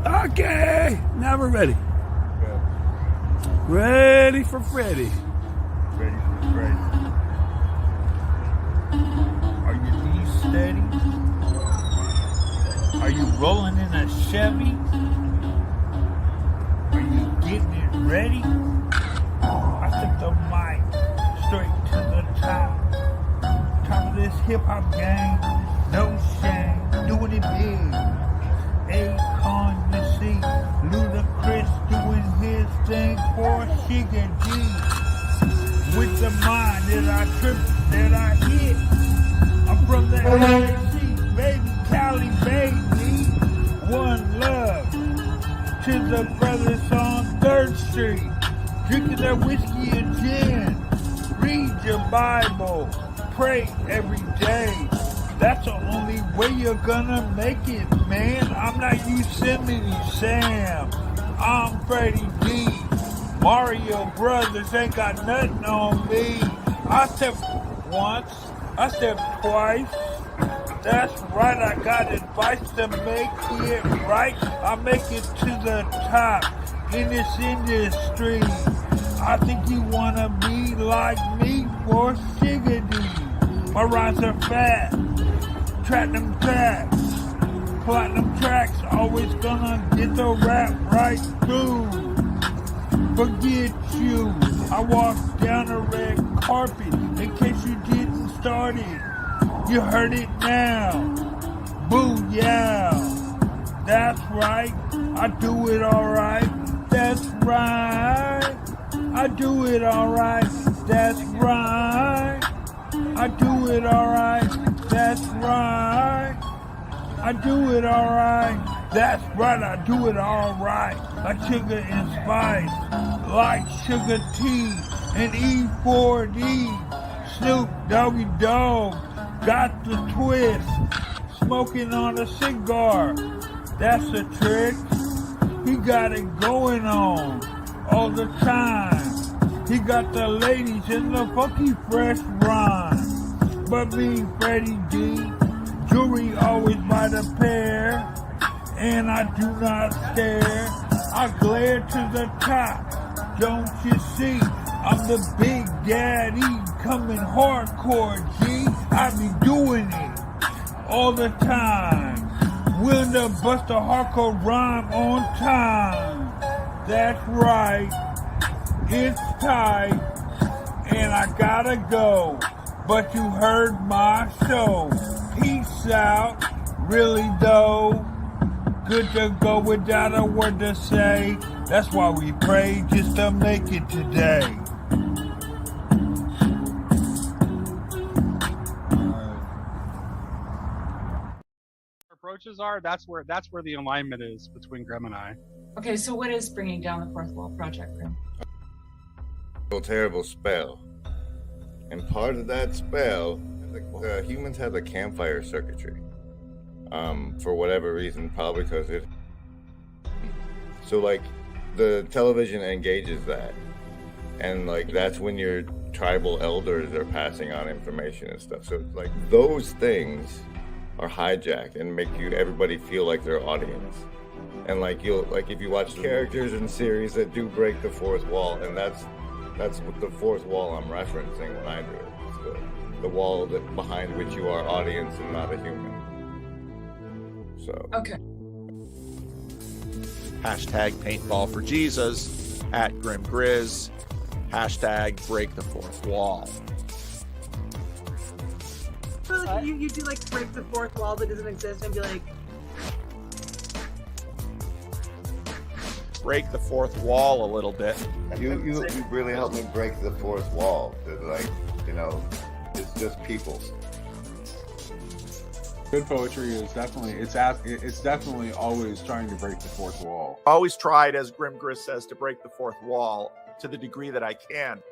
Okay, now we're ready. Good. Ready for Freddy. Ready for Freddy. Are your knees steady? Are you rolling in a Chevy? Are you getting it ready? I took the mic straight to the top. Top of this hip-hop game. No shame. Doing it big. Akon, you see. Ludacris doing his thing for Sugar G. With the mind that I trip, that I hit. I'm from the LAC, baby, Cali, baby. One love to the brothers on 3rd Street. Drinking their whiskey and gin. Read your Bible. Pray every day. That's the only way you're gonna make it, man. I'm not Yosemite Sam. I'm Freddie D. Mario Brothers ain't got nothing on me. I stepped once. I stepped twice. That's right, I got advice to make it right. I make it to the top in this industry. I think you wanna be like me for Shiggity. My rhymes are fat, platinum tracks, platinum tracks. Always gonna get the rap right through. Forget you. I walked down a red carpet in case you didn't start it. You heard it now. Booyah. That's right. I do it alright. That's right. I do it alright. That's right. I do it alright. That's right. I do it alright. That's right. I do it alright. Like sugar and spice. Like sugar tea and E4D. Snoop Doggy Dogg. Got the twist, smoking on a cigar. That's a trick. He got it going on all the time. He got the ladies in the funky fresh rhyme. But me, Freddie D, jewelry always by the pair. And I do not stare. I glare to the top. Don't you see? I'm the big daddy coming hardcore, G. I be doing it all the time. Willing to bust a hardcore rhyme on time. That's right. It's tight. And I gotta go. But you heard my show. Peace out. Really though. Good to go without a word to say. That's why we pray just to make it today. Approaches are, that's where the alignment is between Graham and I. Okay, so what is bringing down the fourth wall project, Graham? A terrible spell, and part of that spell, the humans have a campfire circuitry. For whatever reason, probably because it. So like, the television engages that, and like that's when your tribal elders are passing on information and stuff. So like those things are hijacked and make everybody feel like they're audience. And like if you watch characters in series that do break the fourth wall, and that's what the fourth wall I'm referencing when I do it. It's the wall that behind which you are audience and not a human. So Okay. Hashtag paintball for Jesus, @GrimGrizz, hashtag break the fourth wall. So like, you do like break the fourth wall that doesn't exist and be like, Break the fourth wall a little bit. you really helped me break the fourth wall. Like, it's just people. Good poetry is definitely always trying to break the fourth wall. Always tried, as GrimGrizz says, to break the fourth wall to the degree that I can.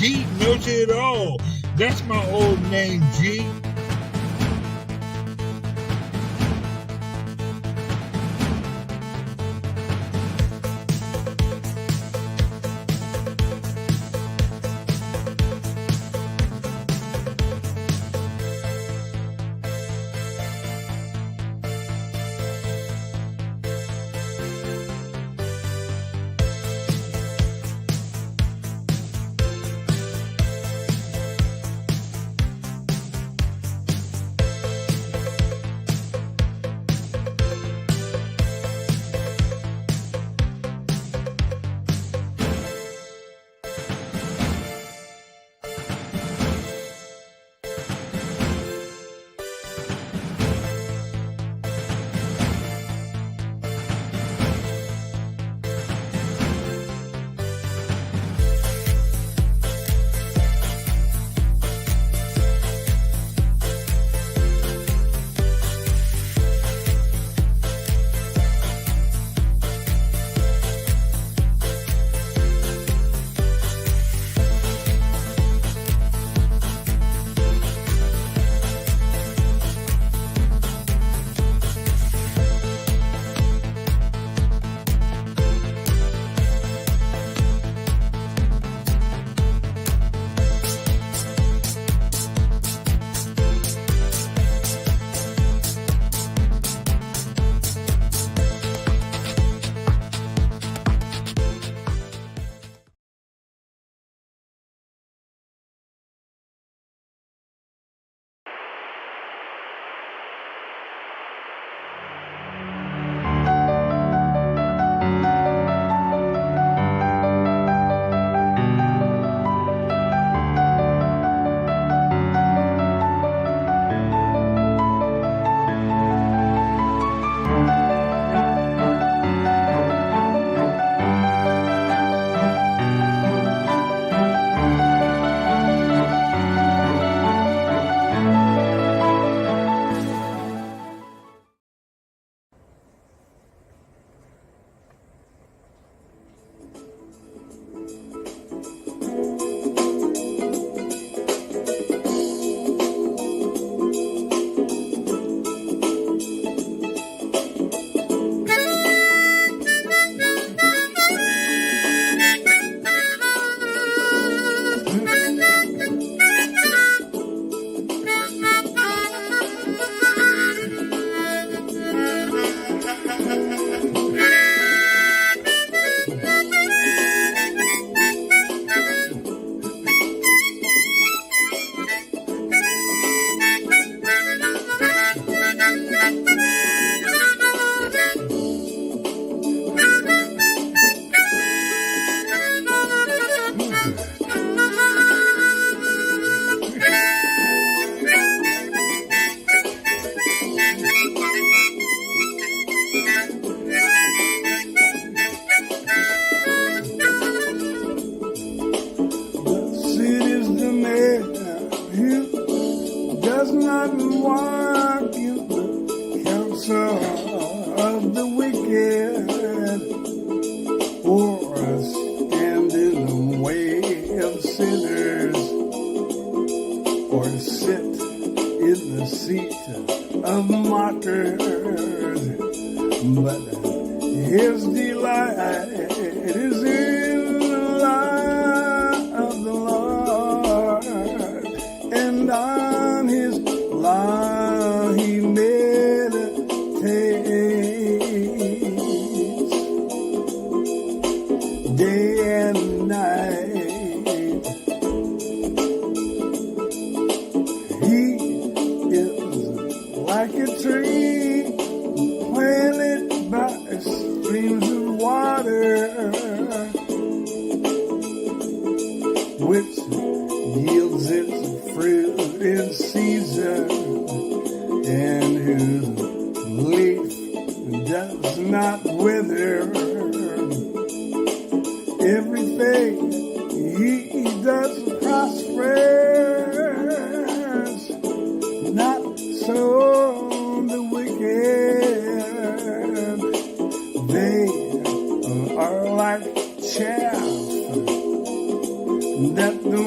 G knows it all. That's my old name, G. That the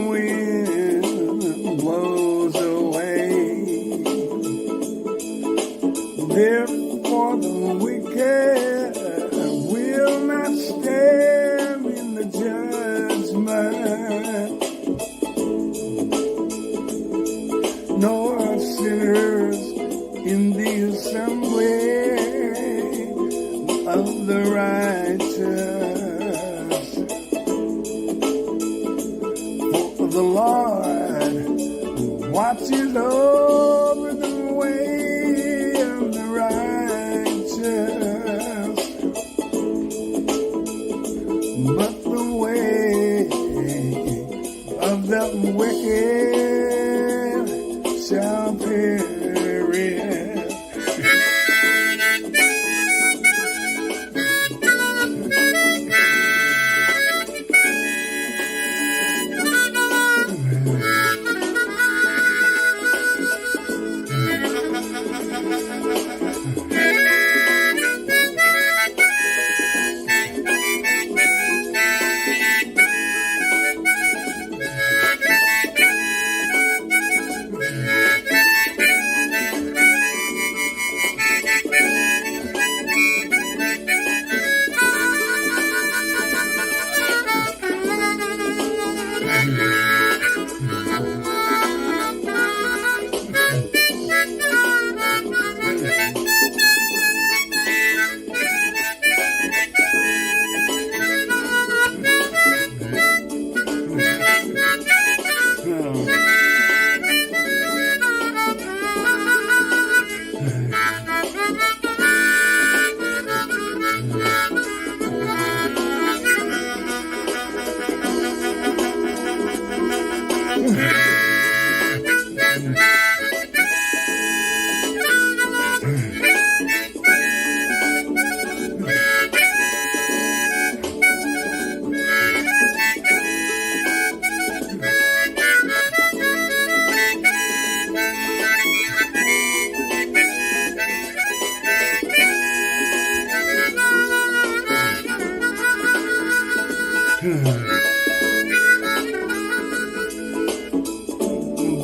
of the righteous. For the Lord watches over the way of the righteous, but the way of the wicked shall perish.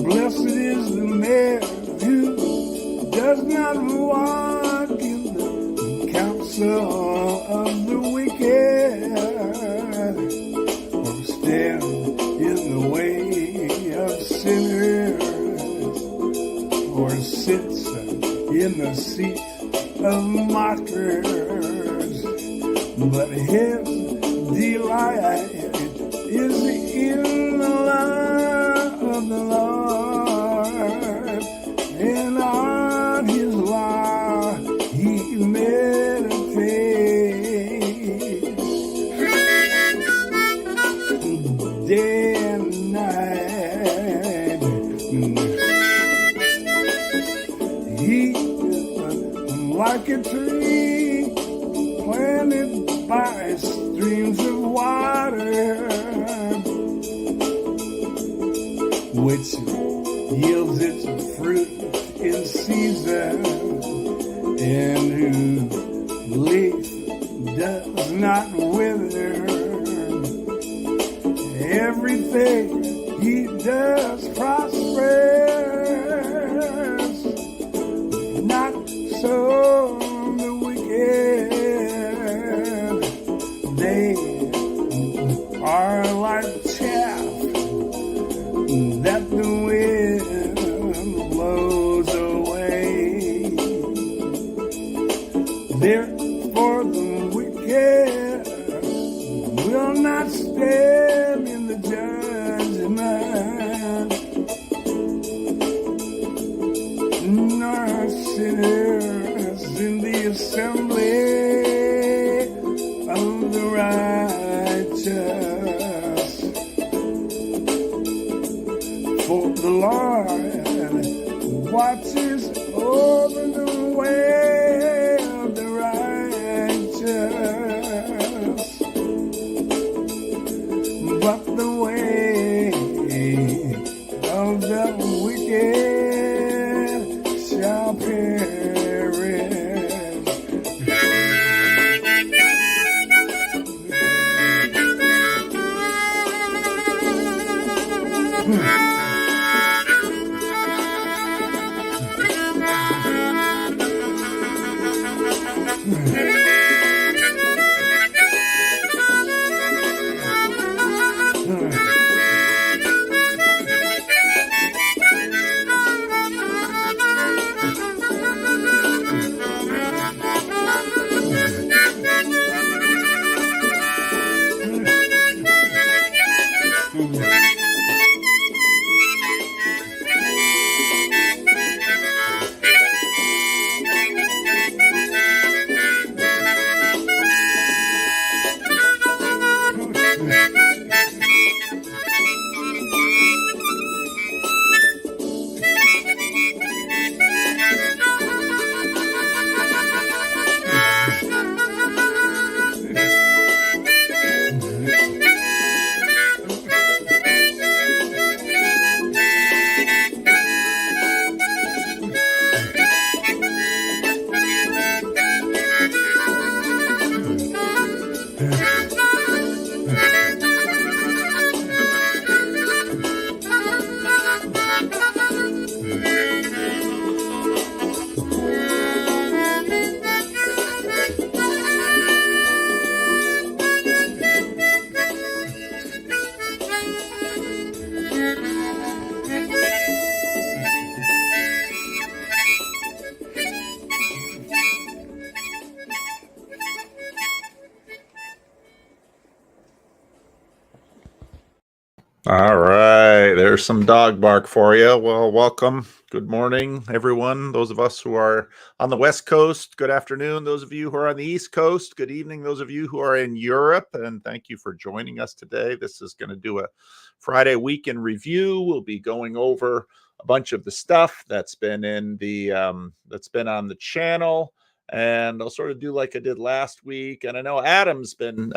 Blessed is the man who does not walk in the counsel of the wicked, or stand in the way of sinners, or sits in the seat of mockers, but his delight is in the law of the Lord, and on his law he meditates day and night. He is like a tree planted by streams of water, which yields its fruit in season, and whose leaf does not wither. Everything he does prospers. Not so the wicked. They are like chaff that the wind blows away. Therefore the wicked will not stand in the judgment, nor sinners in the assembly of the righteous. For the Lord watches over the way of the righteous, but the way of the wicked shall perish. All right, there's some dog bark for you. Well, welcome. Good morning, everyone. Those of us who are on the West Coast, good afternoon. Those of you who are on the East Coast, good evening. Those of you who are in Europe, and thank you for joining us today. This is going to do a Friday week in review. We'll be going over a bunch of the stuff that's been in the that's been on the channel, and I'll sort of do like I did last week. And I know Adam's been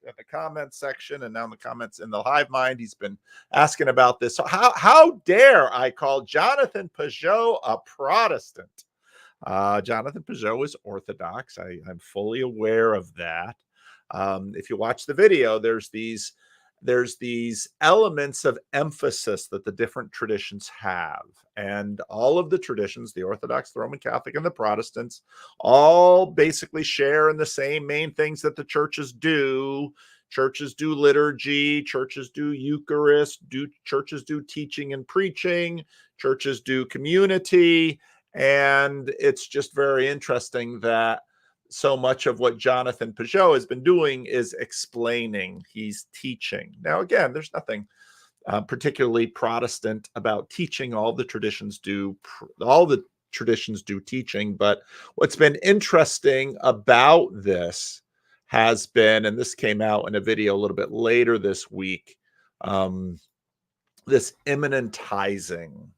in the comments section and now in the comments in the hive mind, he's been asking about this. So how dare I call Jonathan Peugeot a Protestant? Jonathan Peugeot is Orthodox. I'm fully aware of that. If you watch the video, there's these elements of emphasis that the different traditions have. And all of the traditions, the Orthodox, the Roman Catholic, and the Protestants, all basically share in the same main things that the churches do. Churches do liturgy, churches do Eucharist, churches do teaching and preaching, churches do community. And it's just very interesting that so much of what Jonathan Peugeot has been doing is explaining. He's teaching. Now, again, there's nothing particularly Protestant about teaching. All the traditions do teaching. But what's been interesting about this has been, and this came out in a video a little bit later this week, this immanentizing,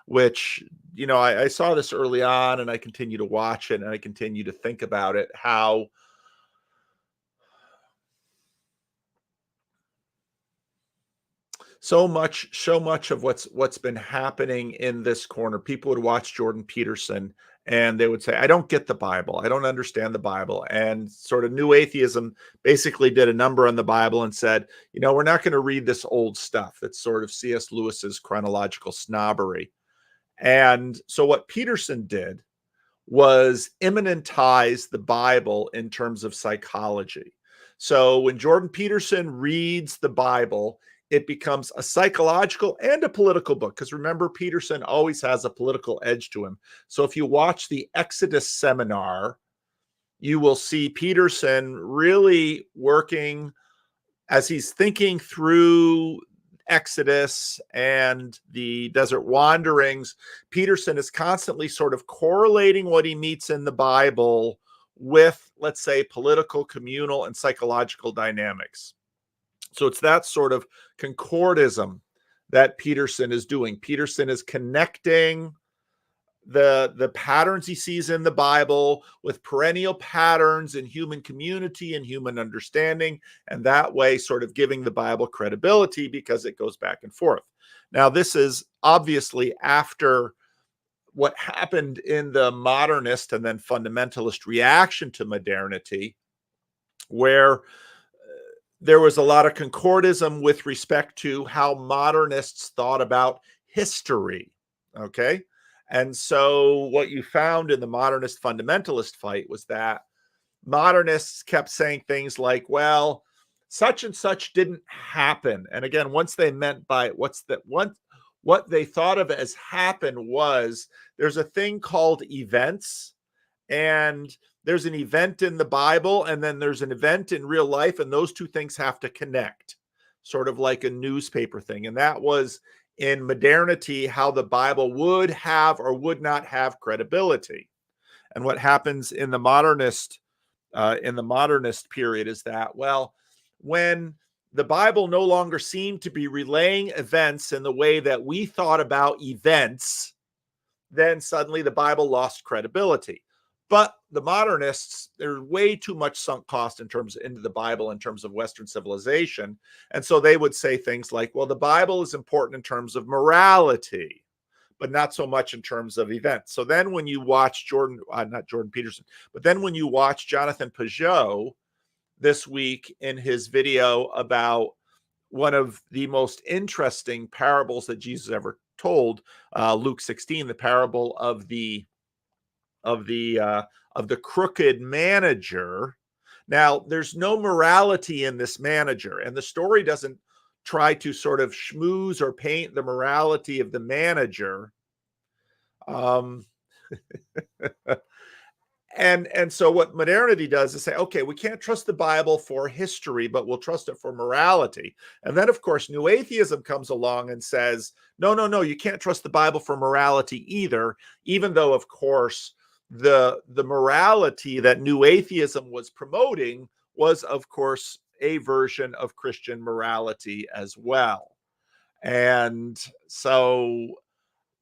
which, you know, I saw this early on and I continue to watch it and I continue to think about it, how so much of what's been happening in this corner. People would watch Jordan Peterson and they would say, I don't get the Bible. I don't understand the Bible. And sort of New Atheism basically did a number on the Bible and said, you know, we're not going to read this old stuff. That's sort of C.S. Lewis's chronological snobbery. And so what Peterson did was immanentize the Bible in terms of psychology. So when Jordan Peterson reads the Bible, it becomes a psychological and a political book. Because remember, Peterson always has a political edge to him. So if you watch the Exodus seminar, you will see Peterson really working as he's thinking through Exodus and the desert wanderings. Peterson is constantly sort of correlating what he meets in the Bible with, let's say, political, communal, and psychological dynamics. So it's that sort of concordism that Peterson is doing. Peterson is connecting the patterns he sees in the Bible with perennial patterns in human community and human understanding, and that way sort of giving the Bible credibility because it goes back and forth. Now, this is obviously after what happened in the modernist and then fundamentalist reaction to modernity, where there was a lot of concordism with respect to how modernists thought about history, okay? And so what you found in the modernist fundamentalist fight was that modernists kept saying things like, well, such and such didn't happen. And again, what they thought of as happen was there's a thing called events, and there's an event in the Bible, and then there's an event in real life, and those two things have to connect, sort of like a newspaper thing. And that was in modernity how the Bible would have or would not have credibility. And what happens in the modernist period is that, well, when the Bible no longer seemed to be relaying events in the way that we thought about events, then suddenly the Bible lost credibility. But the modernists, there's way too much sunk cost into the Bible in terms of Western civilization. And so they would say things like, well, the Bible is important in terms of morality, but not so much in terms of events. So then when you watch not Jordan Peterson, but then when you watch Jonathan Peugeot this week in his video about one of the most interesting parables that Jesus ever told, Luke 16, the parable of the crooked manager. Now, there's no morality in this manager, and the story doesn't try to sort of schmooze or paint the morality of the manager. And so what modernity does is say, okay, we can't trust the Bible for history, but we'll trust it for morality. And then, of course, new atheism comes along and says, no, no, no, you can't trust the Bible for morality either, even though, of course, the morality that new atheism was promoting was, of course, a version of Christian morality as well. And so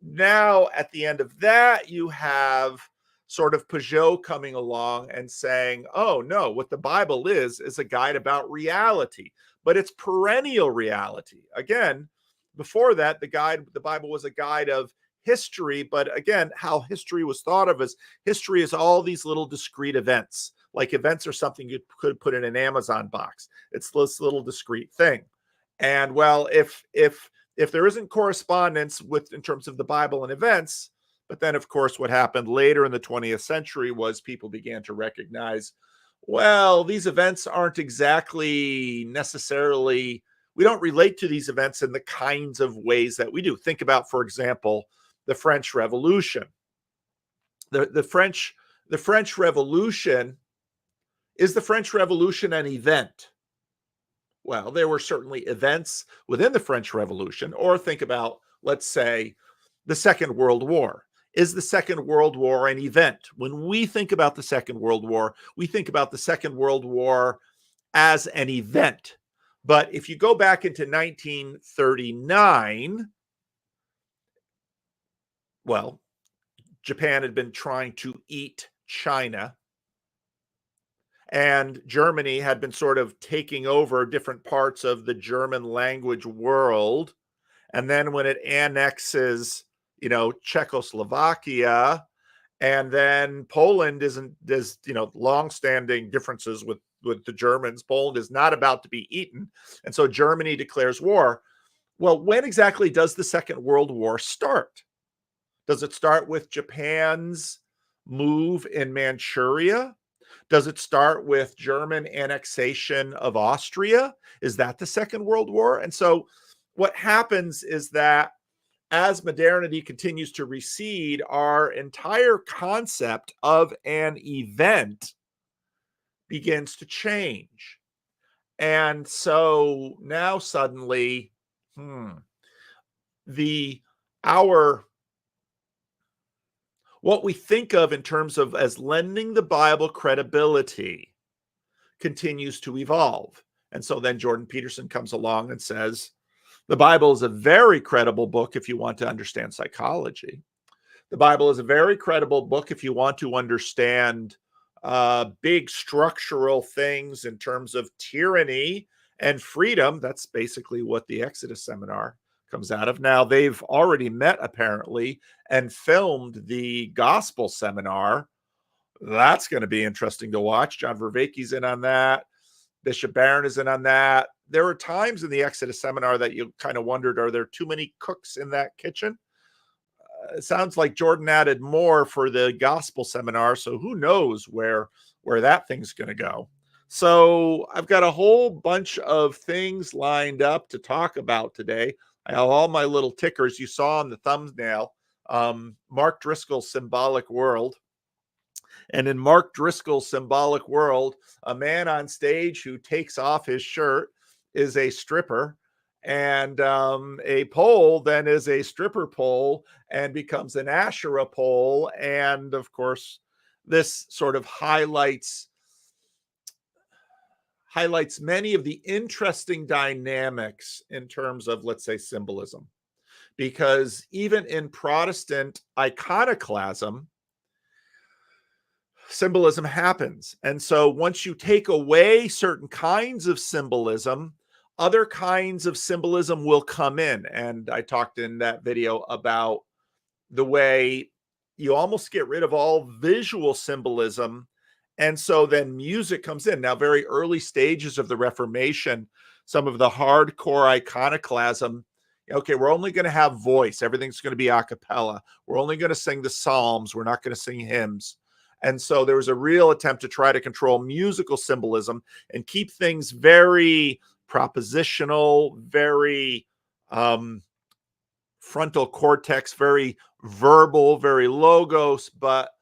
now at the end of that, you have sort of Peugeot coming along and saying, oh no, what the Bible is a guide about reality, but it's perennial reality. Again, before that, the Bible was a guide of history, but again, how history was thought of as history is all these little discrete events. Like events are something you could put in an Amazon box. It's this little discrete thing. And well, if there isn't correspondence in terms of the Bible and events, but then, of course, what happened later in the 20th century was people began to recognize, well, these events aren't exactly necessarily, we don't relate to these events in the kinds of ways that we do. Think about, for example, the French Revolution. The French Revolution, is the French Revolution an event? Well, there were certainly events within the French Revolution, or think about, let's say, the Second World War. Is the Second World War an event? When we think about the Second World War, we think about the Second World War as an event. But if you go back into 1939, well, Japan had been trying to eat China, and Germany had been sort of taking over different parts of the German language world. And then when it annexes, Czechoslovakia, and then Poland there's longstanding differences with the Germans. Poland is not about to be eaten. And so Germany declares war. Well, when exactly does the Second World War start? Does it start with Japan's move in Manchuria? Does it start with German annexation of Austria? Is that the Second World War? And so what happens is that as modernity continues to recede, our entire concept of an event begins to change. And so now suddenly, what we think of in terms of as lending the Bible credibility continues to evolve. And so then Jordan Peterson comes along and says, the Bible is a very credible book if you want to understand psychology. The Bible is a very credible book if you want to understand big structural things in terms of tyranny and freedom. That's basically what the Exodus seminar comes out of. Now, they've already met, apparently, and filmed the gospel seminar. That's going to be interesting to watch. John Vervaeke's in on that. Bishop Barron is in on that. There were times in the Exodus seminar that you kind of wondered, are there too many cooks in that kitchen? It sounds like Jordan added more for the gospel seminar, so who knows where that thing's going to go. So I've got a whole bunch of things lined up to talk about today. I have all my little tickers you saw on the thumbnail. Mark Driscoll's Symbolic World. And in Mark Driscoll's Symbolic World, a man on stage who takes off his shirt is a stripper, and a pole then is a stripper pole and becomes an Asherah pole. And of course, this sort of highlights many of the interesting dynamics in terms of, let's say, symbolism. Because even in Protestant iconoclasm, symbolism happens. And so once you take away certain kinds of symbolism, other kinds of symbolism will come in. And I talked in that video about the way you almost get rid of all visual symbolism. And so then music comes in. Now, very early stages of the Reformation, some of the hardcore iconoclasm, okay, we're only going to have voice. Everything's going to be a cappella. We're only going to sing the Psalms. We're not going to sing hymns. And so there was a real attempt to try to control musical symbolism and keep things very propositional, very frontal cortex, very verbal, very logos, but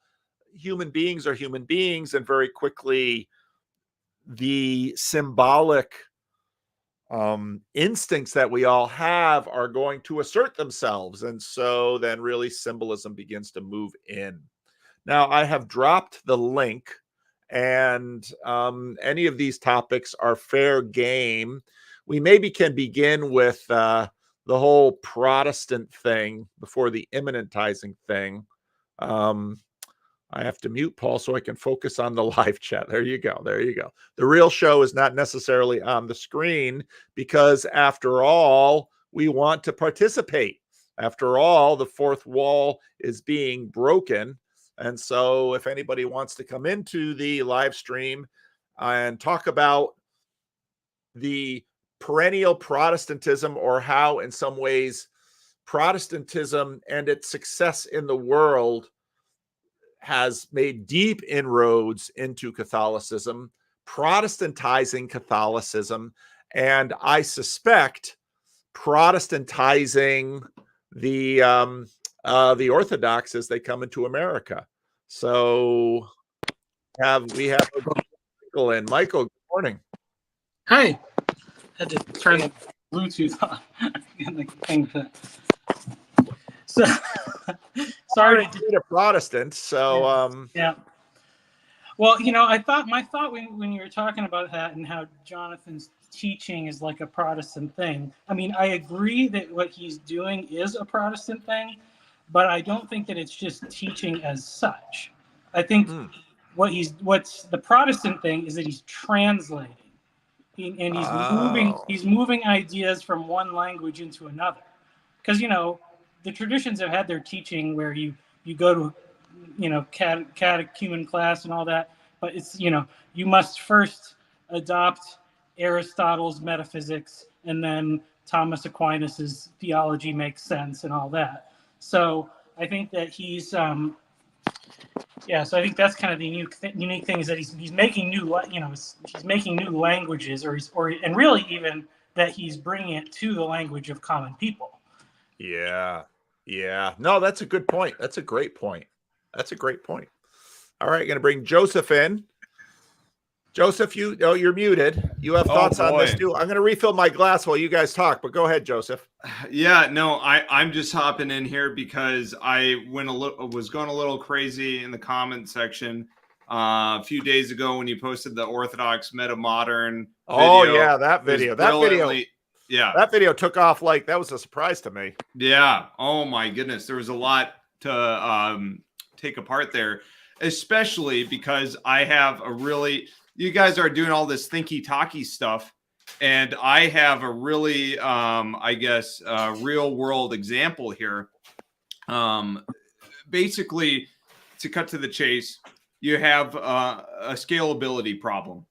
human beings are human beings, and very quickly the symbolic instincts that we all have are going to assert themselves. And so then really symbolism begins to move in. Now, I have dropped the link, and any of these topics are fair game. We maybe can begin with the whole Protestant thing before the immanentizing thing. I have to mute Paul so I can focus on the live chat. There you go. There you go. The real show is not necessarily on the screen because, after all, we want to participate. After all, the fourth wall is being broken. And so if anybody wants to come into the live stream and talk about the perennial Protestantism, or how in some ways Protestantism and its success in the world has made deep inroads into Catholicism, Protestantizing Catholicism, and I suspect Protestantizing the Orthodox as they come into America. So we have Michael in. Michael, good morning. Hi. Had to turn the Bluetooth on and the thing. So sorry to be a Protestant. So yeah. Well, you know, my thought when you were talking about that and how Jonathan's teaching is like a Protestant thing. I mean, I agree that what he's doing is a Protestant thing, but I don't think that it's just teaching as such. I think what's the Protestant thing is that he's translating. He's moving ideas from one language into another. Because, you know, the traditions have had their teaching where you go to, you know, catechumen class and all that, but it's, you know, you must first adopt Aristotle's metaphysics, and then Thomas Aquinas's theology makes sense and all that. So I think that he's so I think that's kind of the unique thing is that he's making new, you know, he's making new languages, and really even that he's bringing it to the language of common people. Yeah. No, that's a good point. That's a great point. All right, going to bring Joseph in. Joseph, you're muted. You have thoughts on this too. I'm going to refill my glass while you guys talk, but go ahead, Joseph. Yeah, no, I'm just hopping in here because I was going a little crazy in the comment section a few days ago when you posted the Orthodox Metamodern video. Oh yeah, that video. Yeah, that video took off like that was a surprise to me. Yeah. Oh my goodness, there was a lot to take apart there, especially because I have you guys are doing all this thinky-talky stuff, and I have a really, real world example here. Basically, to cut to the chase, you have a scalability problem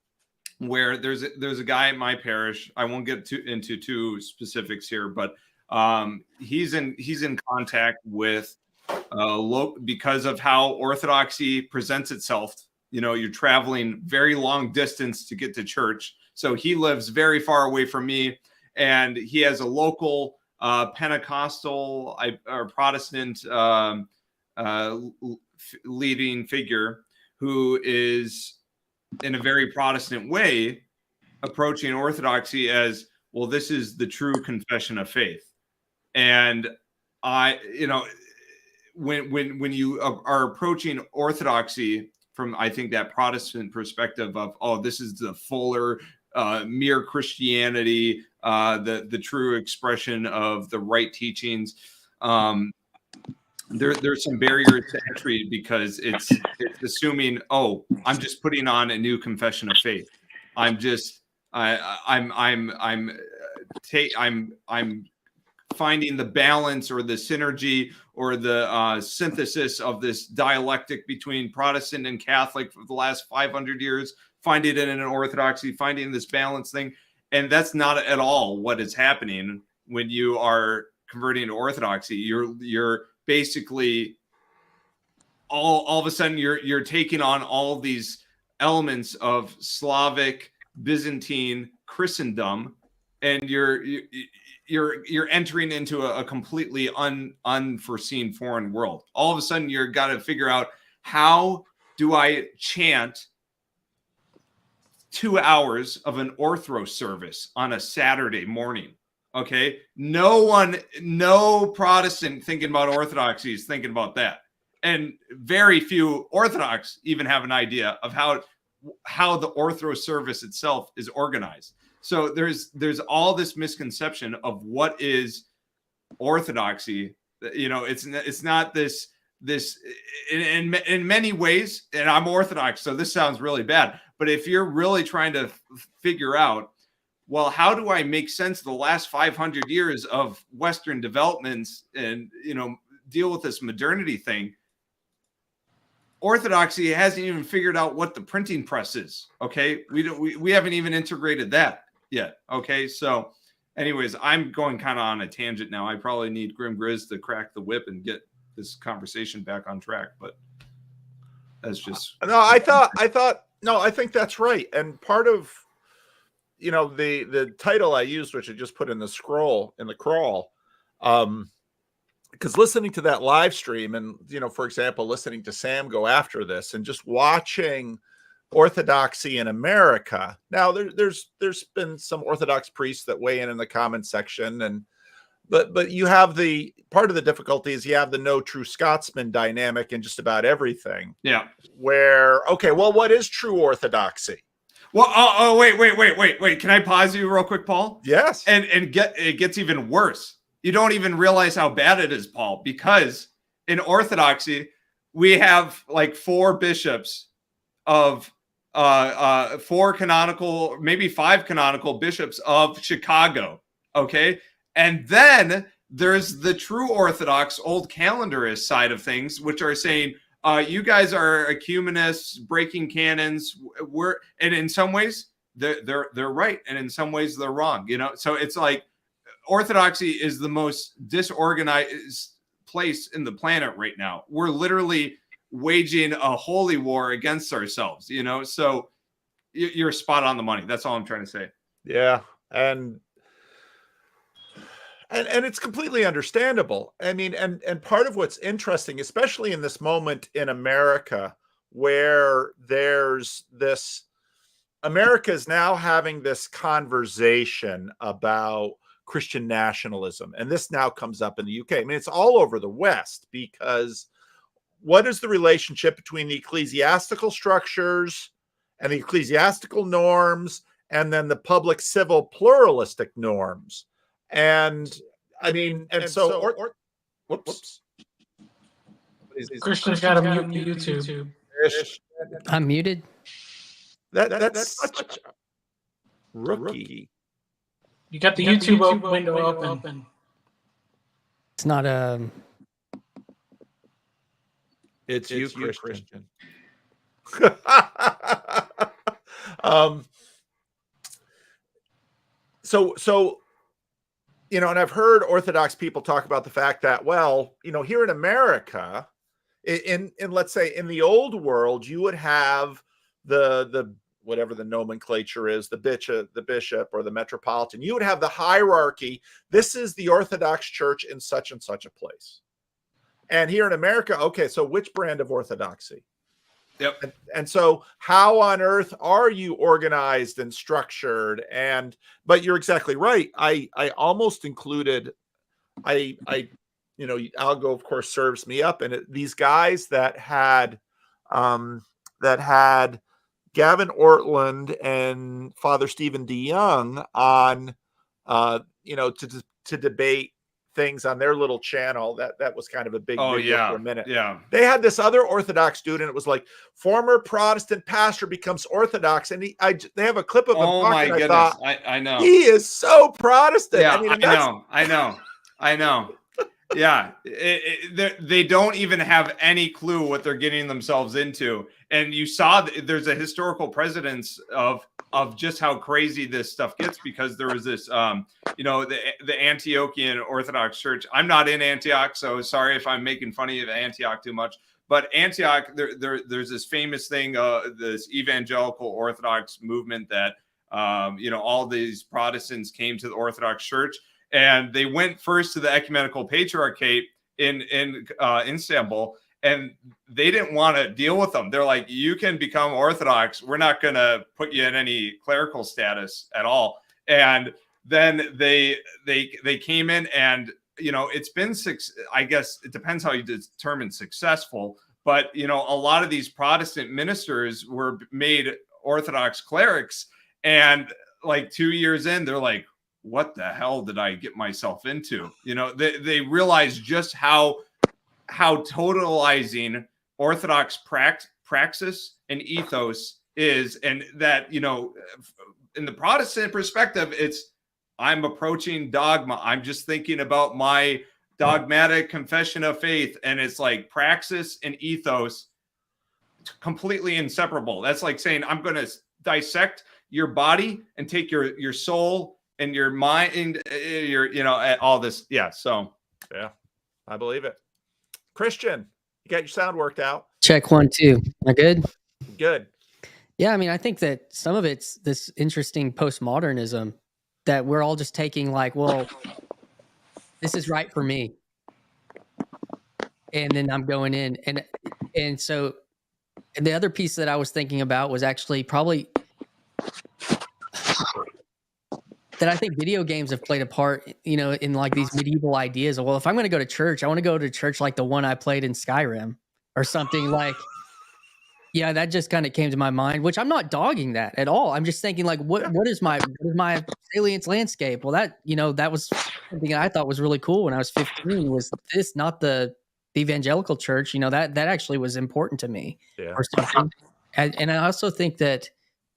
where there's a guy at my parish. I won't get into too specifics here, but he's in contact with because of how Orthodoxy presents itself. You know, you're traveling very long distance to get to church. So he lives very far away from me, and he has a local Pentecostal or Protestant leading figure who is, in a very Protestant way, approaching Orthodoxy as, well, this is the true confession of faith. And when you are approaching Orthodoxy from, I think, that Protestant perspective of, oh, this is the fuller, mere Christianity, the true expression of the right teachings. There's some barriers to entry because it's assuming, oh, I'm just putting on a new confession of faith. I'm finding the balance or the synergy or the synthesis of this dialectic between Protestant and Catholic for the last 500 years, finding it in an Orthodoxy, finding this balance thing. And that's not at all what is happening when you are converting to Orthodoxy. You're basically all of a sudden you're taking on all these elements of Slavic, Byzantine Christendom, and you're entering into a completely unforeseen foreign world. All of a sudden, you're got to figure out how do I chant 2 hours of an orthro service on a Saturday morning. Okay. No Protestant thinking about Orthodoxy is thinking about that. And very few Orthodox even have an idea of how the orthro service itself is organized. So there's all this misconception of what is Orthodoxy. You know, it's not this in many ways, and I'm Orthodox, so this sounds really bad. But if you're really trying to figure out, well, how do I make sense of the last 500 years of Western developments and, you know, deal with this modernity thing? Orthodoxy hasn't even figured out what the printing press is. Okay. We haven't even integrated that yet. Okay. So anyways, I'm going kind of on a tangent now. I probably need Grim Grizz to crack the whip and get this conversation back on track, but that's just I think that's right. And part of, you know, the title I used, which I just put in the crawl, because listening to that live stream and, you know, for example, listening to Sam go after this and just watching Orthodoxy in America. Now there's been some Orthodox priests that weigh in the comment section, but you have the part of the difficulty is you have the no true Scotsman dynamic in just about everything. Yeah. Where, okay, well, what is true Orthodoxy? Well, wait. Can I pause you real quick, Paul? Yes. And it gets even worse. You don't even realize how bad it is, Paul, because in Orthodoxy, we have like 4 bishops of 4 canonical, maybe 5 canonical bishops of Chicago. Okay. And then there's the true Orthodox old calendarist side of things, which are saying, you guys are ecumenists, breaking canons. And in some ways they're right, and in some ways they're wrong. You know, so it's like Orthodoxy is the most disorganized place in the planet right now. We're literally waging a holy war against ourselves. You know, so you're spot on the money. That's all I'm trying to say. Yeah, and it's completely understandable. I mean, and part of what's interesting, especially in this moment in America, where there's this, America is now having this conversation about Christian nationalism. And this now comes up in the UK. I mean, it's all over the West, because what is the relationship between the ecclesiastical structures and the ecclesiastical norms, and then the public civil pluralistic norms? And I mean, whoops. Christian's got to mute YouTube. I'm muted. That's such a rookie. You got the YouTube window open. It's not It's you, Christian. So you know, and I've heard Orthodox people talk about the fact that, well, you know, here in America, in let's say in the old world, you would have the whatever the nomenclature is, the bishop or the metropolitan. You would have the hierarchy. This is the Orthodox Church in such and such a place. And here in America, okay, so which brand of Orthodoxy? Yep. And so how on earth are you organized and structured? But you're exactly right. I almost included, you know, Algo of course serves me up, and these guys that had Gavin Ortland and Father Stephen DeYoung on, you know, to debate things on their little channel. That was kind of a big video for a minute. Yeah. They had this other Orthodox dude, and it was like, former Protestant pastor becomes Orthodox, and they have a clip of him. Oh my goodness! I know he is so Protestant. Yeah, I know. Yeah, they don't even have any clue what they're getting themselves into. And you saw there's a historical precedence of just how crazy this stuff gets, because there was this, you know, the Antiochian Orthodox Church. I'm not in Antioch, so sorry if I'm making fun of Antioch too much. But Antioch, there's this famous thing, this evangelical Orthodox movement that, you know, all these Protestants came to the Orthodox Church. And they went first to the Ecumenical Patriarchate in Istanbul, and they didn't want to deal with them. They're like, you can become Orthodox. We're not going to put you in any clerical status at all. And then they came in, and it's been I guess it depends how you determine successful, but a lot of these Protestant ministers were made Orthodox clerics, and like 2 years in, they're like, what the hell did I get myself into? They realize just how totalizing Orthodox praxis and ethos is, and that in the Protestant perspective, it's, I'm approaching dogma. I'm just thinking about my dogmatic confession of faith. And it's like praxis and ethos, completely inseparable. That's like saying, I'm going to dissect your body and take your soul and your mind, all this. Yeah. So, yeah, I believe it. Christian, you got your sound worked out. Check 1, 2. Am I good? Good. Yeah, I mean, I think that some of it's this interesting postmodernism that we're all just taking like, well, this is right for me. And then I'm going in. And so the other piece that I was thinking about was actually probably that I think video games have played a part, in like these medieval ideas of, well, if I'm going to go to church, I want to go to church like the one I played in Skyrim or something like. Yeah, that just kind of came to my mind, which I'm not dogging that at all. I'm just thinking like, what is my salience landscape? Well, that was something I thought was really cool when I was 15. Was this not the evangelical church? That actually was important to me, or something. And I also think that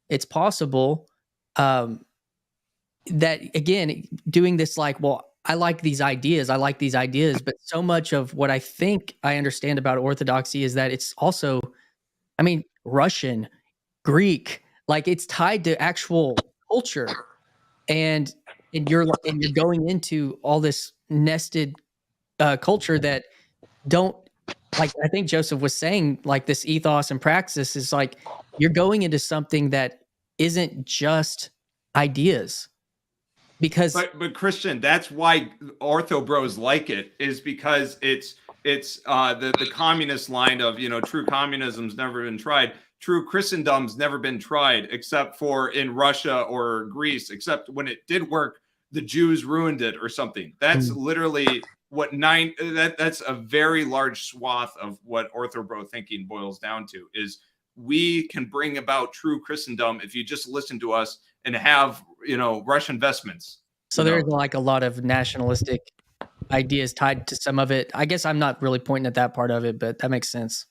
it's possible that, again, doing this like, well, I like these ideas, but so much of what I think I understand about Orthodoxy is that it's also, Russian, Greek, like it's tied to actual culture, and you're going into all this nested culture that don't, like, I think Joseph was saying, like this ethos and praxis is like you're going into something that isn't just ideas. Because but Christian, that's why Ortho Bros like it, is because it's the communist line of, true communism's never been tried. True Christendom's never been tried, except for in Russia or Greece, except when it did work, the Jews ruined it or something. That's literally what that's a very large swath of what Ortho Bro thinking boils down to, is we can bring about true Christendom if you just listen to us and have, Russian vestments. So there's like a lot of nationalistic ideas tied to some of it. I guess I'm not really pointing at that part of it, but that makes sense.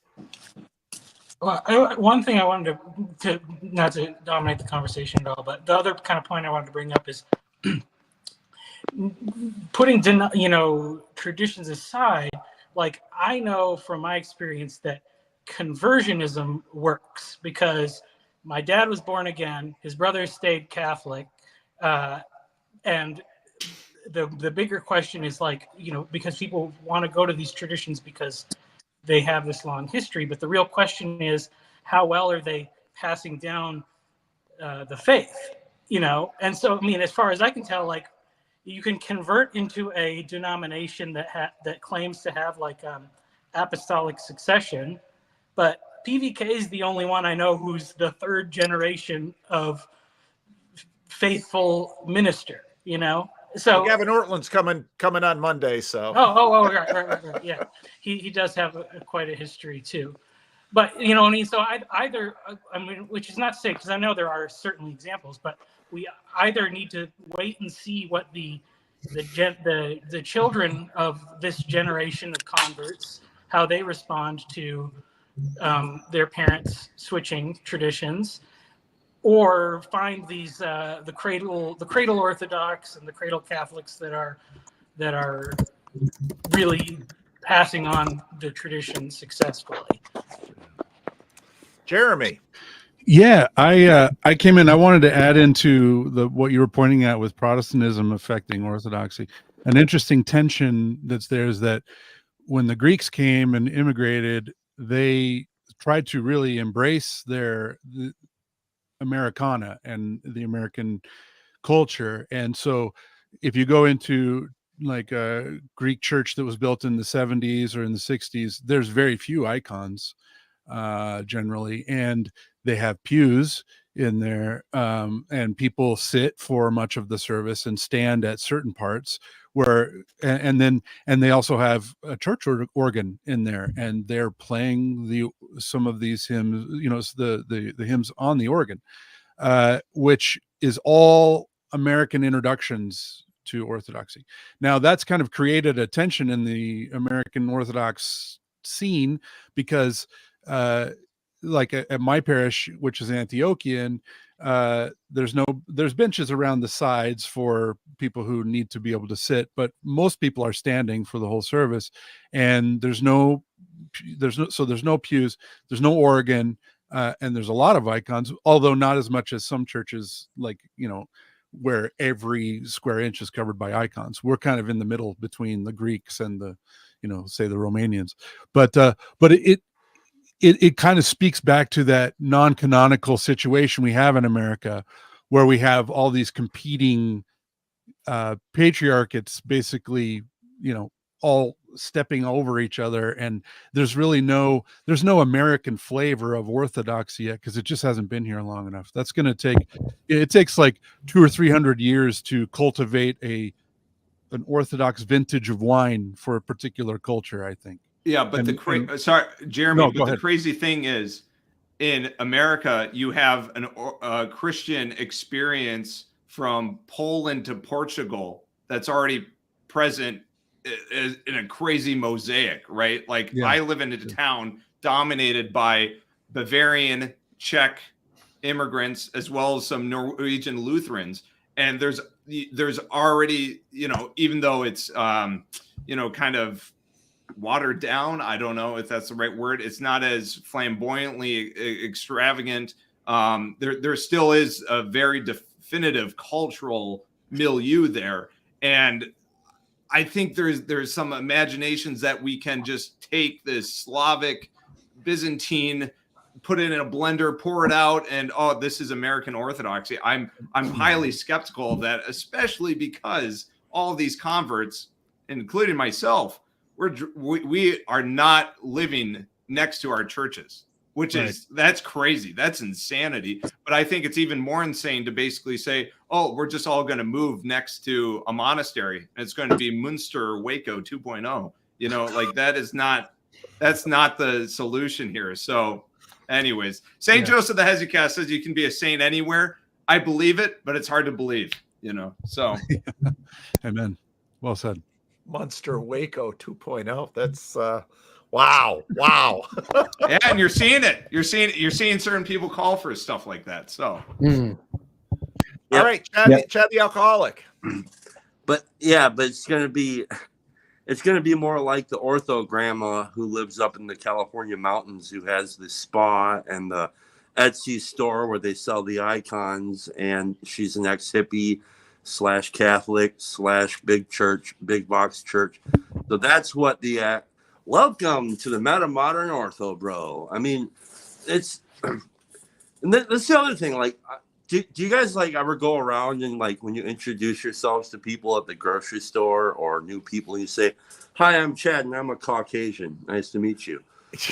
Well, one thing I wanted to not to dominate the conversation at all, but the other kind of point I wanted to bring up is putting traditions aside. Like, I know from my experience that conversionism works, because my dad was born again, his brother stayed Catholic, and the bigger question is like, because people want to go to these traditions because they have this long history, but the real question is, how well are they passing down the faith? And so, as far as I can tell, like, you can convert into a denomination that claims to have like apostolic succession, but PVK is the only one I know who's the third generation of faithful minister, So Gavin Ortland's coming on Monday, so. Right. Yeah, he does have quite a history too, but so which is not to say, because I know there are certainly examples, but we either need to wait and see what the children of this generation of converts, how they respond to their parents switching traditions, or find these the cradle Orthodox and the cradle Catholics that are really passing on the tradition successfully. Jeremy. Yeah, I came in. I wanted to add into what you were pointing at with Protestantism affecting Orthodoxy. An interesting tension that's there is that when the Greeks came and immigrated, they tried to really embrace the Americana and the American culture. And so if you go into a Greek church that was built in the 70s or in the 60s, there's very few icons generally, and they have pews in there, and people sit for much of the service and stand at certain parts where, and they also have a church organ in there, and they're playing some of these hymns, the hymns on the organ, which is all American introductions to Orthodoxy. Now that's kind of created a tension in the American Orthodox scene, because like at my parish, which is Antiochian, there's benches around the sides for people who need to be able to sit, but most people are standing for the whole service, and there's no pews, there's no organ, and there's a lot of icons, although not as much as some churches, like, where every square inch is covered by icons. We're kind of in the middle between the Greeks and the, say the Romanians, but it kind of speaks back to that non-canonical situation we have in America, where we have all these competing patriarchates, basically, all stepping over each other, and there's no American flavor of Orthodoxy yet, because it just hasn't been here long enough. That's going to takes like 200 or 300 years to cultivate an Orthodox vintage of wine for a particular culture, I think. Yeah, but sorry, Jeremy, no, but the crazy thing is, in America, you have a Christian experience from Poland to Portugal that's already present in a crazy mosaic, right? Like, yeah. I live in a town dominated by Bavarian, Czech immigrants, as well as some Norwegian Lutherans. And there's already, even though it's, kind of watered down, I don't know if that's the right word, it's not as flamboyantly extravagant. There still is a very definitive cultural milieu there. And I think there's some imaginations that we can just take this Slavic, Byzantine, put it in a blender, pour it out, and this is American Orthodoxy. I'm highly skeptical of that, especially because all of these converts, including myself, we are not living next to our churches, which is, that's crazy. That's insanity. But I think it's even more insane to basically say, we're just all going to move next to a monastery, and it's going to be Munster Waco 2.0. Like that's not the solution here. So anyways, St. Joseph the Hesychast says you can be a saint anywhere. I believe it, but it's hard to believe, so. Amen. Well said. Munster Waco 2.0. That's wow. Yeah, and you're seeing it. You're seeing certain people call for stuff like that. So all right, Chad the alcoholic. But it's gonna be more like the ortho grandma who lives up in the California mountains, who has the spa and the Etsy store where they sell the icons, and she's an ex-hippie / Catholic / big box church. So that's what the welcome to the Metamodern Ortho, bro. I mean, it's, and that's the other thing. Like, do you guys ever go around and when you introduce yourselves to people at the grocery store or new people, and you say, "Hi, I'm Chad and I'm a Caucasian. Nice to meet you." It's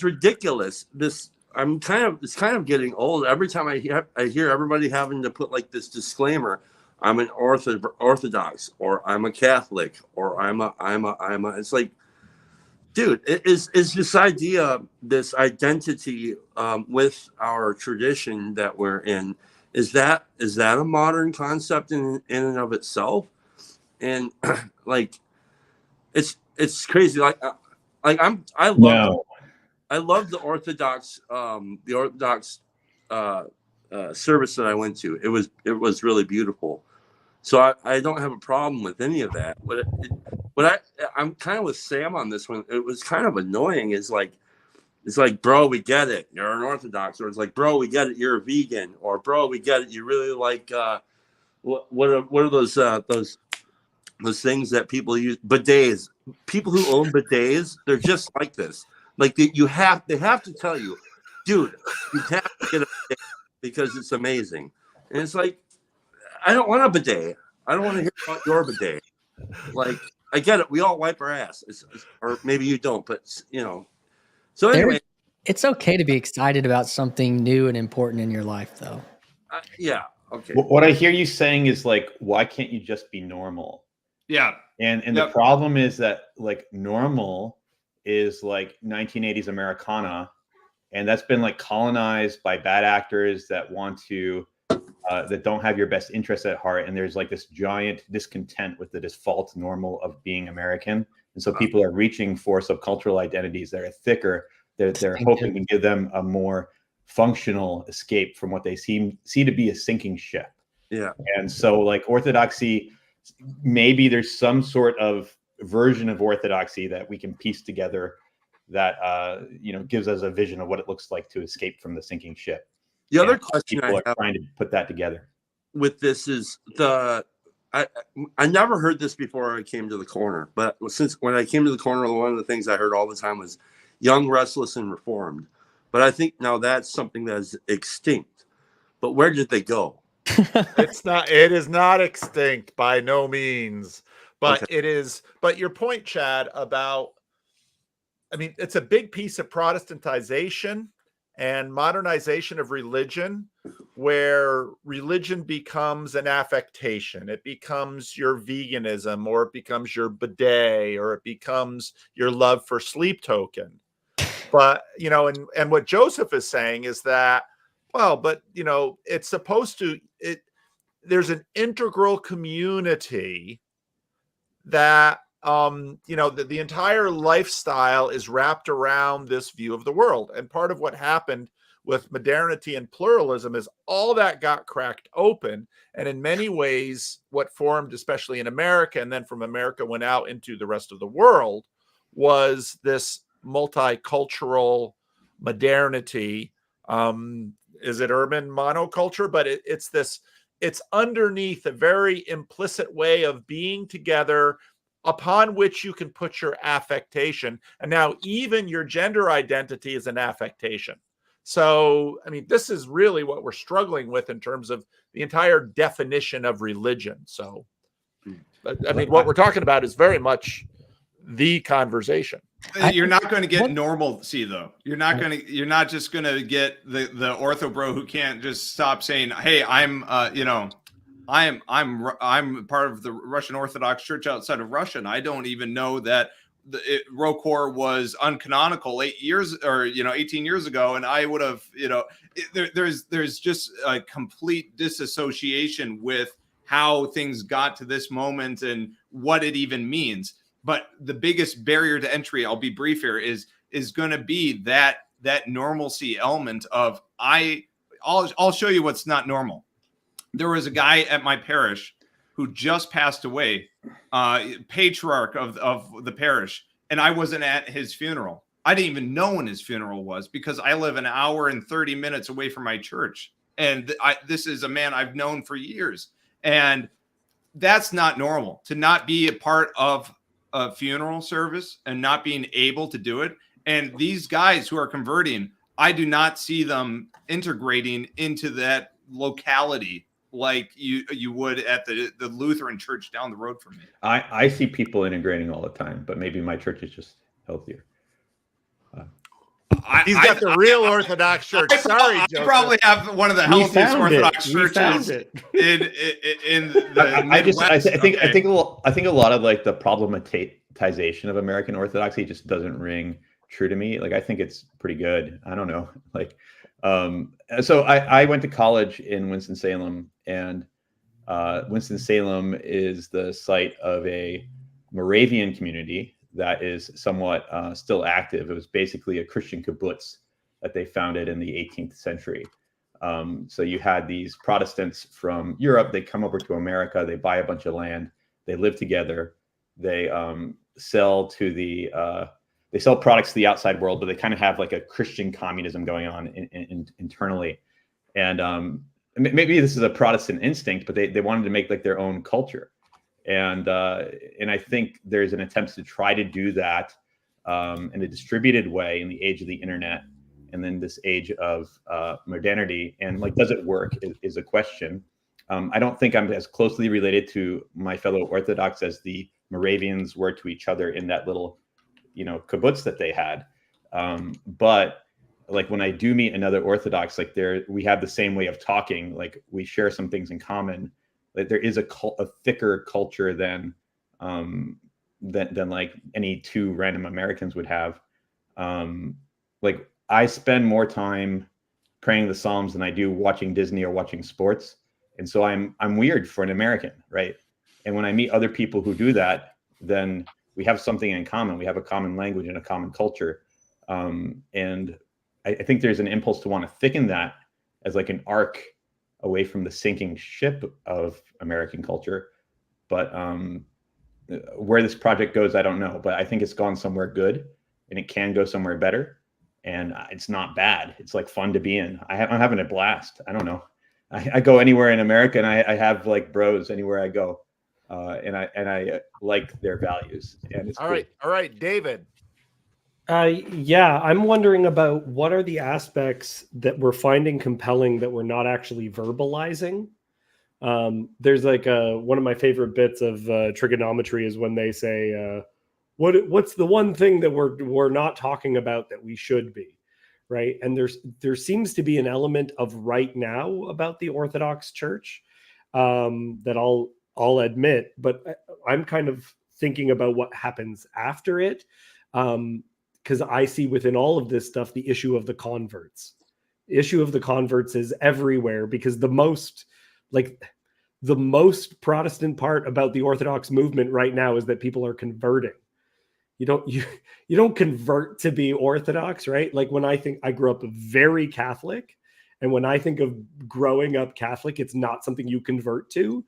ridiculous. It's kind of getting old. Every time I hear everybody having to put this disclaimer, I'm an Orthodox, or I'm a Catholic, or I'm a it's like, dude, is this idea, this identity with our tradition that we're in, is that a modern concept in and of itself? And it's crazy. I love the Orthodox service that I went to. It was really beautiful. So I don't have a problem with any of that. But I'm kind of with Sam on this one. It was kind of annoying. It's like, bro, we get it, you're an Orthodox, or it's like, bro, we get it, you're a vegan, or bro, we get it, you really like what are those things that people use, bidets. People who own bidets, they're just like this. Like they have to tell you, dude, you have to get a bidet because it's amazing. And it's like, I don't want a bidet. I don't want to hear about your bidet. Like, I get it. We all wipe our ass, or maybe you don't, but you know. So anyway, it's okay to be excited about something new and important in your life, though. Yeah. Okay. What I hear you saying is like, why can't you just be normal? Yeah. And the problem is that like normal is like 1980s Americana, and that's been like colonized by bad actors that want to that don't have your best interests at heart. And there's like this giant discontent with the default normal of being American. And so people are reaching for subcultural identities that are thicker. They're hoping to give them a more functional escape from what they see to be a sinking ship. Yeah. And so like Orthodoxy, maybe there's some sort of version of Orthodoxy that we can piece together that gives us a vision of what it looks like to escape from the sinking ship. The other question people are trying to put that together with this is I never heard this before I came to the corner, but when I came to the corner, one of the things I heard all the time was young, restless, and reformed. But I think now that's something that is extinct. But where did they go? It is not extinct by no means, but Okay. it is. But your point, Chad, about, I mean, it's a big piece of Protestantization and modernization of religion, where religion becomes an affectation. It becomes your veganism, or it becomes your bidet, or it becomes your love for sleep token. But, and what Joseph is saying is that, well, but, it's supposed to, there's an integral community that, the entire lifestyle is wrapped around this view of the world. And part of what happened with modernity and pluralism is all that got cracked open. And in many ways, what formed, especially in America, and then from America went out into the rest of the world, was this multicultural modernity. Is it urban monoculture? But it's underneath a very implicit way of being together, upon which you can put your affectation. And now even your gender identity is an affectation. So, I mean, this is really what we're struggling with in terms of the entire definition of religion. So, I mean, what we're talking about is very much the conversation. You're not going to get normalcy, though. You're not just going to get the ortho bro who can't just stop saying, "Hey, I'm part of the Russian Orthodox Church outside of Russia, and I don't even know that Wokal was uncanonical 18 years ago, and I would have, there's just a complete disassociation with how things got to this moment and what it even means. But the biggest barrier to entry, I'll be brief here, is going to be that normalcy element of I'll show you what's not normal. There was a guy at my parish who just passed away, patriarch of the parish, and I wasn't at his funeral. I didn't even know when his funeral was because I live an hour and 30 minutes away from my church. And this is a man I've known for years. And that's not normal, to not be a part of a funeral service and not being able to do it. And these guys who are converting, I do not see them integrating into that locality like you would at the Lutheran church down the road from me. I see people integrating all the time, but maybe my church is just healthier. He's got the real Orthodox church. Sorry, I Joseph. probably have one of the healthiest Orthodox churches in the I think a lot of like the problematization of American Orthodoxy just doesn't ring true to me. Like I think it's pretty good. I don't know. Like so I went to college in Winston-Salem, and Winston-Salem is the site of a Moravian community that is somewhat still active. It was basically a Christian kibbutz that they founded in the 18th century. So you had these Protestants from Europe, they come over to America, they buy a bunch of land, they live together, they sell products to the outside world, but they kind of have like a Christian communism going on internally. And maybe this is a Protestant instinct, but they wanted to make like their own culture. And I think there's an attempt to try to do that in a distributed way in the age of the internet, and then this age of modernity. And like, does it work is a question. I don't think I'm as closely related to my fellow Orthodox as the Moravians were to each other in that little, kibbutz that they had. But like when I do meet another Orthodox, like we have the same way of talking, like we share some things in common. Like there is a thicker culture than like any two random Americans would have. Like I spend more time praying the Psalms than I do watching Disney or watching sports. And so I'm weird for an American, right? And when I meet other people who do that, then we have something in common. We have a common language and a common culture. And I think there's an impulse to want to thicken that as like an arc away from the sinking ship of American culture. But where this project goes, I don't know. But I think it's gone somewhere good, and it can go somewhere better. And it's not bad. It's like fun to be in. I'm having a blast. I don't know. I go anywhere in America, and I have like bros anywhere I go, and I like their values. And it's all cool. right, David. Yeah, I'm wondering about what are the aspects that we're finding compelling that we're not actually verbalizing. There's like one of my favorite bits of trigonometry is when they say, "What's the one thing that we're not talking about that we should be?" Right? And there seems to be an element of right now about the Orthodox Church that I'll admit, but I'm kind of thinking about what happens after it. Because I see within all of this stuff the issue of the converts. The issue of the converts is everywhere, because the most Protestant part about the Orthodox movement right now is that people are converting. You don't convert to be Orthodox, right? Like when I grew up very Catholic, and when I think of growing up Catholic, it's not something you convert to.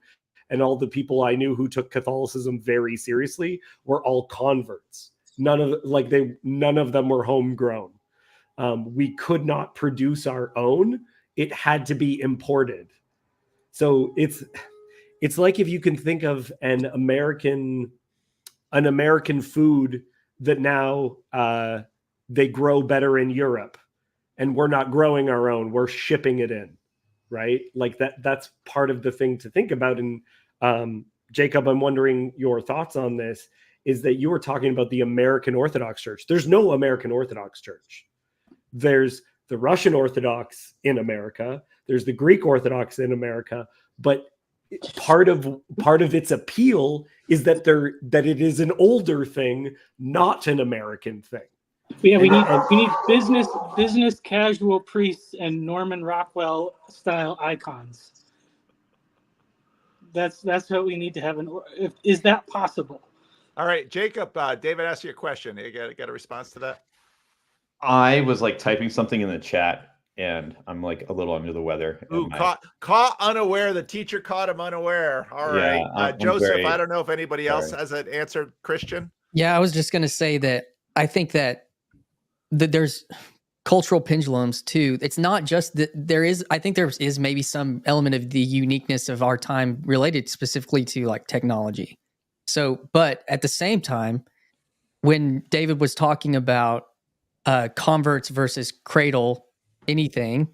And all the people I knew who took Catholicism very seriously were all converts. None of them were homegrown. We could not produce our own. It had to be imported. So it's like if you can think of an American food that now they grow better in Europe, and we're not growing our own, we're shipping it in, right? Like that's part of the thing to think about. And Jacob, I'm wondering your thoughts on this, is that you were talking about the American Orthodox Church. There's no American Orthodox Church. There's the Russian Orthodox in America. There's the Greek Orthodox in America. But part of its appeal is that it is an older thing, not an American thing. Yeah, we need business casual priests and Norman Rockwell style icons. That's what we need to have. Is that possible? All right, Jacob, David asked you a question. You got a response to that? I was like typing something in the chat, and I'm like a little under the weather. Ooh, caught unaware. The teacher caught him unaware. All right. Yeah, Joseph, I don't know if anybody else has an answer. Christian? Yeah, I was just going to say that I think that there's cultural pendulums too. It's not just that I think there is maybe some element of the uniqueness of our time related specifically to like technology. So, but at the same time, when David was talking about converts versus cradle anything,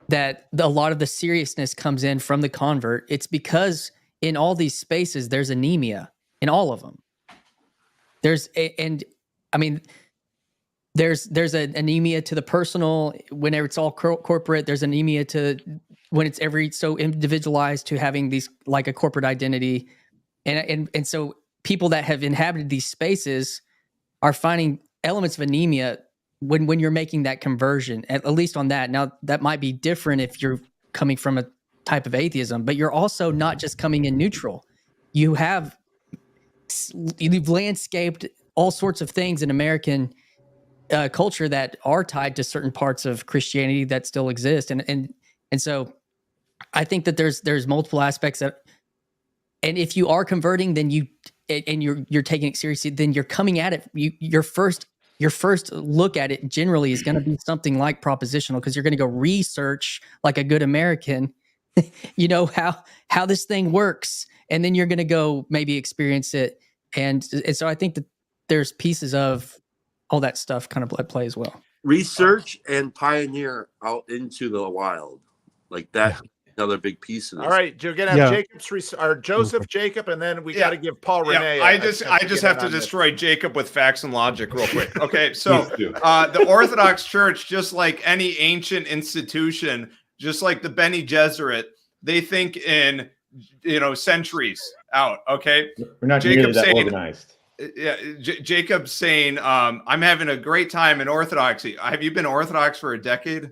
that a lot of the seriousness comes in from the convert. It's because in all these spaces, there's anemia in all of them. There's an anemia to the personal whenever it's all corporate. There's anemia to when it's so individualized to having these like a corporate identity. And so people that have inhabited these spaces are finding elements of anemia when you're making that conversion, at least on that. Now, that might be different if you're coming from a type of atheism, but you're also not just coming in neutral. You've landscaped all sorts of things in American culture that are tied to certain parts of Christianity that still exist. And so I think that there's multiple aspects that, and if you are converting, then you're taking it seriously, then you're coming at it. Your first look at it generally is going to be something like propositional, because you're going to go research like a good American, how this thing works, and then you're going to go maybe experience it. And so I think that there's pieces of all that stuff kind of at play as well. Research and pioneer out into the wild like that. another big piece of this. All right, you're gonna have Yeah. Joseph Jacob, and then we got to give Paul Yeah, Renee. I just have to on this. destroy Jacob with facts and logic real quick. Okay, so the Orthodox Church, just like any ancient institution, just like the Bene Gesserit, they think in centuries out. Okay, we're not nearly that organized. Yeah, Jacob's saying, I'm having a great time in Orthodoxy. Have you been Orthodox for a decade?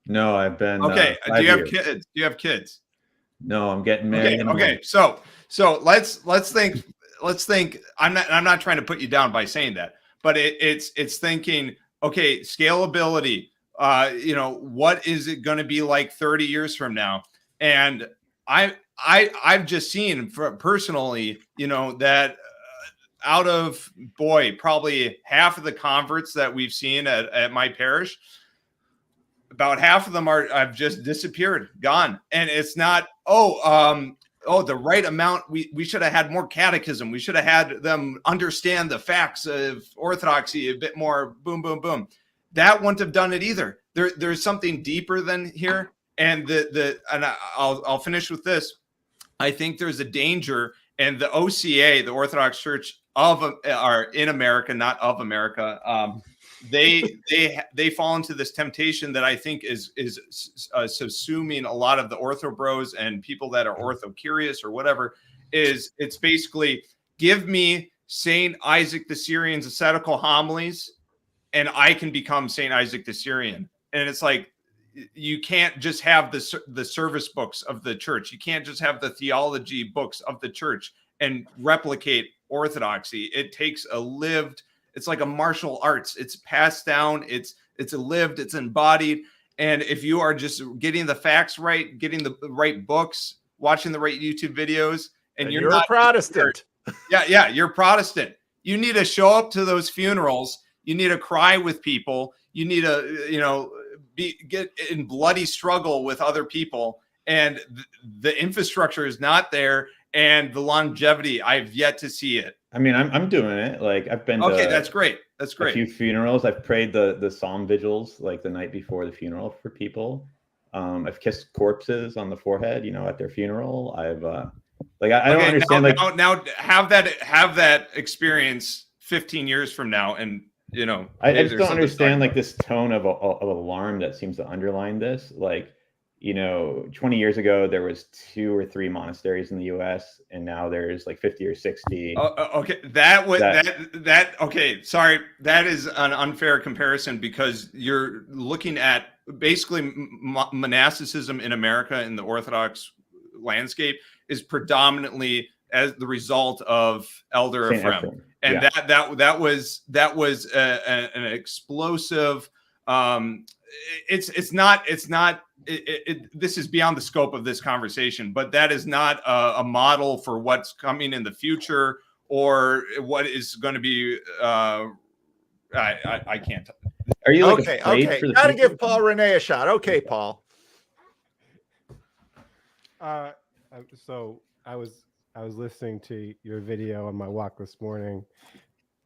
No, I've been. Okay. 5 Do you have years. kids? Do you have kids? No, I'm getting married. Okay. So let's think. I'm not trying to put you down by saying that, but it's thinking. Okay, scalability. What is it going to be like 30 years from now? And I've just seen personally, that out of probably half of the converts that we've seen at my parish, about half of them have just disappeared, gone. And it's not, the right amount. We should have had more catechism. We should have had them understand the facts of Orthodoxy a bit more. Boom, boom, boom. That wouldn't have done it either. There's something deeper than here. And I'll finish with this. I think there's a danger, and the OCA, the Orthodox Church are in America, not of America. They fall into this temptation that I think is subsuming a lot of the ortho bros and people that are ortho curious or whatever. It's basically, give me Saint Isaac the Syrian's ascetical homilies, and I can become Saint Isaac the Syrian. And it's like, you can't just have the service books of the church. You can't just have the theology books of the church and replicate orthodoxy. It takes it's like a martial arts. It's passed down. It's lived, it's embodied. And if you are just getting the facts right, getting the right books, watching the right YouTube videos, and you're not a Protestant. You're Protestant. You need to show up to those funerals. You need to cry with people. You need to, get in bloody struggle with other people. And the infrastructure is not there. And the longevity, I've yet to see it. I mean, I'm doing it. Like, I've been to that's great. That's great. A few funerals. I've prayed the psalm vigils like the night before the funeral for people. I've kissed corpses on the forehead, at their funeral. I've I don't understand. Now have that experience 15 years from now, and I just don't understand this tone of alarm that seems to underline this. 20 years ago, there was 2 or 3 monasteries in the U.S., and now there's 50 or 60. Okay, okay. Sorry, that is an unfair comparison, because you're looking at basically monasticism in America in the Orthodox landscape is predominantly as the result of Elder Ephraim, and that was an explosive. It's not. This is beyond the scope of this conversation, but that is not a model for what's coming in the future or what is going to be. I can't. Are you okay? Got to give Paul Renee a shot. Okay, Paul. So I was listening to your video on my walk this morning,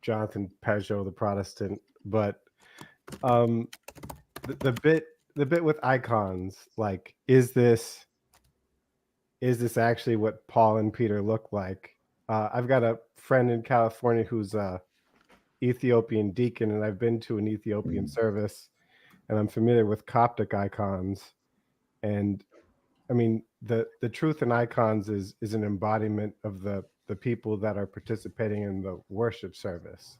Jonathan Peugeot, the Protestant, but the bit with icons, is this actually what Paul and Peter look like? I've got a friend in California who's a Ethiopian deacon, and I've been to an Ethiopian service, and I'm familiar with Coptic icons. And I mean, the truth in icons is an embodiment of the people that are participating in the worship service.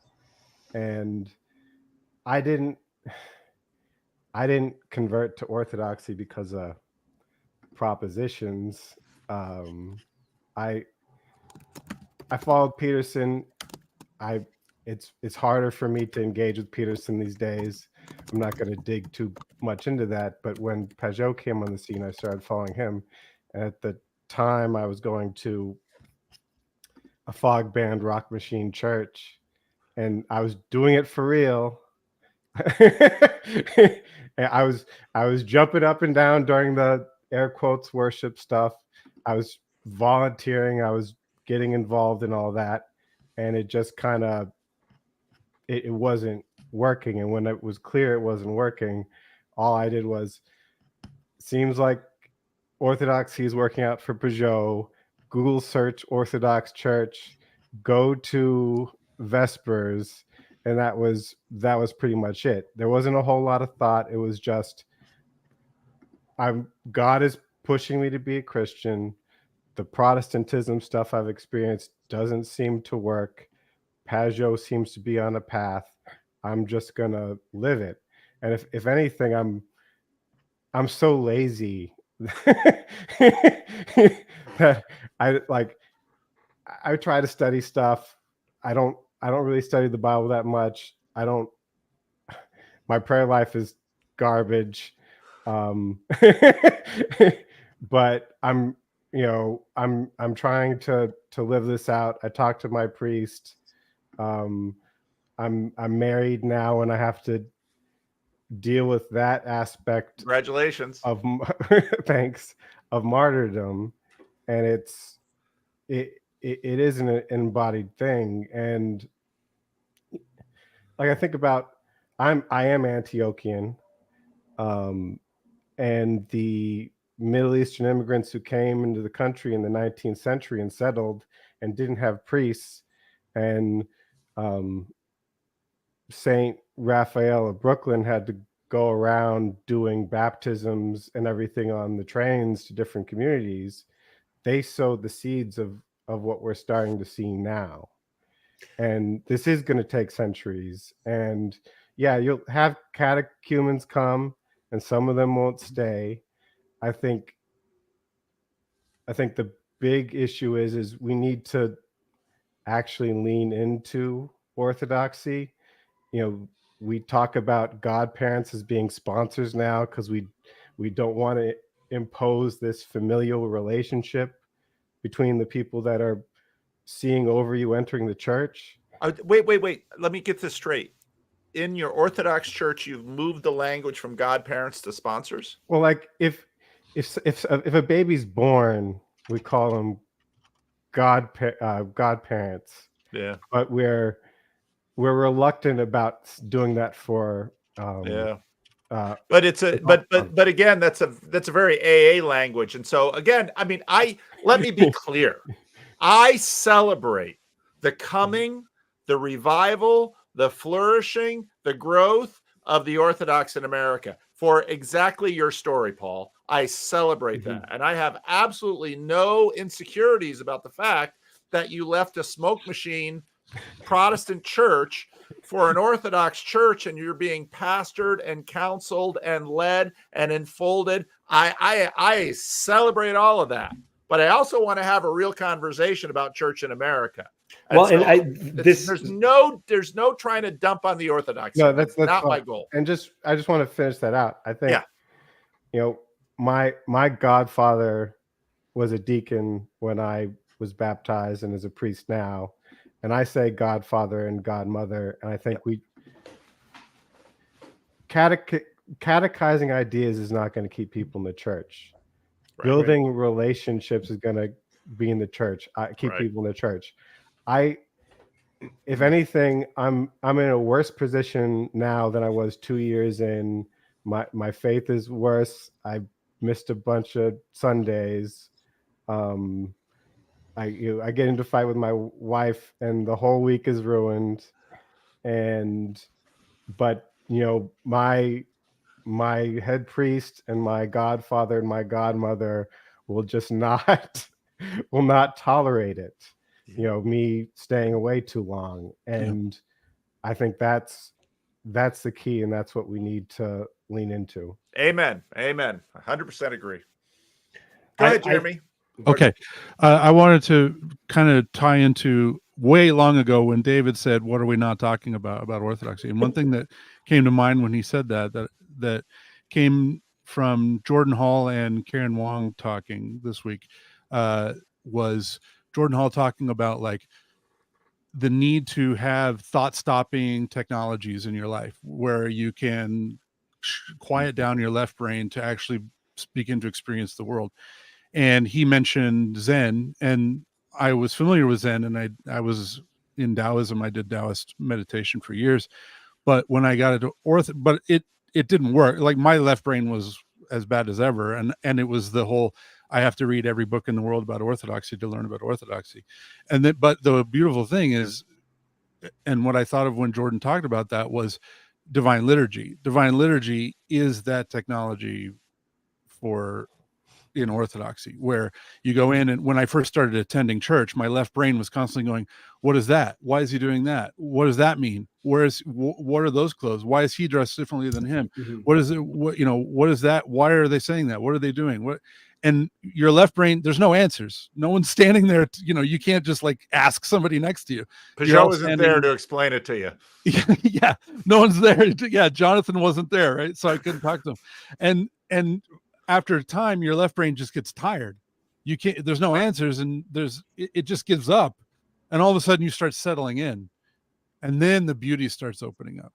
And I didn't convert to Orthodoxy because of propositions. I followed Peterson. It's harder for me to engage with Peterson these days. I'm not going to dig too much into that. But when Peugeot came on the scene, I started following him. And at the time, I was going to a fog band rock machine church, and I was doing it for real. And I was jumping up and down during the air quotes worship stuff. I was volunteering. I was getting involved in all that, and it just kind of it wasn't working. And when it was clear it wasn't working, all I did was, seems like Orthodoxy is working out for Peugeot. Google search Orthodox Church, go to Vespers, and that was pretty much it. There wasn't a whole lot of thought. It was just, God is pushing me to be a Christian. The Protestantism stuff I've experienced doesn't seem to work. Peugeot seems to be on a path. I'm just gonna live it. And if anything, I'm so lazy that I try to study stuff. I don't really study the Bible that much. My prayer life is garbage. But I'm trying to live this out. I talked to my priest. I'm married now, and I have to deal with that aspect. Congratulations. Of thanks, of martyrdom, and it is an embodied thing. And like, I think about, I am Antiochian, and the Middle Eastern immigrants who came into the country in the 19th century and settled and didn't have priests, and Saint Raphael of Brooklyn had to go around doing baptisms and everything on the trains to different communities. They sowed the seeds of what we're starting to see now. And this is going to take centuries. And yeah, you'll have catechumens come, and some of them won't stay. I think the big issue is we need to actually lean into orthodoxy. We talk about godparents as being sponsors now because we don't want to impose this familial relationship between the people that are seeing over you entering the church. Wait. Let me get this straight. In your Orthodox church, you've moved the language from godparents to sponsors? Well, like if a baby's born, we call them godparents. Yeah. But we're reluctant about doing that for but it's but again, that's a very AA language. And so again, I mean, let me be clear. I celebrate the coming, the revival, the flourishing, the growth of the Orthodox in America for exactly your story, Paul. I celebrate that. And I have absolutely no insecurities about the fact that you left a smoke machine Protestant church for an Orthodox church, and you're being pastored and counseled and led and enfolded. I celebrate all of that, but I also want to have a real conversation about church in America. And there's no trying to dump on the Orthodox. No, that's not my goal. And I just want to finish that out. I think, my godfather was a deacon when I was baptized and is a priest now. And I say godfather and godmother, and I think catechizing ideas is not going to keep people in the church. Building relationships is going to be in the church. Keep people in the church. If anything, I'm in a worse position now than I was 2 years in. My faith is worse. I missed a bunch of Sundays. I get into a fight with my wife, and the whole week is ruined. But my head priest and my godfather and my godmother will just not tolerate it. Me staying away too long, and I think that's the key, and that's what we need to lean into. Amen. 100% agree. Go ahead, Jeremy. Okay. I wanted to kind of tie into way long ago when David said, what are we not talking about Orthodoxy? And one thing that came to mind when he said that came from Jordan Hall and Karen Wong talking this week, was Jordan Hall talking about like the need to have thought-stopping technologies in your life where you can quiet down your left brain to actually begin to experience the world. And he mentioned Zen, and I was familiar with Zen, and I was in Taoism. I did Taoist meditation for years, but when I got into but it didn't work. Like my left brain was as bad as ever. And it was the whole, I have to read every book in the world about Orthodoxy to learn about Orthodoxy. And then, but the beautiful thing is, and what I thought of when Jordan talked about that was divine liturgy. Divine liturgy is that technology for in Orthodoxy, where you go in, and when I first started attending church, my left brain was constantly going, what is that? Why is he doing that? What does that mean? What are those clothes? Why is he dressed differently than him? What is it? What, you know, what is that? Why are they saying that? What are they doing? What? And your left brain, there's no answers. No one's standing there. You know, you can't just like ask somebody next to you. Peugeot isn't there to explain it to you. Yeah, no one's there. Yeah, Jonathan wasn't there, right? So I couldn't talk to him. And after a time, your left brain just gets tired. You can't. There's no answers, and it just gives up. And all of a sudden, you start settling in, and then the beauty starts opening up.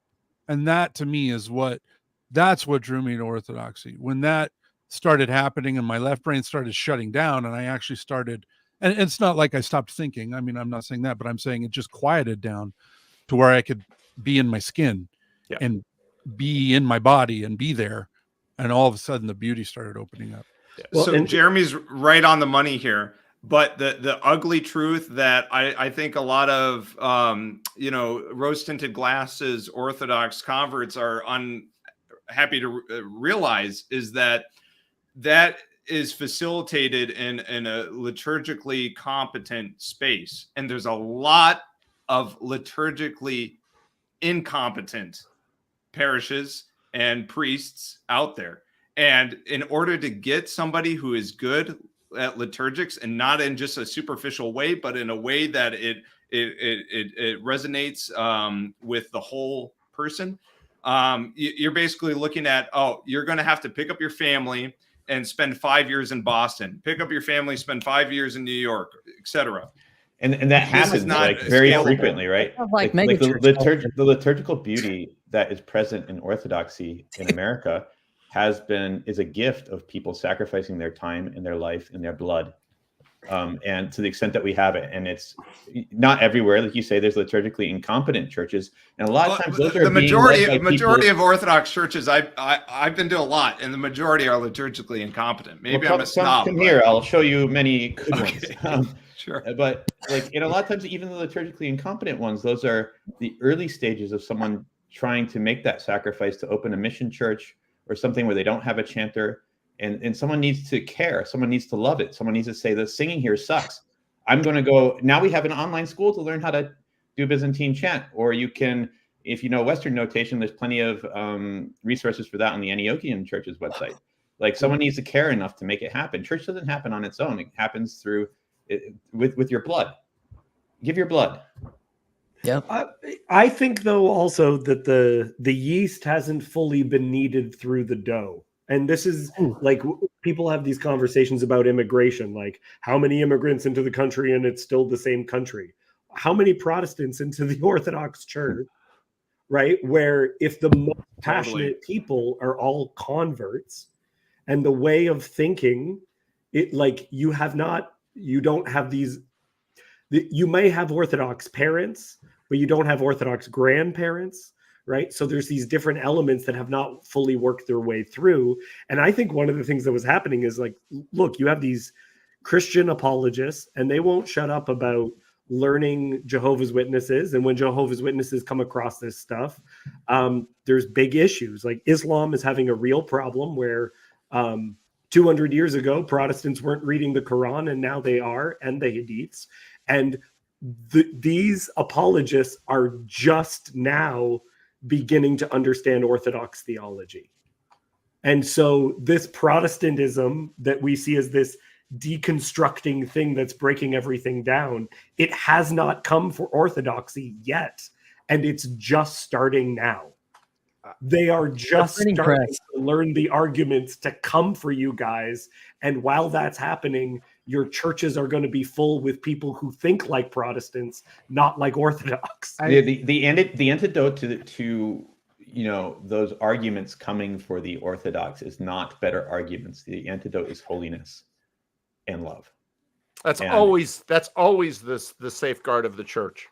And that, to me, that's what drew me to Orthodoxy. When that started happening and my left brain started shutting down, and I actually started, and it's not like I stopped thinking. I mean, I'm not saying that, but I'm saying it just quieted down to where I could be in my skin and be in my body and be there. And all of a sudden the beauty started opening up. Well, so Jeremy's right on the money here. But the ugly truth that I think a lot of, rose tinted glasses Orthodox converts are unhappy to realize is that is facilitated in a liturgically competent space. And there's a lot of liturgically incompetent parishes and priests out there. And in order to get somebody who is good at liturgics, and not in just a superficial way, but in a way that it resonates with the whole person, you're basically looking at, you're going to have to pick up your family and spend 5 years in Boston, pick up your family, spend 5 years in New York, etc. And that happens like very frequently, right? Like the liturgical beauty that is present in Orthodoxy in America is a gift of people sacrificing their time and their life and their blood. And to the extent that we have it, and it's not everywhere, like you say, there's liturgically incompetent churches, and a lot of times those are the majority of Orthodox churches. I've been to a lot, and the majority are liturgically incompetent. Maybe I'm a snob. Come here, I'll show you many good ones. Sure. But like, in a lot of times, even the liturgically incompetent ones, those are the early stages of someone trying to make that sacrifice to open a mission church or something where they don't have a chanter. And someone needs to care. Someone needs to love it. Someone needs to say, the singing here sucks. I'm going to go. Now we have an online school to learn how to do Byzantine chant. Or you can, if you know Western notation, there's plenty of resources for that on the Antiochian Church's website. Like, someone needs to care enough to make it happen. Church doesn't happen on its own. It happens through with your blood. Give your blood. Yeah. I think, though, also that the yeast hasn't fully been kneaded through the dough. And this is like, people have these conversations about immigration, like how many immigrants into the country and it's still the same country. How many Protestants into the Orthodox Church, right? Where if the most passionate people are all converts, and the way of thinking, it like you don't have these, you may have Orthodox parents, but you don't have Orthodox grandparents. Right. So there's these different elements that have not fully worked their way through. And I think one of the things that was happening is like, look, you have these Christian apologists and they won't shut up about learning Jehovah's Witnesses. And when Jehovah's Witnesses come across this stuff, there's big issues. Like Islam is having a real problem where 200 years ago, Protestants weren't reading the Quran and now they are, and the Hadiths. And these apologists are just now beginning to understand Orthodox theology. And so this Protestantism that we see as this deconstructing thing that's breaking everything down, it has not come for Orthodoxy yet. And it's just starting now. They are just starting to learn the arguments to come for you guys. And while that's happening, your churches are going to be full with people who think like Protestants, not like Orthodox. The antidote to those arguments coming for the Orthodox is not better arguments. The antidote is holiness and love. That's always the safeguard of the church.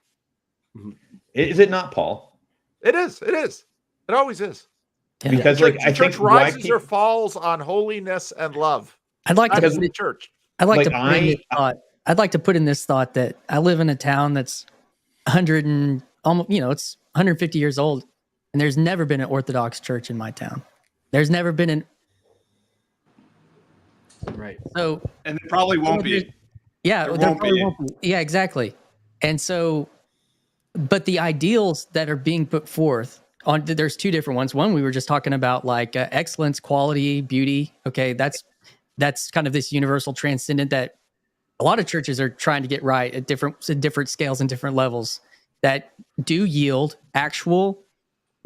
Is it not, Paul? It is. It always is. Because the like church, I the church think why rises or falls on holiness and love. I'd like to That's put the it, church. I'd like like to put in this thought. I'd like to put in this thought that I live in a town that's 100 and almost, it's 150 years old, and there's never been an Orthodox church in my town. There's never been an Right. So, and there probably won't be. Yeah, There there won't probably be. won't be. Yeah, exactly. And so, but the ideals that are being put forth on there's two different ones. One we were just talking about, like excellence, quality, beauty. Okay, that's kind of this universal transcendent that a lot of churches are trying to get right at different scales and different levels that do yield actual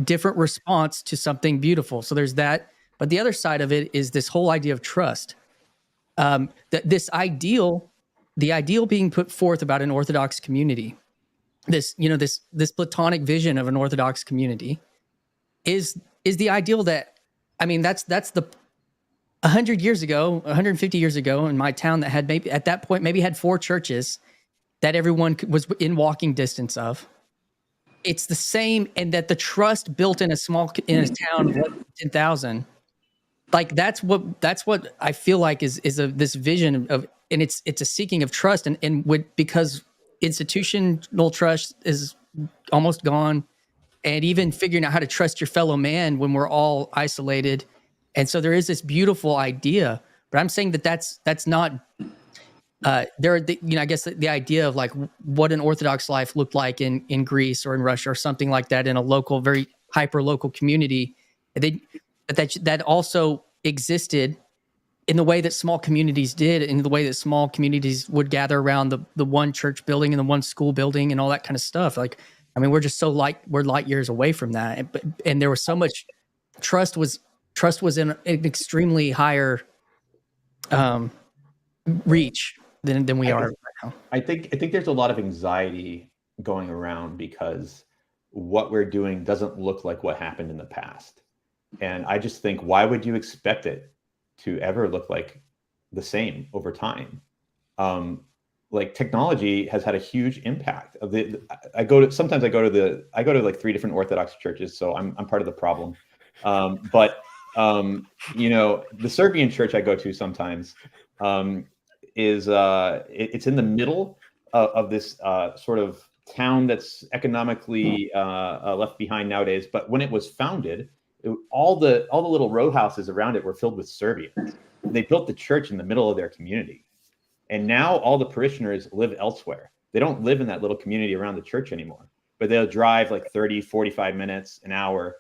different response to something beautiful. So there's that. But the other side of it is this whole idea of trust. This ideal, the ideal being put forth about an Orthodox community, this Platonic vision of an Orthodox community is the ideal that, I mean, that's the 100 years ago, 150 years ago in my town that had maybe at that point maybe had 4 churches that everyone was in walking distance of. It's the same, and that the trust built in a town of less than 10,000. Like that's what I feel like is this vision of, and it's a seeking of trust, and because institutional trust is almost gone, and even figuring out how to trust your fellow man when we're all isolated, and so there is this beautiful idea. But I'm saying that's not I guess the idea of like what an Orthodox life looked like in Greece or in Russia or something like that in a local, very hyper local community. That also existed in the way that small communities did, in the way that small communities would gather around the one church building and the one school building and all that kind of stuff. Like, I mean, we're just we're light years away from that. And there was so much trust was in an extremely higher reach than we are right now. I think there's a lot of anxiety going around because what we're doing doesn't look like what happened in the past. And I just think, why would you expect it to ever look like the same over time? Like technology has had a huge impact. I go to like 3 different Orthodox churches, so I'm part of the problem. But the Serbian church I go to sometimes is it's in the middle of this sort of town that's economically left behind nowadays. But when it was founded, all the little row houses around it were filled with Serbians. They built the church in the middle of their community. And now all the parishioners live elsewhere. They don't live in that little community around the church anymore, but they'll drive like 30, 45 minutes, an hour,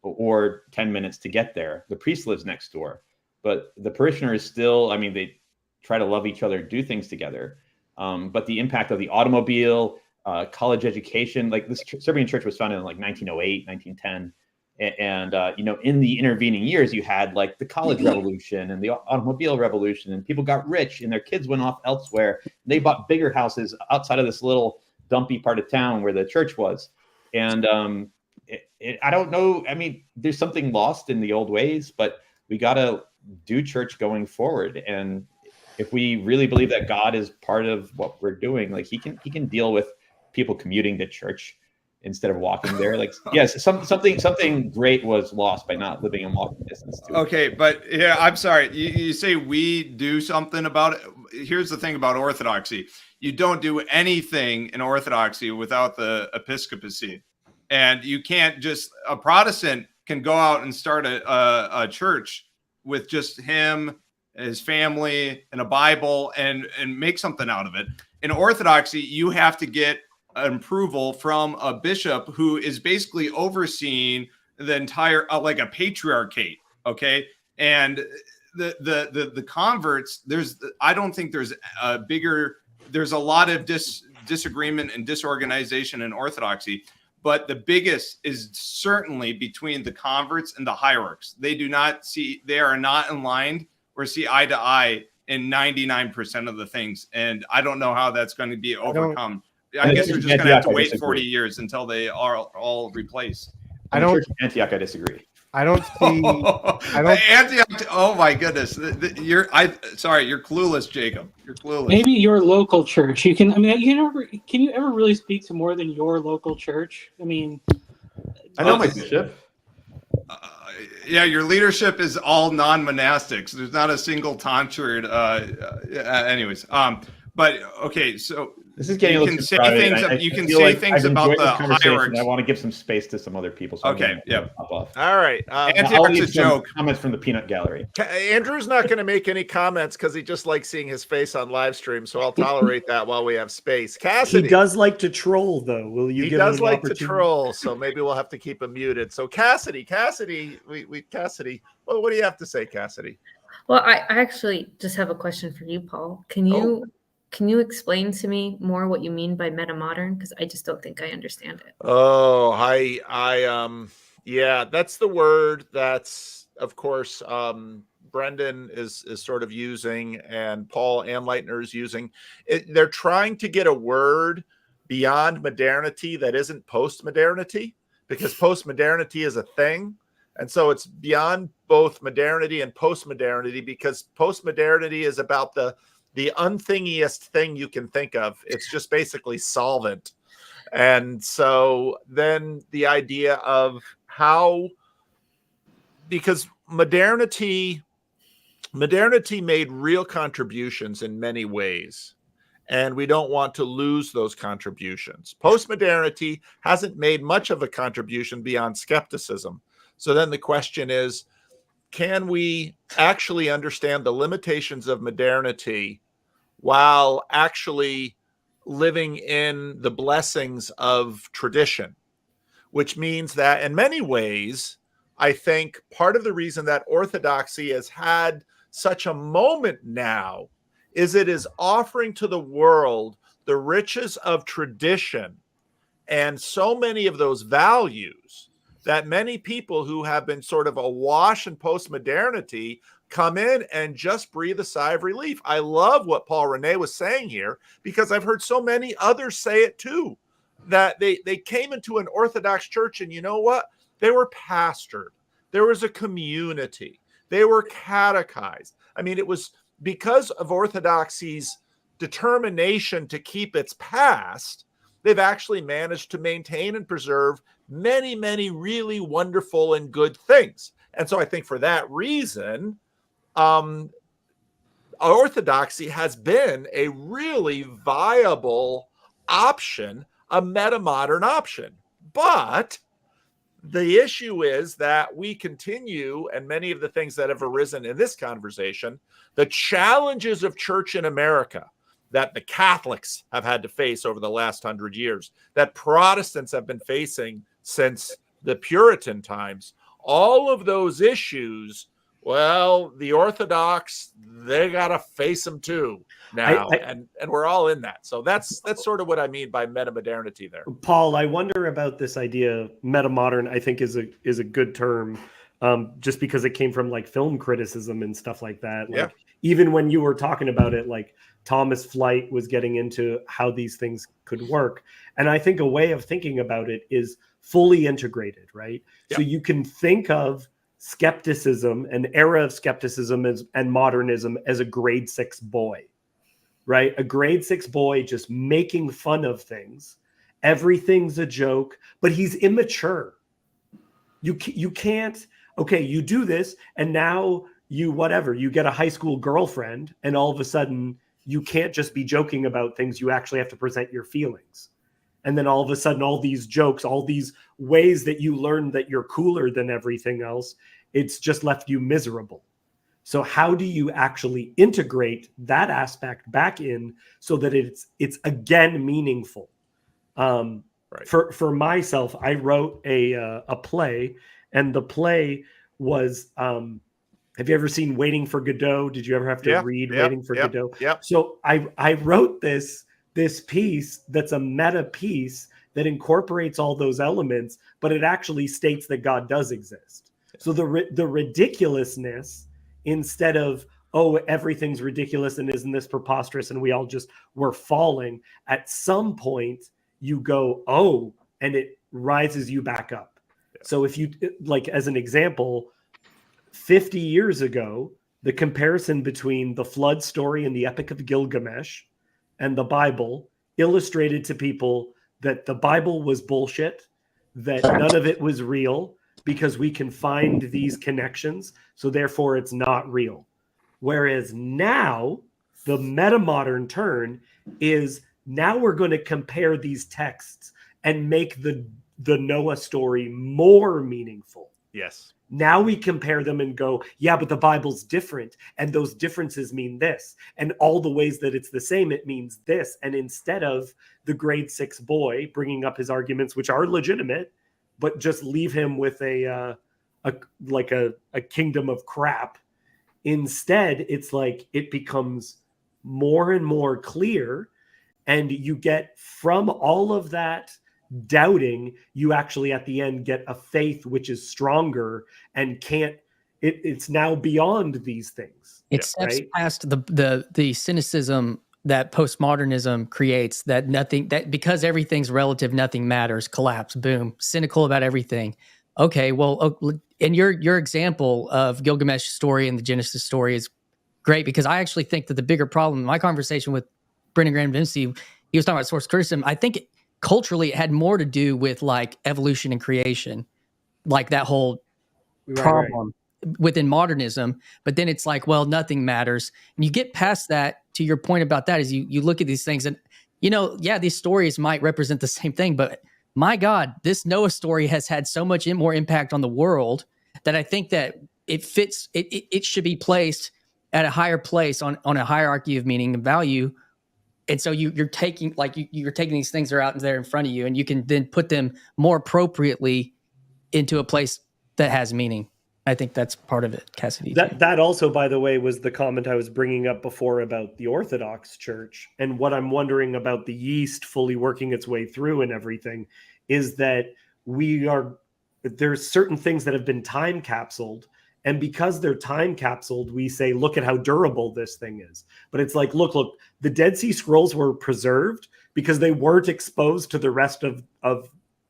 or 10 minutes to get there. The priest lives next door, but the parishioners still, I mean, they try to love each other, do things together. But the impact of the automobile, college education, like this Serbian church was founded in like 1908, 1910. And in the intervening years, you had like the college revolution and the automobile revolution, and people got rich and their kids went off elsewhere. They bought bigger houses outside of this little dumpy part of town where the church was. And I don't know. I mean, there's something lost in the old ways, but we got to do church going forward. And if we really believe that God is part of what we're doing, like he can deal with people commuting to church instead of walking there. Like, yes, something great was lost by not living in walking distance to it. Okay, but yeah, I'm sorry. You say we do something about it. Here's the thing about Orthodoxy. You don't do anything in Orthodoxy without the episcopacy. And you can't just, a Protestant can go out and start a church with just him, his family, and a Bible and make something out of it. In Orthodoxy, you have to get approval from a bishop who is basically overseeing the entire, like a patriarchate. Okay. And the converts, I don't think there's a lot of disagreement and disorganization in Orthodoxy, but the biggest is certainly between the converts and the hierarchs. They are not in line or see eye to eye in 99% of the things. And I don't know how that's going to be overcome. I guess we're just going to have to wait 40 years until they are all replaced. Antioch, I disagree. I don't see. Antioch. Oh my goodness! You're clueless, Jacob. You're clueless. Maybe your local church. You can. I mean, can you ever really speak to more than your local church? I mean, I know my bishop. Yeah, your leadership is all non-monastics. There's not a single tonsured. Anyways, but okay, so this is getting you a little can too say crowded. things. I You can feel say like things I've about enjoyed the this conversation. hierarchs. I want to give some space to some other people. So Okay, yeah, pop off. All right. I'll leave some comments from the peanut gallery. Andrew's not going to make any comments because he just likes seeing his face on live stream. So I'll tolerate that while we have space. Cassidy. He does like to troll, though. Will you? He give him does an like to opportunity? troll, so maybe we'll have to keep him muted. So Cassidy, Cassidy. Well, what do you have to say, Cassidy? Well, I actually just have a question for you, Paul. Can you explain to me more what you mean by metamodern? Because I just don't think I understand it. Oh, yeah, that's the word that's, of course, Brendan is sort of using, and Paul Anleitner is using. They're trying to get a word beyond modernity that isn't post-modernity, because post-modernity is a thing. And so it's beyond both modernity and post-modernity, because post-modernity is about the unthingiest thing you can think of. It's just basically solvent. And so then the idea of how, because modernity made real contributions in many ways, and we don't want to lose those contributions. Post-modernity hasn't made much of a contribution beyond skepticism. So then the question is, can we actually understand the limitations of modernity while actually living in the blessings of tradition? Which means that in many ways, I think part of the reason that Orthodoxy has had such a moment now is it is offering to the world the riches of tradition and so many of those values that many people who have been sort of awash in post-modernity come in and just breathe a sigh of relief. I love what Paul Rene was saying here, because I've heard so many others say it too, that they came into an Orthodox church and you know what? They were pastored. There was a community. They were catechized. I mean, it was because of Orthodoxy's determination to keep its past, they've actually managed to maintain and preserve many, many really wonderful and good things. And so I think for that reason, Orthodoxy has been a really viable option, a metamodern option. But the issue is that we continue, and many of the things that have arisen in this conversation, the challenges of church in America that the Catholics have had to face over the last 100 years, that Protestants have been facing since the Puritan times, all of those issues, well, the Orthodox, they got to face them too now. And we're all in that. So that's sort of what I mean by metamodernity there. Paul, I wonder about this idea. Metamodern, I think, is a good term, just because it came from like film criticism and stuff like that. Like, even when you were talking about it, like Thomas Flight was getting into how these things could work. And I think a way of thinking about it is fully integrated, right? So you can think of skepticism, an era of skepticism and modernism, as a grade 6 boy, right? A grade 6 boy just making fun of things. Everything's a joke, but he's immature. You can't, okay, you do this and now you get a high school girlfriend and all of a sudden you can't just be joking about things. You actually have to present your feelings. And then all of a sudden, all these jokes, all these ways that you learn that you're cooler than everything else, it's just left you miserable. So how do you actually integrate that aspect back in so that it's again meaningful? For myself, I wrote a play, and the play was, have you ever seen Waiting for Godot? Did you ever have to read Waiting for Godot? So I wrote this piece that's a meta piece that incorporates all those elements, but it actually states that God does exist. So the ridiculousness, instead of, oh, everything's ridiculous and isn't this preposterous and we're falling, at some point you go, oh, and it rises you back up. So if you, like, as an example, 50 years ago, the comparison between the flood story and the Epic of Gilgamesh and the Bible illustrated to people that the Bible was bullshit, that none of it was real, because we can find these connections, so therefore it's not real. Whereas now, the metamodern turn is now we're going to compare these texts and make the Noah story more meaningful. Yes. Now we compare them and go, yeah, but the Bible's different, and those differences mean this, and all the ways that it's the same, it means this. And instead of the grade 6 boy bringing up his arguments, which are legitimate, but just leave him with a kingdom of crap, instead it's like it becomes more and more clear, and you get from all of that doubting, you actually at the end get a faith which is stronger and it's now beyond these things. It steps past the cynicism that postmodernism creates, that because everything's relative, nothing matters, collapse, boom, cynical about everything. Okay, well, and your example of Gilgamesh's story and the Genesis story is great, because I actually think that the bigger problem in my conversation with Brendan Graham Vinci, he was talking about source criticism. I think culturally it had more to do with like evolution and creation, like that whole problem within modernism. But then it's like, well, nothing matters. And you get past that, to your point about that, is you look at these things and, yeah, these stories might represent the same thing, but my God, this Noah story has had so much more impact on the world that I think that it fits, it should be placed at a higher place on a hierarchy of meaning and value. And so you're taking these things that are out there in front of you, and you can then put them more appropriately into a place that has meaning. I think that's part of it, Cassidy. That also, by the way, was the comment I was bringing up before about the Orthodox Church. And what I'm wondering about the yeast fully working its way through and everything is that there's certain things that have been time capsuled. And because they're time capsuled, we say, look at how durable this thing is. But it's like, look, the Dead Sea Scrolls were preserved because they weren't exposed to the rest of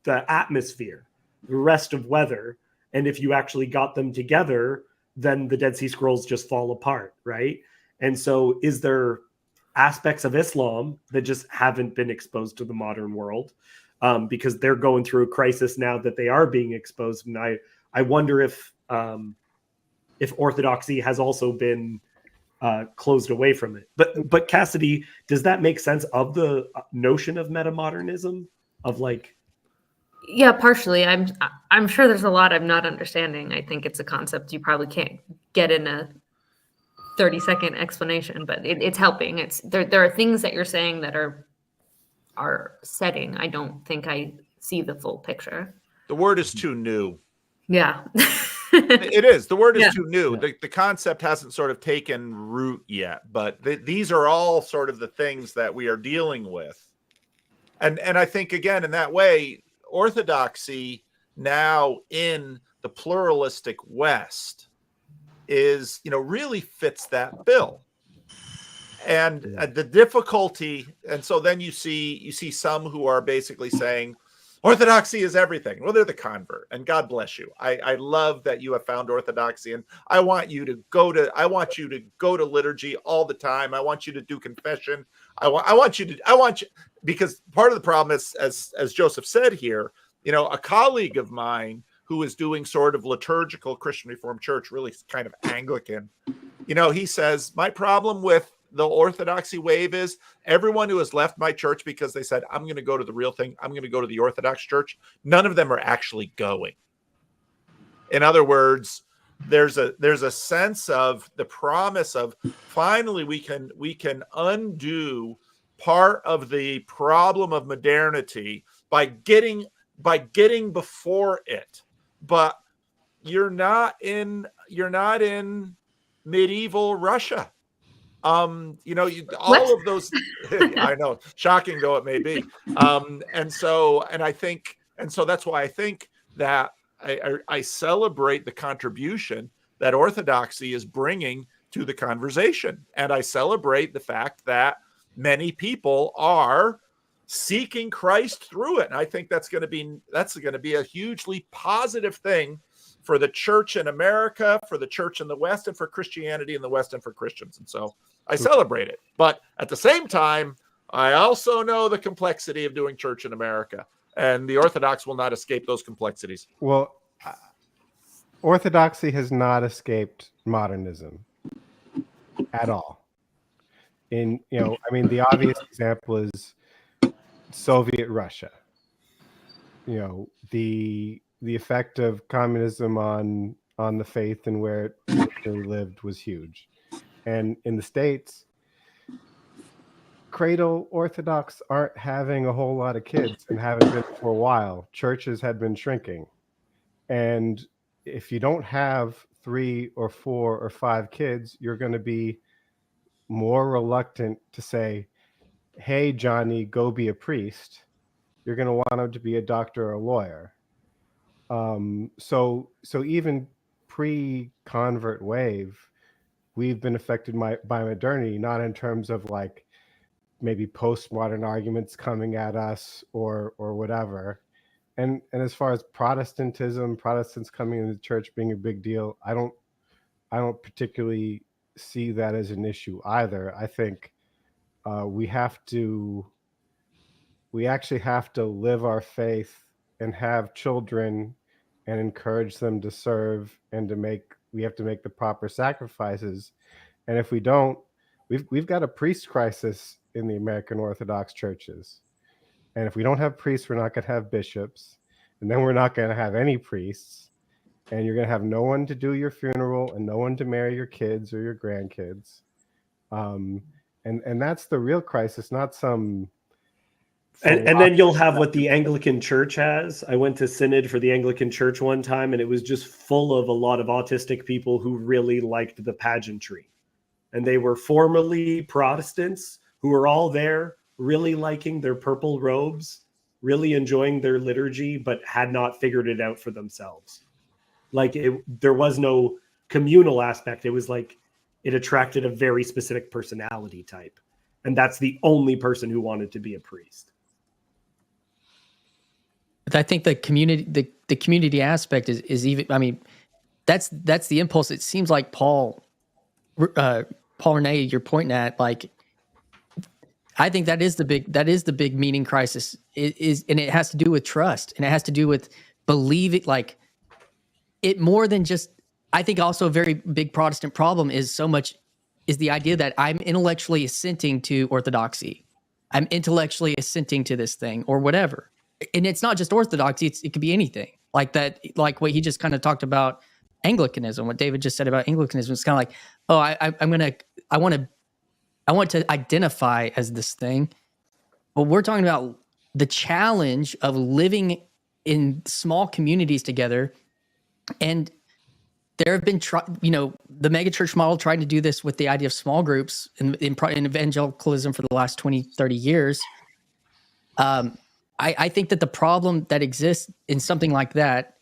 the atmosphere, the rest of weather. And if you actually got them together, then the Dead Sea Scrolls just fall apart, right? And so is there aspects of Islam that just haven't been exposed to the modern world because they're going through a crisis now that they are being exposed? And I wonder if Orthodoxy has also been closed away from it. But Cassidy, does that make sense of the notion of metamodernism? Of like, yeah, partially. I'm sure there's a lot I'm not understanding. I think it's a concept you probably can't get in a 30-second explanation, but it's helping. There are things that you're saying that are setting. I don't think I see the full picture. The word is too new. Yeah. It is. The word is too new. The concept hasn't sort of taken root yet, but these are all sort of the things that we are dealing with. And I think, again, in that way, Orthodoxy now in the pluralistic West is, really fits that bill. And the difficulty, and so then you see some who are basically saying, Orthodoxy is everything. Well, they're the convert, and God bless you. I love that you have found Orthodoxy, and I want you to go to liturgy all the time. I want you to do confession. I want you because part of the problem is, as Joseph said here, a colleague of mine who is doing sort of liturgical Christian Reformed Church, really kind of Anglican, he says, my problem with the Orthodoxy wave is everyone who has left my church because they said, I'm going to go to the real thing, I'm going to go to the Orthodox church, none of them are actually going. In other words, there's a sense of the promise of finally we can undo part of the problem of modernity by getting before it. But you're not in medieval Russia. All of those, I know, shocking though it may be. And so that's why I think that I celebrate the contribution that Orthodoxy is bringing to the conversation. And I celebrate the fact that many people are seeking Christ through it. And I think that's going to be a hugely positive thing for the church in America, for the church in the West, and for Christianity in the West, and for Christians. And so I celebrate it. But at the same time, I also know the complexity of doing church in America, and the Orthodox will not escape those complexities. Well, Orthodoxy has not escaped modernism at all. I mean, the obvious example is Soviet Russia. The effect of communism on the faith and where it originally lived was huge. And in the States, cradle Orthodox aren't having a whole lot of kids and haven't been for a while. Churches had been shrinking. And if you don't have 3 or 4 or 5 kids, you're going to be more reluctant to say, hey, Johnny, go be a priest. You're going to want him to be a doctor or a lawyer. So even pre-convert wave, we've been affected by modernity, not in terms of like maybe postmodern arguments coming at us or whatever. And as far as Protestantism, Protestants coming into the church being a big deal, I don't particularly see that as an issue either. I think we actually have to live our faith and have children and encourage them to serve and we have to make the proper sacrifices. And if we don't, we've got a priest crisis in the American Orthodox churches. And if we don't have priests, we're not going to have bishops. And then we're not going to have any priests. And you're going to have no one to do your funeral and no one to marry your kids or your grandkids. And that's the real crisis, not some... And then you'll have what the Anglican Church has. I went to synod for the Anglican Church one time, and it was just full of a lot of autistic people who really liked the pageantry. And they were formerly Protestants who were all there, really liking their purple robes, really enjoying their liturgy, but had not figured it out for themselves. Like there was no communal aspect. It was like it attracted a very specific personality type. And that's the only person who wanted to be a priest. But I think the community aspect is even, I mean, that's the impulse. It seems like Paul Renee, you're pointing at, like, I think that is the big meaning crisis. It is, and it has to do with trust, and it has to do with believing, like, it more than just, I think also a very big Protestant problem is the idea that I'm intellectually assenting to orthodoxy. I'm intellectually assenting to this thing or whatever. And it's not just orthodoxy, it could be anything like that, like what he just kind of talked about Anglicanism, what David just said about Anglicanism. It's kind of like, oh, I want to identify as this thing. But we're talking about the challenge of living in small communities together. And there have been, the megachurch model tried to do this with the idea of small groups in evangelicalism for the last 20, 30 years. I think that the problem that exists in something like that,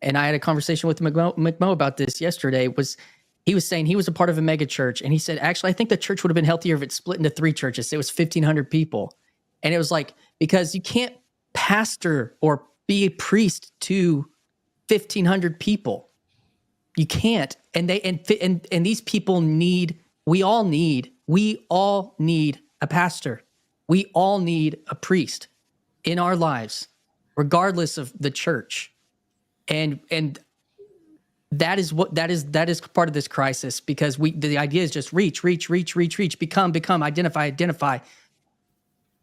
and I had a conversation with McMo about this yesterday, was he was saying he was a part of a megachurch, and he said, actually, I think the church would have been healthier if it split into 3 churches. It was 1,500 people. And it was like, because you can't pastor or be a priest to 1,500 people. You can't. And these people we all need a pastor. We all need a priest in our lives, regardless of the church. And that is part of this crisis, because the idea is just reach, become, identify.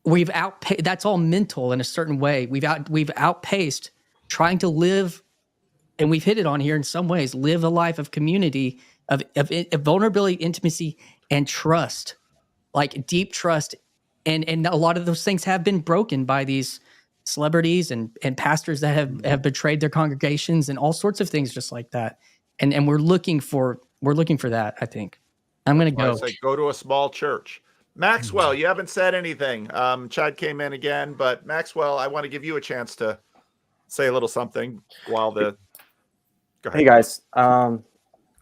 We've outpaced, that's all mental in a certain way. We've outpaced trying to live, and we've hit it on here in some ways, live a life of community, of vulnerability, intimacy, and trust, like deep trust. And a lot of those things have been broken by these celebrities and pastors that have betrayed their congregations and all sorts of things just like that. And we're looking for that, I think. I'm going to go. Say, go to a small church. Maxwell, you haven't said anything. Chad came in again, but Maxwell, I want to give you a chance to say a little something while go ahead. Hey guys,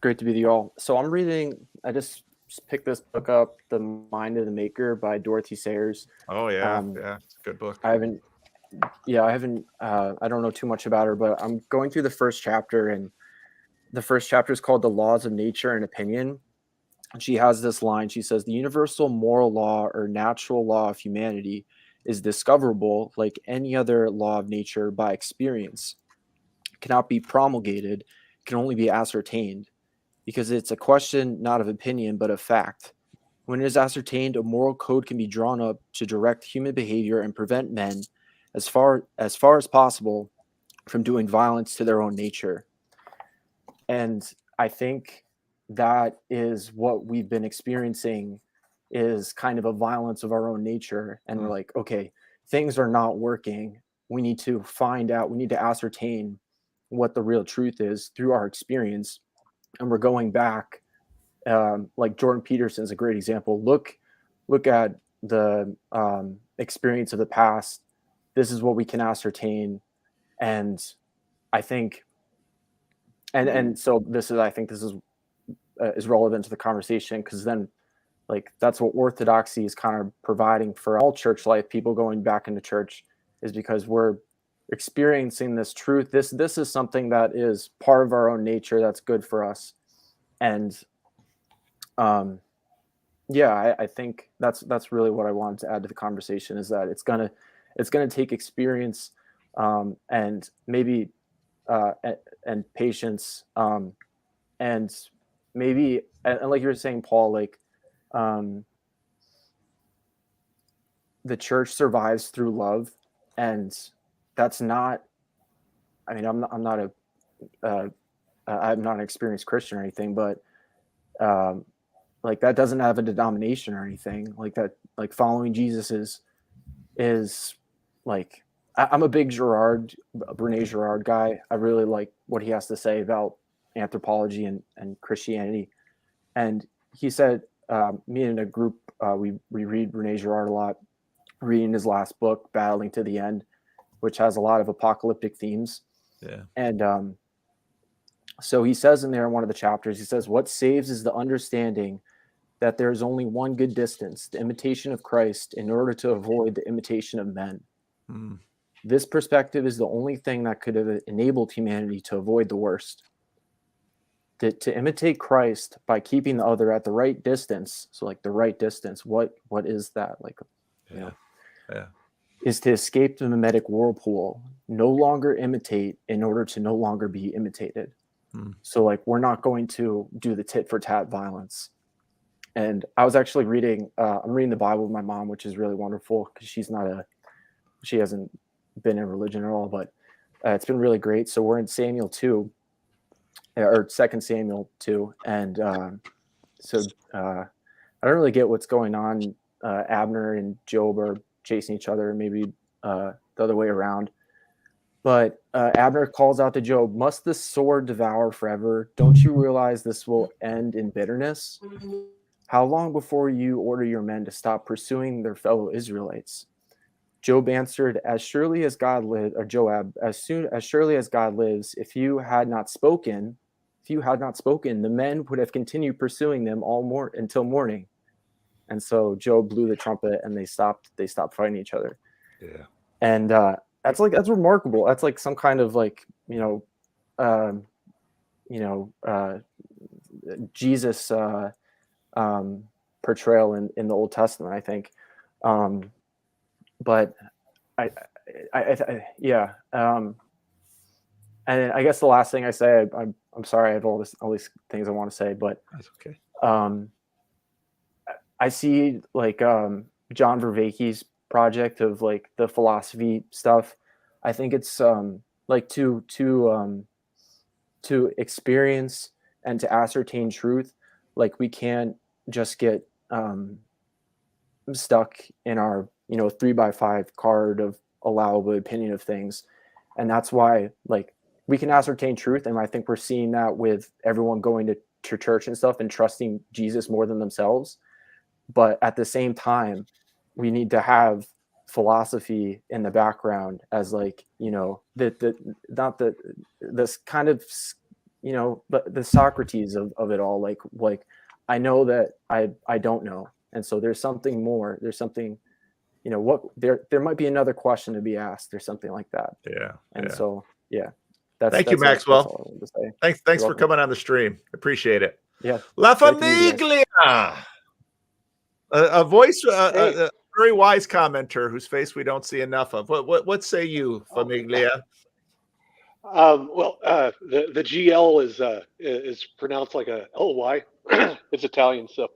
great to be with you all. So I just picked this book up, The Mind of the Maker by Dorothy Sayers. Oh yeah, it's a good book. I don't know too much about her, but I'm going through the first chapter, and the first chapter is called The Laws of Nature and Opinion. She has this line. She says, the universal moral law or natural law of humanity is discoverable like any other law of nature by experience. It cannot be promulgated, can only be ascertained, because it's a question not of opinion but of fact. When it is ascertained, a moral code can be drawn up to direct human behavior and prevent men, as far as possible, from doing violence to their own nature. And I think that is what we've been experiencing, is kind of a violence of our own nature. And we're like, okay, things are not working. We need to find out, we need to ascertain what the real truth is through our experience. And we're going back, like Jordan Peterson's a great example. Look at the experience of the past. This is what we can ascertain. And I think, and so I think this is relevant to the conversation, because then, like, that's what Orthodoxy is kind of providing for all church life, people going back into church, is because we're experiencing this truth. This is something that is part of our own nature that's good for us. And yeah, I think that's really what I wanted to add to the conversation, is that it's gonna take experience, and maybe and patience, and maybe, and like you were saying, Paul, like, the church survives through love, and that's not, I mean, I'm not an experienced Christian or anything, but like, that doesn't have a denomination or anything like that. Like, following Jesus is like, I'm a big Brene Girard guy. I really like what he has to say about anthropology and Christianity. And he said, me and a group, we read Brene Girard a lot, reading his last book, Battling to the End, which has a lot of apocalyptic themes. Yeah. And so he says in there, in one of the chapters, he says, what saves is the understanding that there is only one good distance, the imitation of Christ, in order to avoid the imitation of men. Mm. This perspective is the only thing that could have enabled humanity to avoid the worst. To imitate Christ by keeping the other at the right distance. So, like, the right distance, what is that? Like, you know, is to escape the mimetic whirlpool, no longer imitate in order to no longer be imitated. Mm. So, like, we're not going to do the tit for tat violence. And I was actually reading, I'm reading the Bible with my mom, which is really wonderful, because she hasn't been in religion at all, but it's been really great. So we're in Samuel 2, or 2 Samuel 2. And so I don't really get what's going on. Abner and Job are chasing each other, maybe the other way around. But Abner calls out to Job, must the sword devour forever? Don't you realize this will end in bitterness? How long before you order your men to stop pursuing their fellow Israelites? Job answered, as surely as God lives, or Joab, as surely as God lives, if you had not spoken, the men would have continued pursuing them until morning. And so Job blew the trumpet, and they stopped fighting each other. Yeah. And that's remarkable. That's like some kind of, like, Jesus portrayal in the Old Testament, I think. But yeah. And I guess the last thing I say, I'm sorry, I have all these things I want to say, but that's okay. I see, like, John Vervaeke's project of, like, the philosophy stuff. I think it's like to experience and to ascertain truth. Like, we can't just get stuck in our 3x5 card of allowable opinion of things. And that's why, like, we can ascertain truth, and I think we're seeing that with everyone going to church and stuff and trusting Jesus more than themselves. But at the same time, we need to have philosophy in the background as, like, this kind of, the Socrates of it all. Like I know that I don't know, and so there's something more. There's something, there might be another question to be asked, or something like that. Yeah. And so thank you, Maxwell. That's all I wanted to say. Thanks for coming on the stream. Appreciate it. Yeah. La Famiglia, a voice, a very wise commenter whose face we don't see enough of. What say you, Famiglia? The GL is pronounced like a LY. It's Italian, so.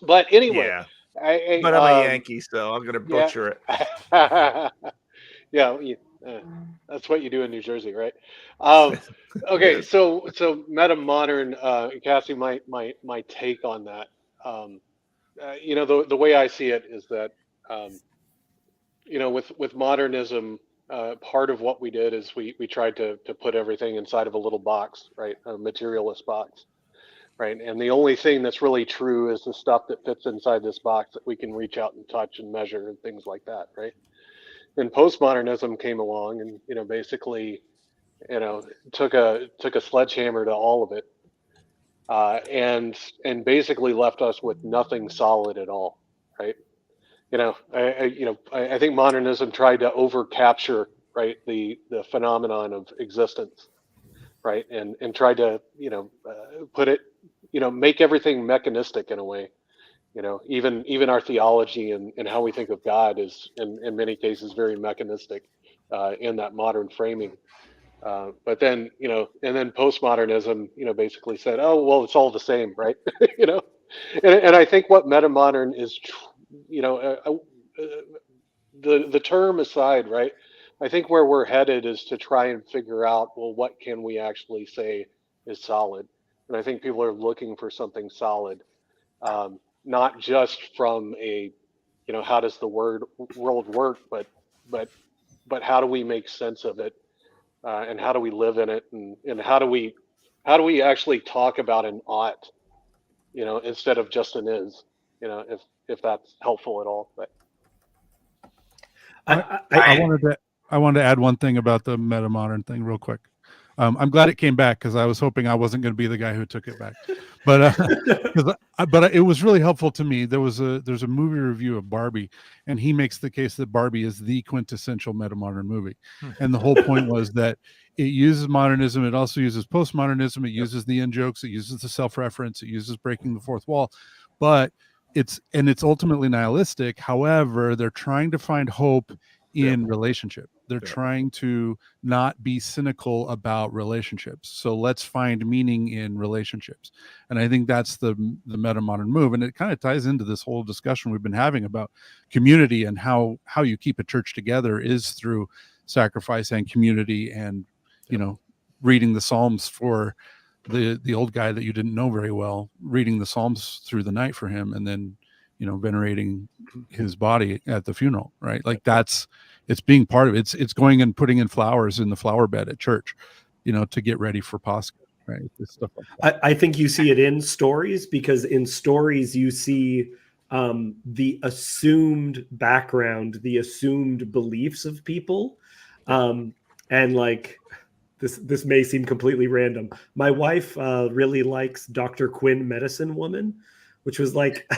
But anyway, Yeah, I but I'm a Yankee, so I'm gonna yeah. butcher it. Yeah, that's what you do in New Jersey, right? Okay, is. so meta modern, Cassie, my take on that. Um, the way I see it is that um, with modernism, part of what we did is we tried to put everything inside of a little box, right? A materialist box, right? And the only thing that's really true is the stuff that fits inside this box that we can reach out and touch and measure and things like that, right? And postmodernism came along and basically took a sledgehammer to all of it, and basically left us with nothing solid at all, right? I think modernism tried to over capture, right, the phenomenon of existence, right, and tried to put it, make everything mechanistic in a way. Even our theology and how we think of God is in many cases very mechanistic in that modern framing. But then, and then postmodernism, basically said, oh, well, it's all the same, right? And I think what metamodern is, the term aside, right? I think where we're headed is to try and figure out, well, what can we actually say is solid? And I think people are looking for something solid, not just from a, how does the world work, but how do we make sense of it, and how do we live in it, and how do we actually talk about an ought, instead of just an is, if that's helpful at all, but. I wanted to add one thing about the meta modern thing real quick. I'm glad it came back because I was hoping I wasn't going to be the guy who took it back, but but it was really helpful to me. There's a movie review of Barbie, and he makes the case that Barbie is the quintessential meta modern movie, and the whole point was that it uses modernism, it also uses postmodernism, it uses the in jokes, it uses the self-reference, it uses breaking the fourth wall, but it's ultimately nihilistic. However, they're trying to find hope in relationship. They're trying to not be cynical about relationships. So let's find meaning in relationships. And I think that's the meta modern move. And it kind of ties into this whole discussion we've been having about community and how you keep a church together is through sacrifice and community and, reading the Psalms for the old guy that you didn't know very well, reading the Psalms through the night for him, and then venerating his body at the funeral, right? Like it's being part of it. It's going and putting in flowers in the flower bed at church, to get ready for Pascha, right? This stuff like that. I think you see it in stories, because in stories you see the assumed background, the assumed beliefs of people, and like this may seem completely random. My wife really likes Dr. Quinn, Medicine Woman, which was like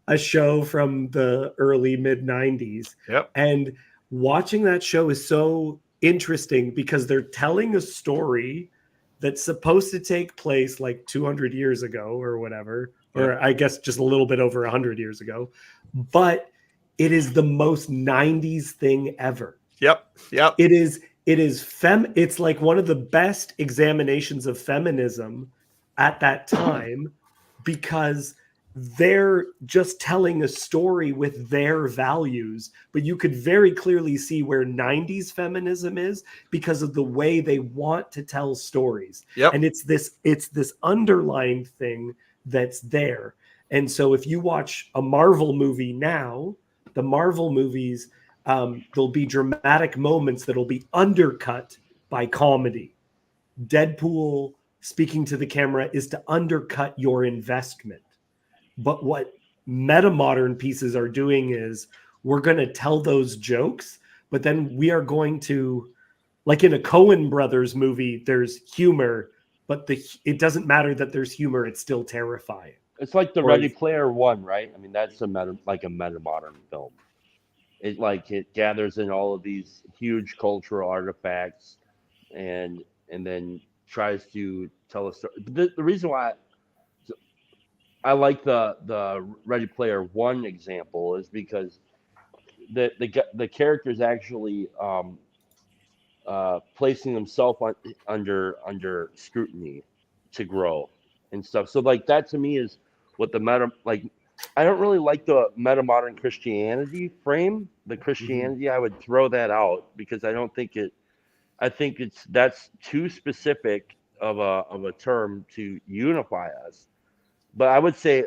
a show from the early mid 90s. Yep. And watching that show is so interesting because they're telling a story that's supposed to take place like 200 years ago or whatever, or I guess just a little bit over 100 years ago, but it is the most 90s thing ever. Yep. It's like one of the best examinations of feminism at that time, because they're just telling a story with their values, but you could very clearly see where 90s feminism is because of the way they want to tell stories. Yep. And it's this underlying thing that's there. And so if you watch a Marvel movie now, the Marvel movies, there'll be dramatic moments that'll be undercut by comedy. Deadpool speaking to the camera is to undercut your investment. But what metamodern pieces are doing is we're going to tell those jokes, but then we are going to, like in a Coen Brothers movie, there's humor, but it doesn't matter that there's humor. It's still terrifying. It's like the Ready Player One, right? I mean, that's a metamodern film. It gathers in all of these huge cultural artifacts and then tries to tell a story. The reason why I like the Ready Player One example is because the characters actually placing himself under scrutiny to grow and stuff. So like that to me is what the I don't really like the meta-modern Christianity frame. The Christianity, I would throw that out because I don't think it. I think that's too specific of a term to unify us. But I would say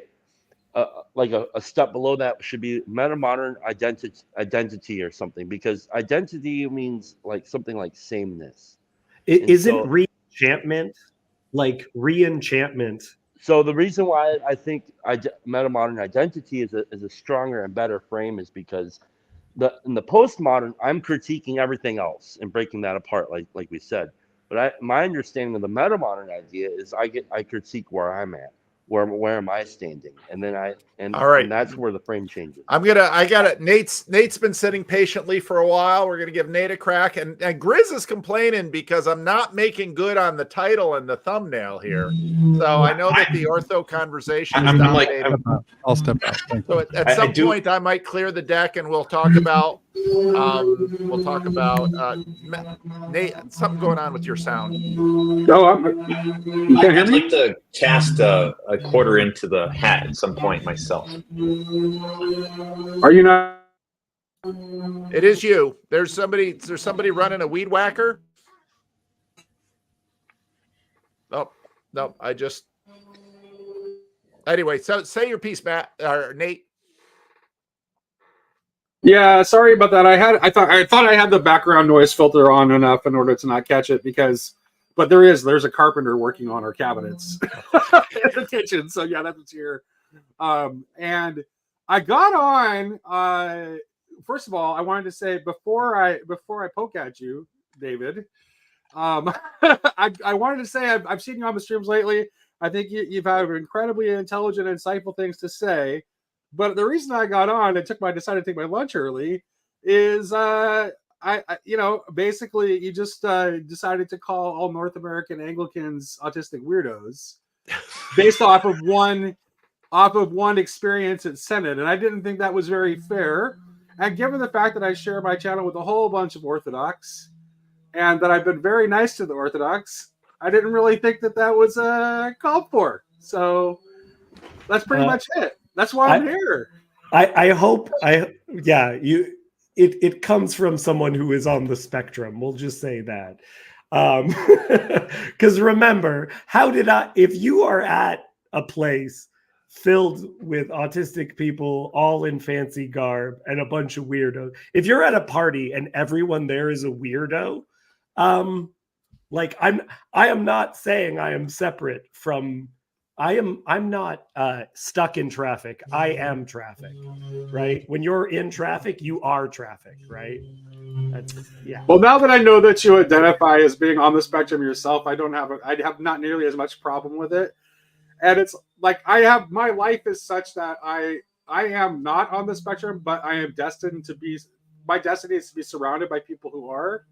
like a step below that should be meta-modern identity or something, because identity means like something like sameness. Isn't re-enchantment like re-enchantment? So the reason why I think meta-modern identity is a stronger and better frame is because in the postmodern, I'm critiquing everything else and breaking that apart, like we said. But my understanding of the meta-modern idea is I critique where I'm at. Where am I standing? And then All right. and that's where the frame changes. I got it. Nate's been sitting patiently for a while. We're gonna give Nate a crack, and Grizz is complaining because I'm not making good on the title and the thumbnail here. So I know that the ortho conversation is dominated. I'll step out. So at some point I might clear the deck and we'll talk about Nate, something going on with your sound. You can't hear me? I'd like to cast a quarter into the hat at some point myself. Are you not? It is you. There's somebody running a weed whacker. No, anyway, so say your piece, Matt or Nate. Yeah, sorry about that. I thought I had the background noise filter on enough in order to not catch it but there's a carpenter working on our cabinets in the kitchen. So yeah, that's what's here. And I got on. First of all, I wanted to say before I poke at you, David. I wanted to say I've seen you on the streams lately. I think you've had incredibly intelligent, insightful things to say. But the reason I got on and decided to take my lunch early is basically you just decided to call all North American Anglicans autistic weirdos based off of one experience at Senate, and I didn't think that was very fair. And given the fact that I share my channel with a whole bunch of Orthodox, and that I've been very nice to the Orthodox, I didn't really think that was called for. So that's pretty much it. That's why I'm here. I hope it comes from someone who is on the spectrum. We'll just say that. Because remember, if you are at a place filled with autistic people, all in fancy garb and a bunch of weirdos, if you're at a party and everyone there is a weirdo, I am not saying I am separate from. I'm not stuck in traffic. I am traffic, right? When you're in traffic, you are traffic, right? Yeah. Well, now that I know that you identify as being on the spectrum yourself, I have not nearly as much problem with it. And it's like my life is such that I am not on the spectrum, but I am destined to be. My destiny is to be surrounded by people who are,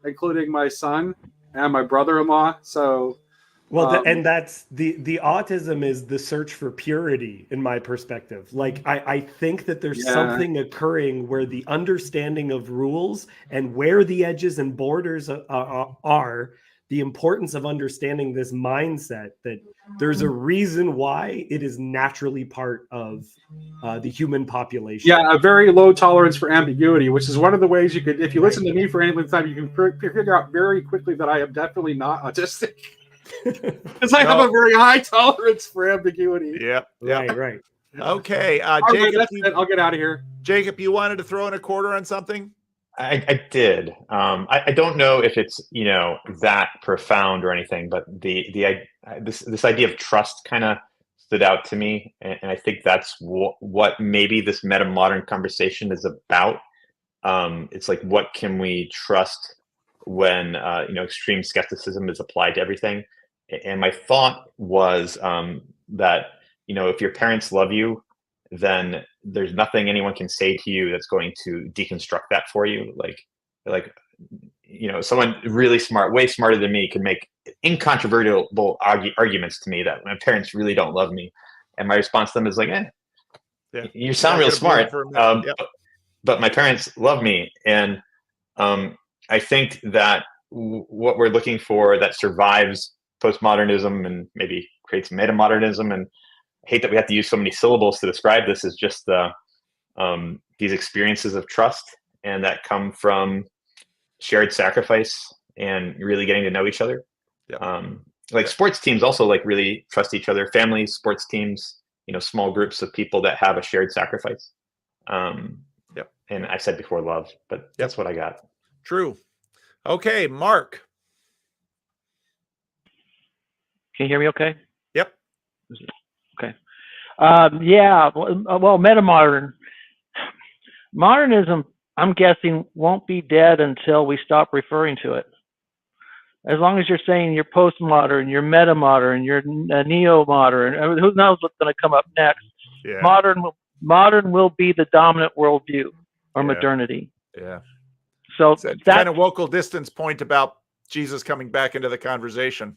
including my son and my brother-in-law. So. Well, and that's the autism is the search for purity in my perspective. Like, I think that there's something occurring where the understanding of rules and where the edges and borders are, the importance of understanding this mindset that there's a reason why it is naturally part of the human population. Yeah, a very low tolerance for ambiguity, which is one of the ways you could, if you listen to me for any length of time, you can figure out very quickly that I am definitely not autistic. Because I have a very high tolerance for ambiguity. Yep. Right. Okay, Jacob, Jacob, I'll get out of here. Jacob, you wanted to throw in a quarter on something? I did. I don't know if it's that profound or anything, but this idea of trust kind of stood out to me, and I think that's what maybe this meta-modern conversation is about. It's like, what can we trust when extreme skepticism is applied to everything? And my thought was that if your parents love you, then there's nothing anyone can say to you that's going to deconstruct that for you. Like someone really smart, way smarter than me, can make incontrovertible arguments to me that my parents really don't love me, and my response to them is like, you sound real smart, but my parents love me. And I think that what we're looking for that survives postmodernism and maybe creates metamodernism, and I hate that we have to use so many syllables to describe this, is just these experiences of trust and that come from shared sacrifice and really getting to know each other. Like sports teams also like really trust each other. Families, sports teams, small groups of people that have a shared sacrifice. And I said before love, but that's what I got. True. Okay, Mark. Can you hear me okay? Yep. Okay. Yeah, well, modernism, I'm guessing, won't be dead until we stop referring to it. As long as you're saying you're postmodern, you're metamodern, you're neo-modern, who knows what's going to come up next. Yeah. Modern will be the dominant worldview, or modernity. Yeah. So that's that kind of Wokal distance point about Jesus coming back into the conversation.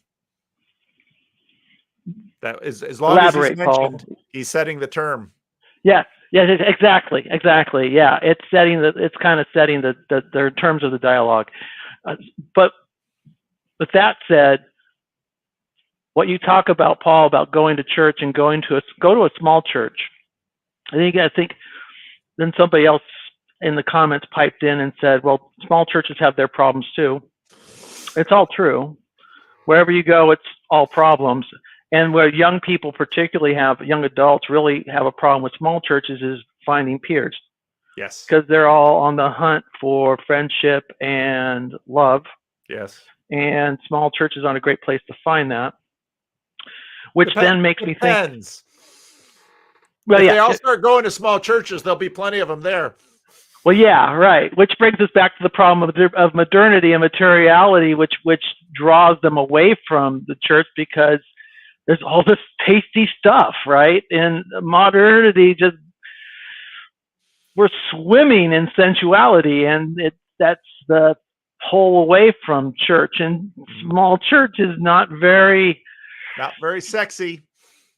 That is, as long as he's mentioned, he's setting the term. Yeah. Yeah. Exactly. Yeah. It's kind of setting the terms of the dialogue. But with that said, what you talk about, Paul, about going to church and go to a small church. I think then somebody else in the comments piped in and said, well, small churches have their problems too. It's all true. Wherever you go, it's all problems. And where young people particularly young adults really have a problem with small churches is finding peers. Yes. Because they're all on the hunt for friendship and love. Yes. And small churches aren't a great place to find that. Which then makes me think. Well, if they all start going to small churches, there'll be plenty of them there. Well, yeah, right. Which brings us back to the problem of modernity and materiality, which draws them away from the church because there's all this tasty stuff, right? And modernity, we're swimming in sensuality, and that's the pull away from church. And small church is not very sexy.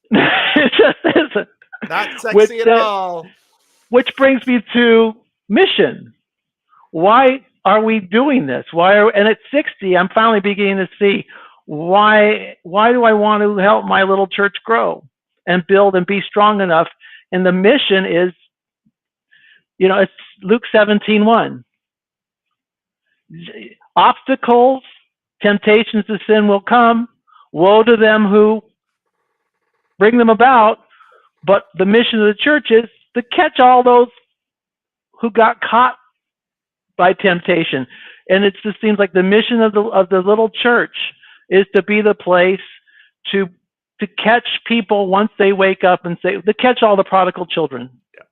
It just isn't. Not sexy at all. Which brings me to mission. Why are we doing this? And at 60, I'm finally beginning to see why do I want to help my little church grow and build and be strong enough? And the mission is, it's Luke 17:1. Obstacles, temptations to sin will come. Woe to them who bring them about. But the mission of the church is to catch all those who got caught by temptation. And it just seems like the mission of the little church is to be the place to catch people once they wake up and to catch all the prodigal children. Yeah.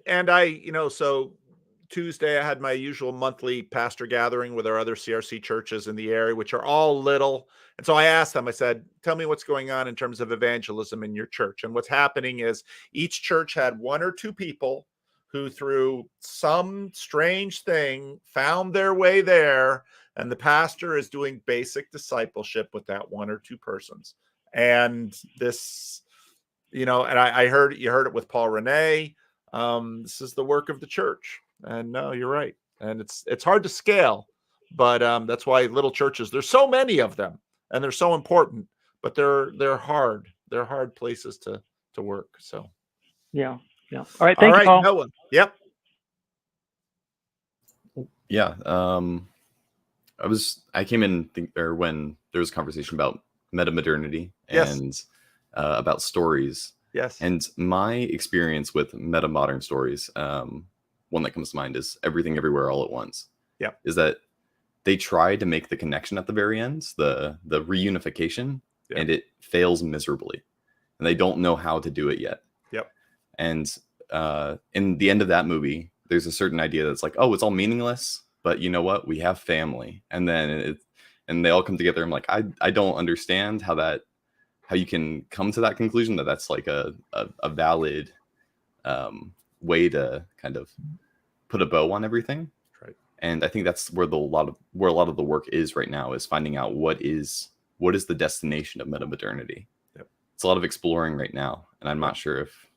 And I, so Tuesday I had my usual monthly pastor gathering with our other CRC churches in the area, which are all little. And so I asked them, I said, tell me what's going on in terms of evangelism in your church. And what's happening is each church had one or two people who through some strange thing found their way there. And the pastor is doing basic discipleship with that one or two persons. And this, and I heard, you heard it with Paul Rene. This is the work of the church. And no, you're right. And it's hard to scale, but that's why little churches, there's so many of them and they're so important, but they're hard. They're hard places to work. So yeah. All right. Thank you, Paul. Noah. Yep. Yeah. I came in when there was a conversation about metamodernity and about stories. Yes. And my experience with metamodern stories, one that comes to mind is Everything Everywhere All at Once. Yeah. Is that they try to make the connection at the very end, the reunification, and it fails miserably. And they don't know how to do it yet. Yep. And in the end of that movie, there's a certain idea that's like, oh, it's all meaningless, but you know what? We have family. And then and they all come together. I'm like, I don't understand how you can come to that conclusion that's like a valid way to kind of put a bow on everything. Right. And I think that's where a lot of the work is right now, is finding out what is the destination of metamodernity. Yep. It's a lot of exploring right now, and I'm not sure if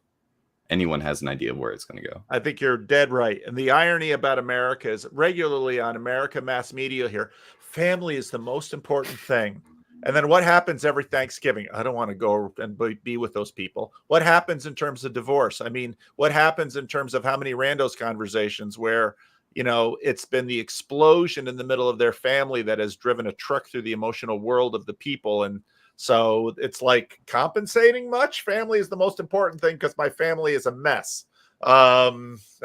anyone has an idea of where it's going to go. I think you're dead right. And the irony about America is regularly on America mass media here, family is the most important thing. And then what happens every Thanksgiving? I don't want to go and be with those people. What happens in terms of divorce? I mean, what happens in terms of how many randos conversations where, you know, it's been the explosion in the middle of their family that has driven a truck through the emotional world of the people. And so it's like compensating much. Family is the most important thing because my family is a mess. I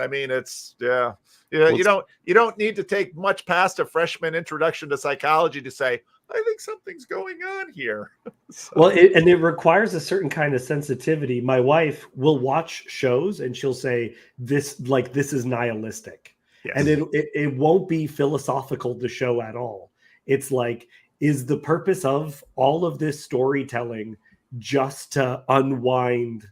mean, it's, yeah. Well, You don't need to take much past a freshman introduction to psychology to say, I think something's going on here. So. Well, it requires a certain kind of sensitivity. My wife will watch shows and she'll say this is nihilistic. Yes. And it won't be philosophical, the show, at all. It's like, is the purpose of all of this storytelling just to unwind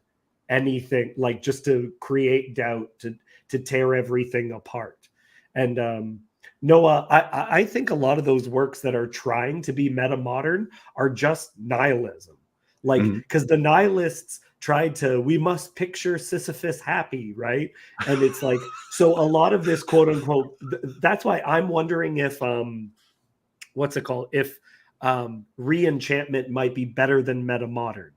anything, like just to create doubt, to tear everything apart? And Noah, I think a lot of those works that are trying to be meta-modern are just nihilism. Like, because the nihilists tried to, we must picture Sisyphus happy, right? And it's like, so a lot of this quote unquote, that's why I'm wondering if, what's it called? If re-enchantment might be better than meta-modern,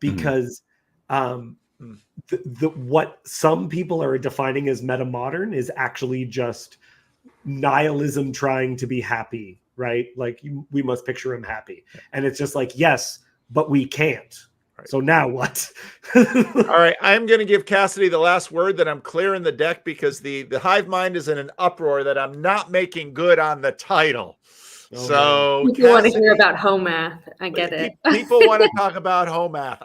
because what some people are defining as meta-modern is actually just nihilism trying to be happy, right? Like, we must picture him happy. And it's just like, yes, but we can't. Right. So now what? All right. I'm going to give Cassidy the last word, that I'm clearing the deck because the hive mind is in an uproar that I'm not making good on the title. Oh, so people want to hear about home math. I get it. People want to talk about home math.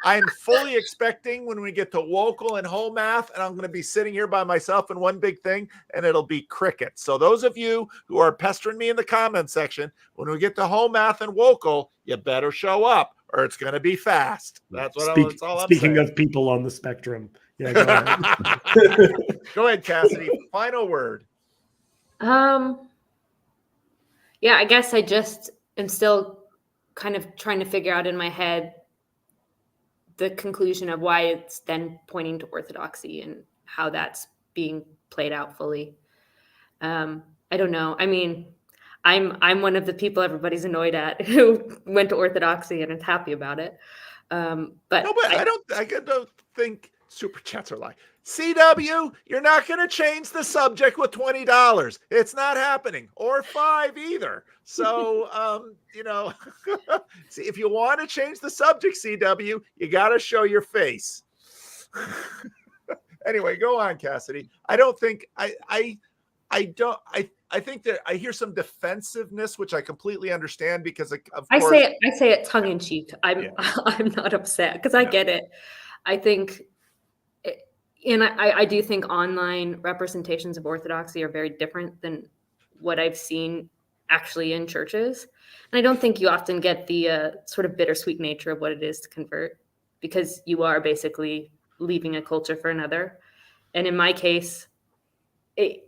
I'm fully expecting when we get to Wocal and home math, and I'm going to be sitting here by myself in one big thing, and it'll be crickets. So those of you who are pestering me in the comment section, when we get to home math and Wocal, you better show up, or it's going to be fast. That's what that's all I'm saying. Speaking of people on the spectrum, yeah, go ahead. Go ahead, Cassidy. Final word. Yeah, I guess I just am still kind of trying to figure out in my head the conclusion of why it's then pointing to orthodoxy and how that's being played out fully. I don't know. I mean, I'm one of the people everybody's annoyed at who went to orthodoxy and is happy about it. But I don't think super chats are like, CW, you're not going to change the subject with $20. It's not happening, or $5 either. So, see, if you want to change the subject, CW, you got to show your face. Anyway, go on, Cassidy. I think that I hear some defensiveness, which I completely understand because of course. I say it tongue in cheek. I'm not upset because I get it. I think. And I do think online representations of orthodoxy are very different than what I've seen actually in churches. And I don't think you often get the sort of bittersweet nature of what it is to convert, because you are basically leaving a culture for another. And in my case, I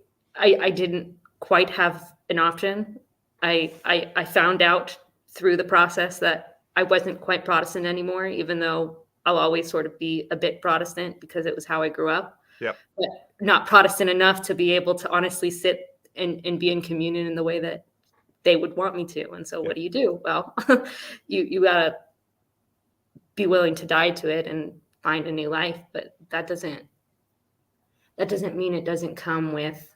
didn't quite have an option. I found out through the process that I wasn't quite Protestant anymore, even though I'll always sort of be a bit Protestant because it was how I grew up. Yep. But not Protestant enough to be able to honestly sit and be in communion in the way that they would want me to. And so what do? Well, you gotta be willing to die to it and find a new life. But that doesn't mean it doesn't come with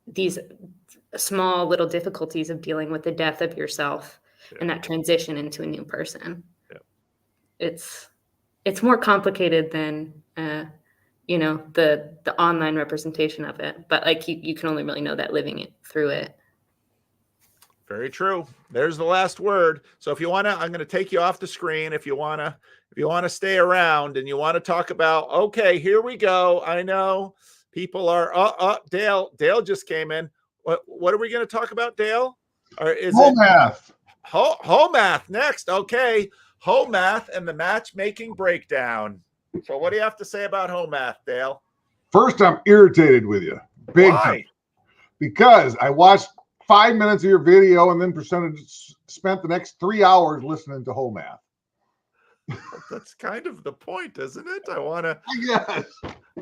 these small little difficulties of dealing with the death of yourself and that transition into a new person. It's more complicated than the online representation of it, but like you can only really know that living it through it. Very true. There's the last word. So if you want to, I'm going to take you off the screen. If you want to stay around and you want to talk about, okay, here we go. I know people are Dale just came in. What are we going to talk about, Dale? Or is home math? Home math next. Okay. Home math and the matchmaking breakdown. So what do you have to say about home math, Dale? First, I'm irritated with you. Big time. Because I watched 5 minutes of your video and then spent the next 3 hours listening to home math. Well, that's kind of the point, isn't it? I want to. Yes.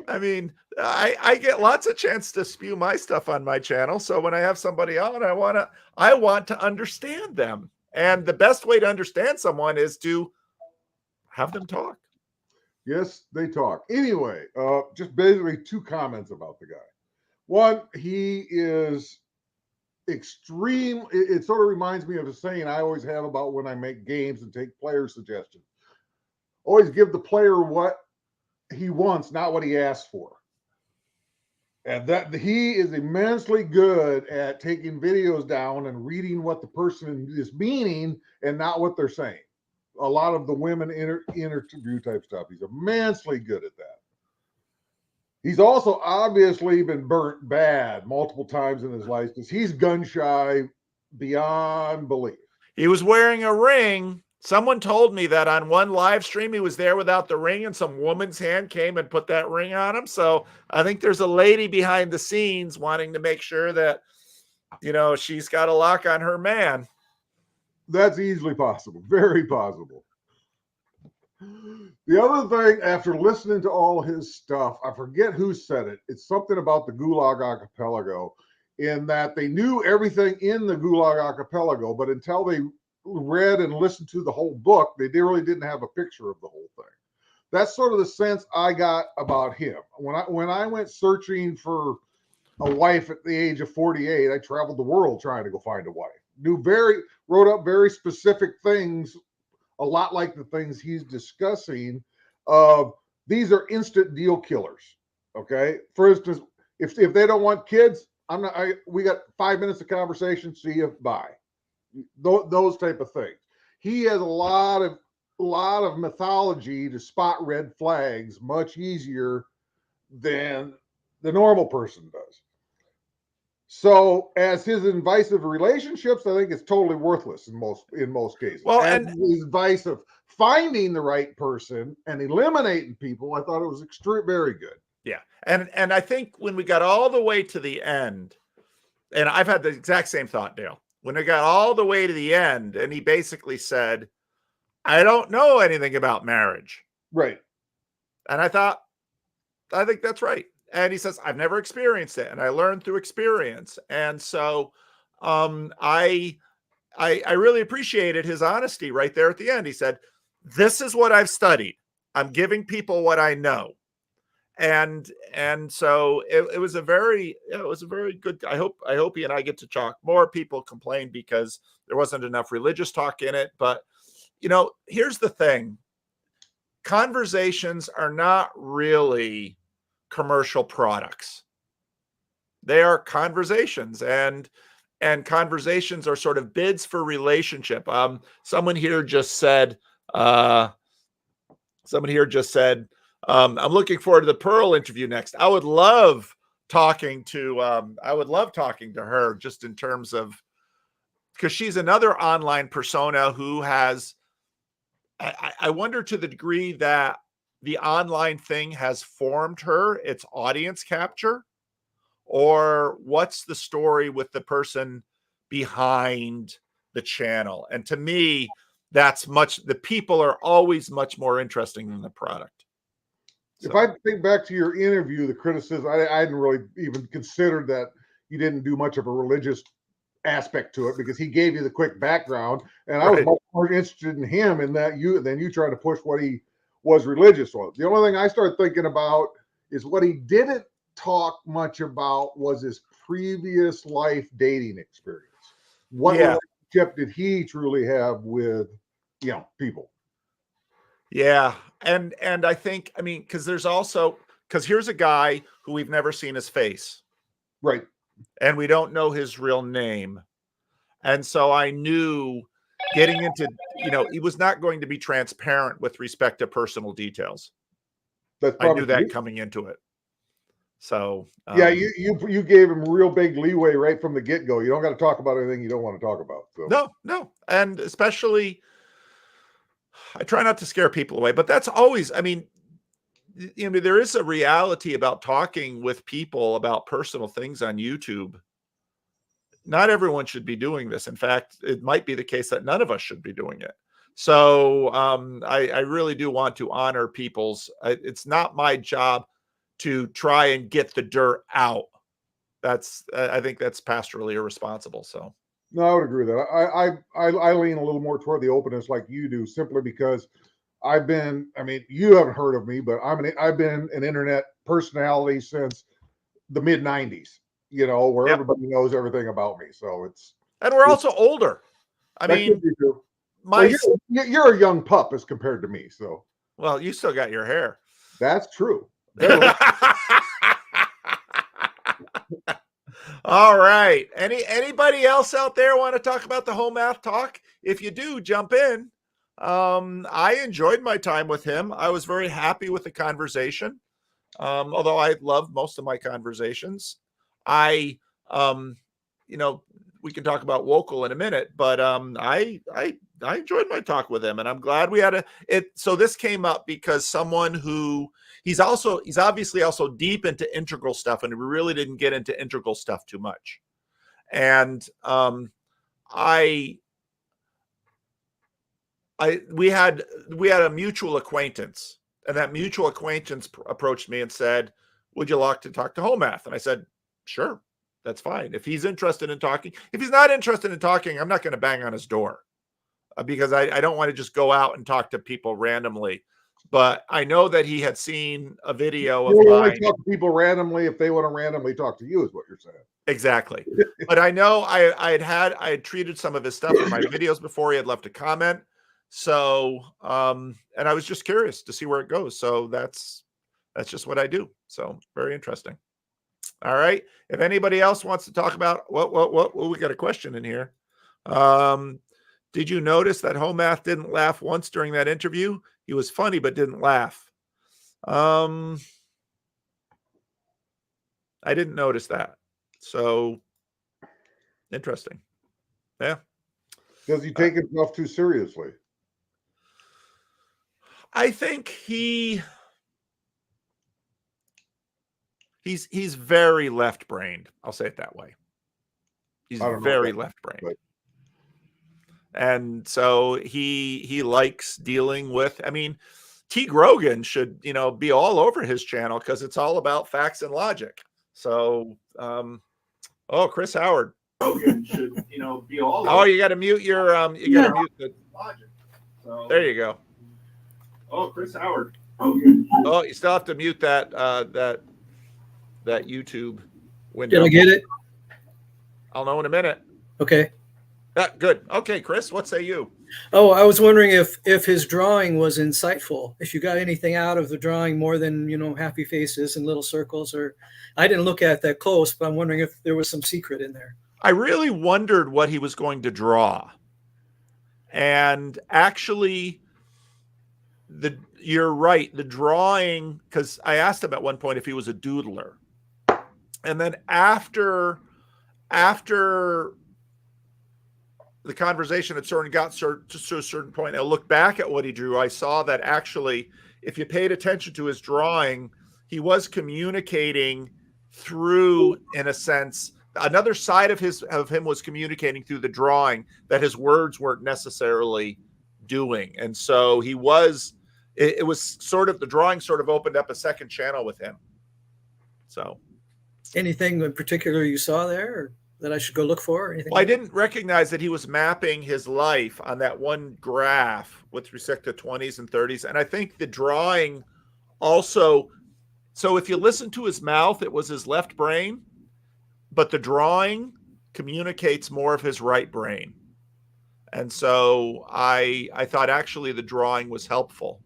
I mean, I get lots of chance to spew my stuff on my channel. So when I have somebody on, I want to understand them. And the best way to understand someone is to have them talk. Yes, they talk. Anyway, just basically 2 comments about the guy. One, he is extreme. It sort of reminds me of a saying I always have about when I make games and take player suggestions. Always give the player what he wants, not what he asks for. And that he is immensely good at taking videos down and reading what the person is meaning and not what they're saying. A lot of the women interview type stuff. He's immensely good at that. He's also obviously been burnt bad multiple times in his life because he's gun shy beyond belief. He was wearing a ring. Someone told me that on one live stream he was there without the ring and some woman's hand came and put that ring on him. So I think there's a lady behind the scenes wanting to make sure that, you know, she's got a lock on her man. That's easily possible. Very possible. The other thing, after listening to all his stuff, I forget who said it. It's something about the Gulag Archipelago, in that they knew everything in the Gulag Archipelago, but until they read and listened to the whole book, they really didn't have a picture of the whole thing. That's sort of the sense I got about him. When I went searching for a wife at the age of 48, I traveled the world trying to go find a wife. Wrote up very specific things, a lot like the things he's discussing. These are instant deal killers. Okay. For instance, if they don't want kids, we got 5 minutes of conversation. See you. Bye. Those type of things. He has a lot of mythology to spot red flags much easier than the normal person does. So, as his advice of relationships, I think it's totally worthless in most cases. Well, and his advice of finding the right person and eliminating people, I thought it was very good. Yeah, and I think when we got all the way to the end, and I've had the exact same thought, Dale. When I got all the way to the end, and he basically said, "I don't know anything about marriage." Right. And I thought, I think that's right. And he says, I've never experienced it, and I learned through experience. And so I really appreciated his honesty right there at the end. He said, this is what I've studied. I'm giving people what I know. And so it was a very good. I hope he and I get to talk more. People complain because there wasn't enough religious talk in it. But, you know, here's the thing. Conversations are not really commercial products. They are conversations, and conversations are sort of bids for relationship. Someone here just said, I'm looking forward to the Pearl interview next. I would love talking to her, just in terms of, because she's another online persona who has, I wonder to the degree that the online thing has formed her, its audience capture, or what's the story with the person behind the channel. And to me, the people are always much more interesting than the product. So. If I think back to your interview, the criticism, I hadn't really even considered that you didn't do much of a religious aspect to it, because he gave you the quick background, and I was much more interested in him in that than you trying to push what he was religious on. The only thing I started thinking about is what he didn't talk much about was his previous life dating experience. What relationship did he truly have with, people? Yeah. And I think, because here's a guy who we've never seen his face. Right. And we don't know his real name. And so I knew getting into, he was not going to be transparent with respect to personal details. I knew that coming into it. So you gave him real big leeway right from the get-go. You don't got to talk about anything you don't want to talk about. So. No. And especially, I try not to scare people away, but that's always, there is a reality about talking with people about personal things on YouTube. Not everyone should be doing this. In fact, it might be the case that none of us should be doing it. So I really do want to honor people's. It's not my job to try and get the dirt out. That's I think that's pastorally irresponsible. So No, I would agree with that. I lean a little more toward the openness like you do, simply because I've been. I mean, you haven't heard of me, but I've been an internet personality since the mid '90s. You know, where everybody knows everything about me. So and we're also older. I that mean, could be true. my Well, you're a young pup as compared to me. So well, you still got your hair. That's true. All right. Anybody else out there want to talk about the whole math talk? If you do, jump in. I enjoyed my time with him. I was very happy with the conversation. Although I love most of my conversations. I we can talk about Wokal in a minute, but I enjoyed my talk with him, and I'm glad we had so this came up because someone who he's obviously also deep into integral stuff, and we really didn't get into integral stuff too much. And we had a mutual acquaintance, and that mutual acquaintance approached me and said, "Would you like to talk to Whole Math?" And I said, "Sure, that's fine. If he's interested in talking, if he's not interested in talking, I'm not going to bang on his door because I don't want to just go out and talk to people randomly." But I know that he had seen a video of you mine. only talk to people randomly if they want to randomly talk to you, is what you're saying. Exactly. But I know I had treated some of his stuff in my videos before. He had left a comment. So, and I was just curious to see where it goes. So that's just what I do. So very interesting. All right. If anybody else wants to talk about what we got a question in here. Did you notice that Whole Math didn't laugh once during that interview? He was funny, but didn't laugh. I didn't notice that. So interesting. Yeah. Does he take himself too seriously? I think he's very left-brained. I'll say it that way. He's very left-brained. And so he likes dealing with, I mean, T. Grogan should, be all over his channel because it's all about facts and logic. So, Chris Howard. Grogan should, be all over. Oh, you got to mute your, you got to mute the logic. So, there you go. Chris Howard. Oh, you still have to mute that that YouTube window. Did I get it? I'll know in a minute. Okay. Good. Okay, Chris, what say you? Oh, I was wondering if his drawing was insightful. If you got anything out of the drawing more than, happy faces and little circles, or I didn't look at that close, but I'm wondering if there was some secret in there. I really wondered what he was going to draw. And actually, you're right. The drawing, because I asked him at one point if he was a doodler. And then after the conversation had sort of got to a certain point, I looked back at what he drew. I saw that actually, if you paid attention to his drawing, he was communicating through, in a sense, another side of him was communicating through the drawing that his words weren't necessarily doing. And so it was sort of, the drawing sort of opened up a second channel with him. So anything in particular you saw there, or that I should go look for, or anything? Well, I didn't recognize that he was mapping his life on that one graph with respect to 20s and 30s. And I think the drawing also, so if you listen to his mouth, it was his left brain, but the drawing communicates more of his right brain. And so I thought actually the drawing was helpful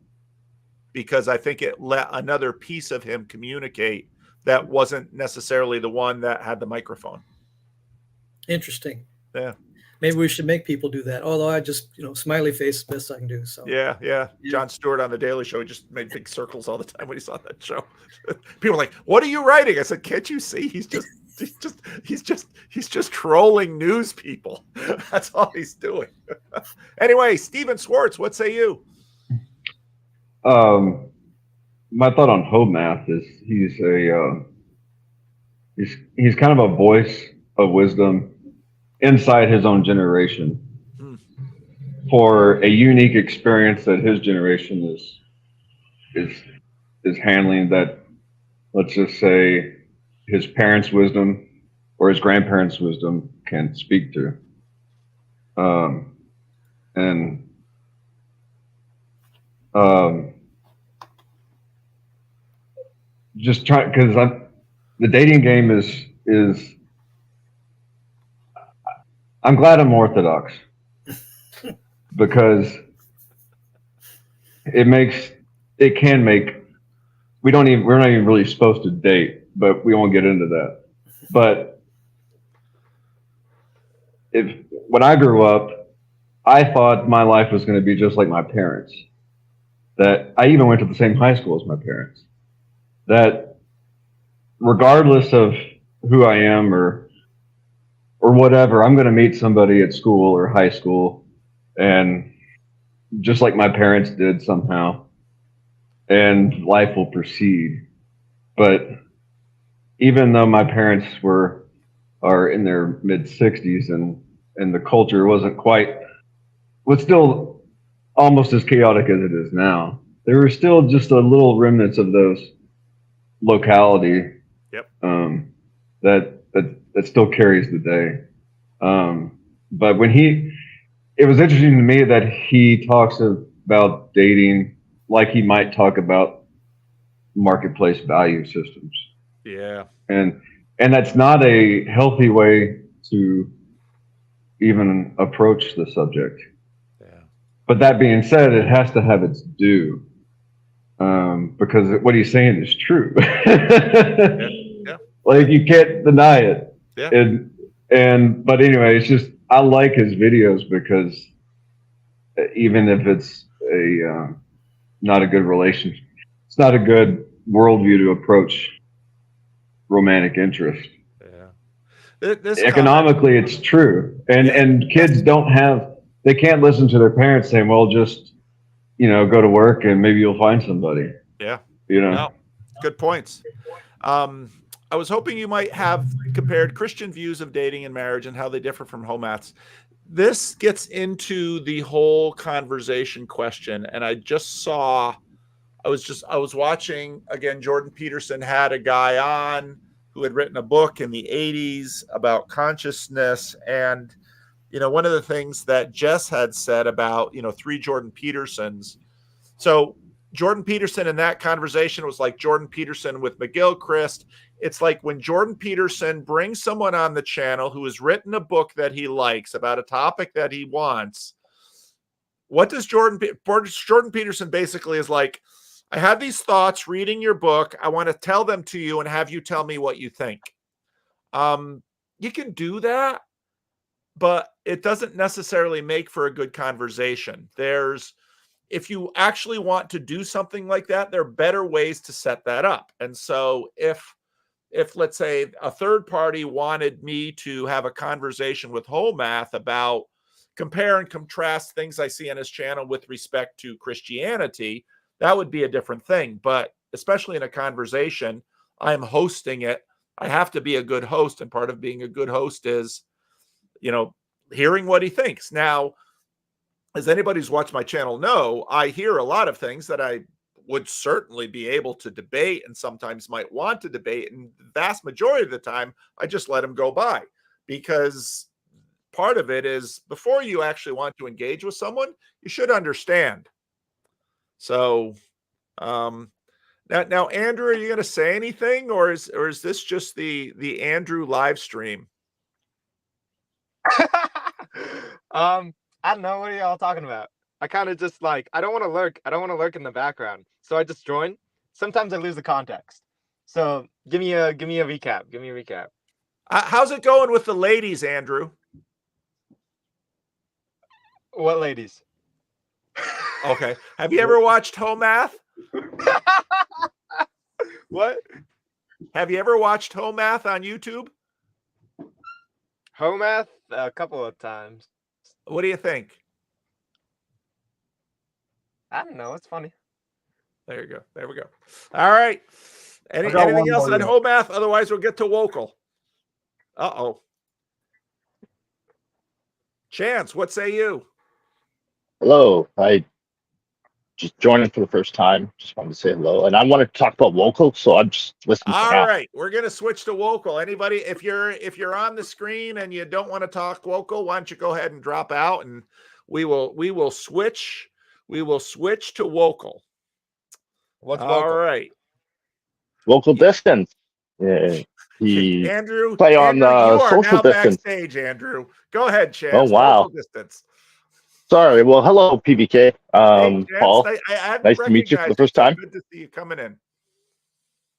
because I think it let another piece of him communicate that wasn't necessarily the one that had the microphone. Interesting. Yeah. Maybe we should make people do that. Although I just, smiley face is the best I can do. So yeah. Jon Stewart on the Daily Show, he just made big circles all the time when he saw that show. People were like, "What are you writing?" I said, "Can't you see? He's just trolling news people. That's all he's doing." Anyway, Stephen Swartz, what say you? My thought on Whole Math is he's kind of a voice of wisdom inside his own generation. for a unique experience that his generation is handling that, let's just say, his parents' wisdom or his grandparents' wisdom can't speak to. And just try, because the dating game is I'm glad I'm Orthodox because we're not even really supposed to date, but we won't get into that. But when I grew up, I thought my life was going to be just like my parents. That I even went to the same high school as my parents. That regardless of who I am or whatever, I'm going to meet somebody at school or high school, and just like my parents did somehow, and life will proceed. But even though my parents are in their mid-60s and the culture was still almost as chaotic as it is now, there were still just a little remnants of those locality. Yep. That still carries the day. But it was interesting to me that he talks about dating like he might talk about marketplace value systems. Yeah. And that's not a healthy way to even approach the subject. Yeah. But that being said, it has to have its due. Because what he's saying is true. Yeah. Like you can't deny it. Yeah. But anyway, it's just I like his videos because even if it's not a good relationship, it's not a good worldview to approach romantic interest. Yeah. Economically, it's true, and kids they can't listen to their parents saying, "Well, just go to work and maybe you'll find somebody." Yeah. No. Good points. I was hoping you might have compared Christian views of dating and marriage and how they differ from homats. This gets into the whole conversation question. And I was watching again, Jordan Peterson had a guy on who had written a book in the 80s about consciousness. And, one of the things that Jess had said about, 3 Jordan Petersons. So Jordan Peterson in that conversation was like Jordan Peterson with McGilchrist. It's like when Jordan Peterson brings someone on the channel who has written a book that he likes about a topic that he wants. What does Jordan Peterson basically is like, I have these thoughts reading your book. I want to tell them to you and have you tell me what you think. You can do that, but it doesn't necessarily make for a good conversation. If you actually want to do something like that, there are better ways to set that up. And so if let's say a third party wanted me to have a conversation with Holmath about compare and contrast things I see on his channel with respect to Christianity, that would be a different thing. But especially in a conversation, I'm hosting it. I have to be a good host. And part of being a good host is, hearing what he thinks. Now, as anybody who's watched my channel know, I hear a lot of things that I would certainly be able to debate and sometimes might want to debate. And the vast majority of the time, I just let them go by, because part of it is before you actually want to engage with someone, you should understand. So now, Andrew, are you going to say anything, or is this just the Andrew live stream? I don't know. What are y'all talking about? I kind of just I don't want to lurk. I don't want to lurk in the background. So I just join. Sometimes I lose the context. So give me a recap. Give me a recap. How's it going with the ladies, Andrew? What ladies? Okay. Have you ever watched Homath? What? Have you ever watched Homath on YouTube? Homath? A couple of times. What do you think? I don't know. It's funny. There you go. There we go. All right. Anything else on Homath? Otherwise, we'll get to Wokal. Uh-oh. Chance, what say you? Hello. I just joining for the first time. Just wanted to say hello. And I wanted to talk about Wokal, so I'm just listening for All now. right, we're gonna switch to Wocal. Anybody, if you're on the screen and you don't want to talk Wocal, why don't you go ahead and drop out, and we will switch. We will switch to Wocal. What's All Wocal? right. Local distance. Yeah. He Andrew, play on you are social now distance. backstage, Andrew. Go ahead, Chance. Oh wow. Social distance. Sorry. Well, hello, PBK. Hey, Chance, Paul. I hadn't Nice to meet you for the recognized you, first so time. good to see you coming in.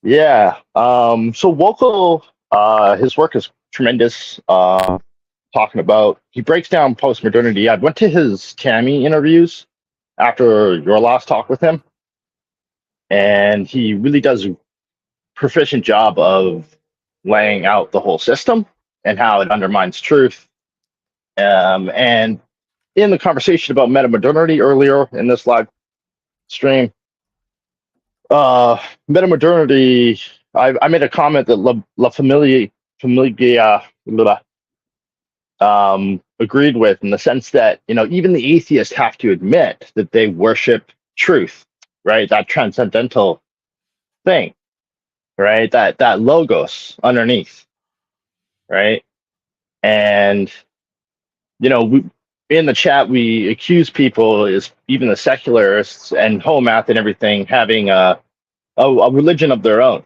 Yeah. So Wokal, his work is tremendous. Talking about, he breaks down postmodernity. I went to his Tammy interviews after your last talk with him, and he really does a proficient job of laying out the whole system and how it undermines truth. And in the conversation about metamodernity earlier in this live stream, metamodernity, I made a comment that La Familia agreed with, in the sense that, even the atheists have to admit that they worship truth, right? That transcendental thing, right? That logos underneath, right? And in the chat, we accuse people, is even the secularists and Homath and everything, having a religion of their own,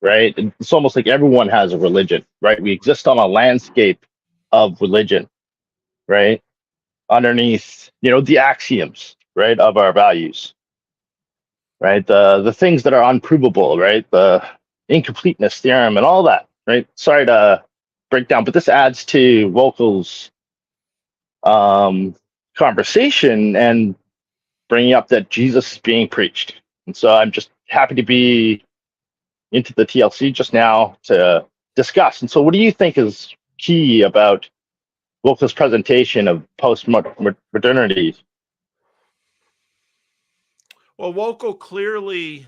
right? It's almost like everyone has a religion, right? We exist on a landscape of religion, right? Underneath, the axioms, right, of our values, right? The things that are unprovable, right? The incompleteness theorem and all that, right? Sorry to break down, but this adds to Wokal's conversation and bringing up that Jesus is being preached. And so I'm just happy to be into the TLC just now to discuss. And so what do you think is key about Wokal's presentation of post-modernity? Well, Wocal clearly,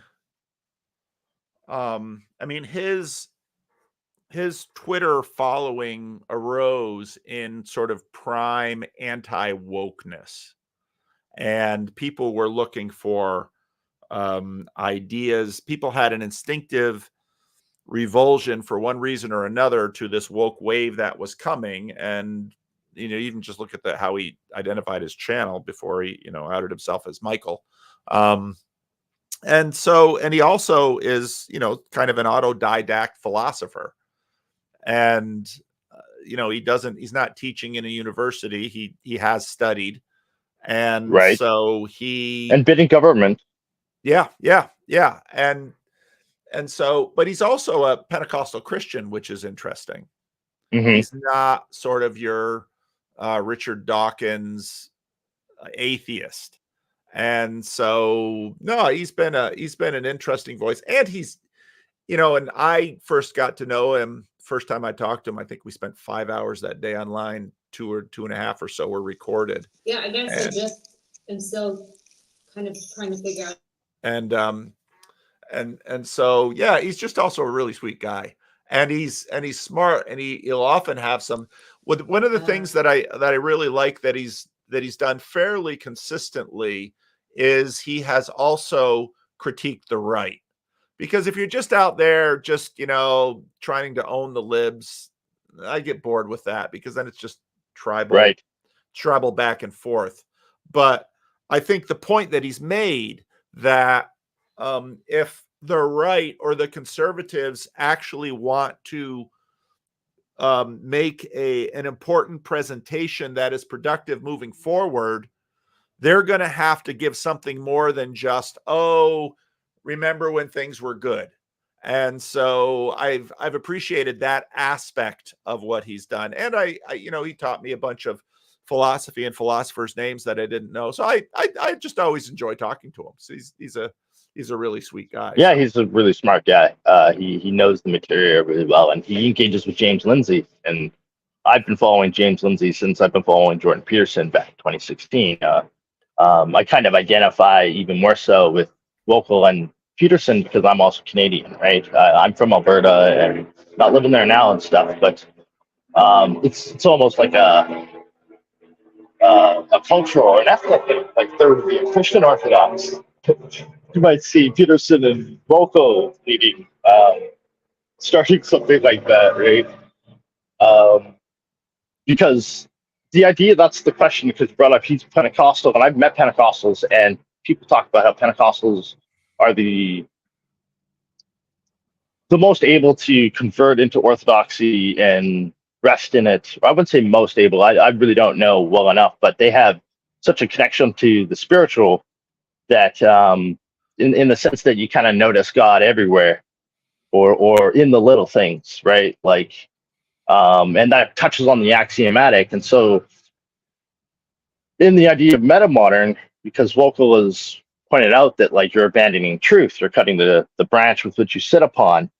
his Twitter following arose in sort of prime anti-wokeness, and people were looking for ideas. People had an instinctive revulsion for one reason or another to this woke wave that was coming. And even just look at how he identified his channel before he outed himself as Michael. And he also is kind of an autodidact philosopher, and he's not teaching in a university. He has studied, and right. So and been in government. Yeah. And so, but he's also a Pentecostal Christian, which is interesting. Mm-hmm. He's not sort of your Richard Dawkins atheist. And so, no, he's been an interesting voice. And he's, and I first got to know him, first time I talked to him, I think we spent 5 hours that day online, 2 or 2.5 or so were recorded. Yeah, I guess I just am still kind of trying to figure out. And so, yeah, he's just also a really sweet guy, and he's smart, and he'll often have some. One of the things that I really like that he's done fairly consistently is he has also critiqued the right, because if you're just out there just trying to own the libs, I get bored with that, because then it's just tribal back and forth. But I think the point that he's made, that if the right or the conservatives actually want to make an important presentation that is productive moving forward, they're going to have to give something more than just, remember when things were good. And so I've appreciated that aspect of what he's done. And he taught me a bunch of philosophy and philosophers' names that I didn't know. So I just always enjoy talking to him. So he's a really sweet guy. Yeah, he's a really smart guy. He knows the material really well, and he engages with James Lindsay. And I've been following James Lindsay since I've been following Jordan Peterson back in 2016. I kind of identify even more so with Wokal and Peterson because I'm also Canadian, right? I'm from Alberta and not living there now and stuff, but it's almost like a cultural or an ethnic thing. Like there would be a Christian Orthodox. You might see Peterson and Wokal leading, starting something like that, right? Because the idea, that's the question, because you brought up he's Pentecostal, and I've met Pentecostals, and people talk about how Pentecostals are the most able to convert into Orthodoxy and rest in it. I wouldn't say most able. I really don't know well enough, but they have such a connection to the spiritual that, in the sense that you kind of notice God everywhere, or in the little things, right? Like, and that touches on the axiomatic. And so, in the idea of metamodern, because Wocal has pointed out that like you're abandoning truth, you're cutting the branch with which you sit upon.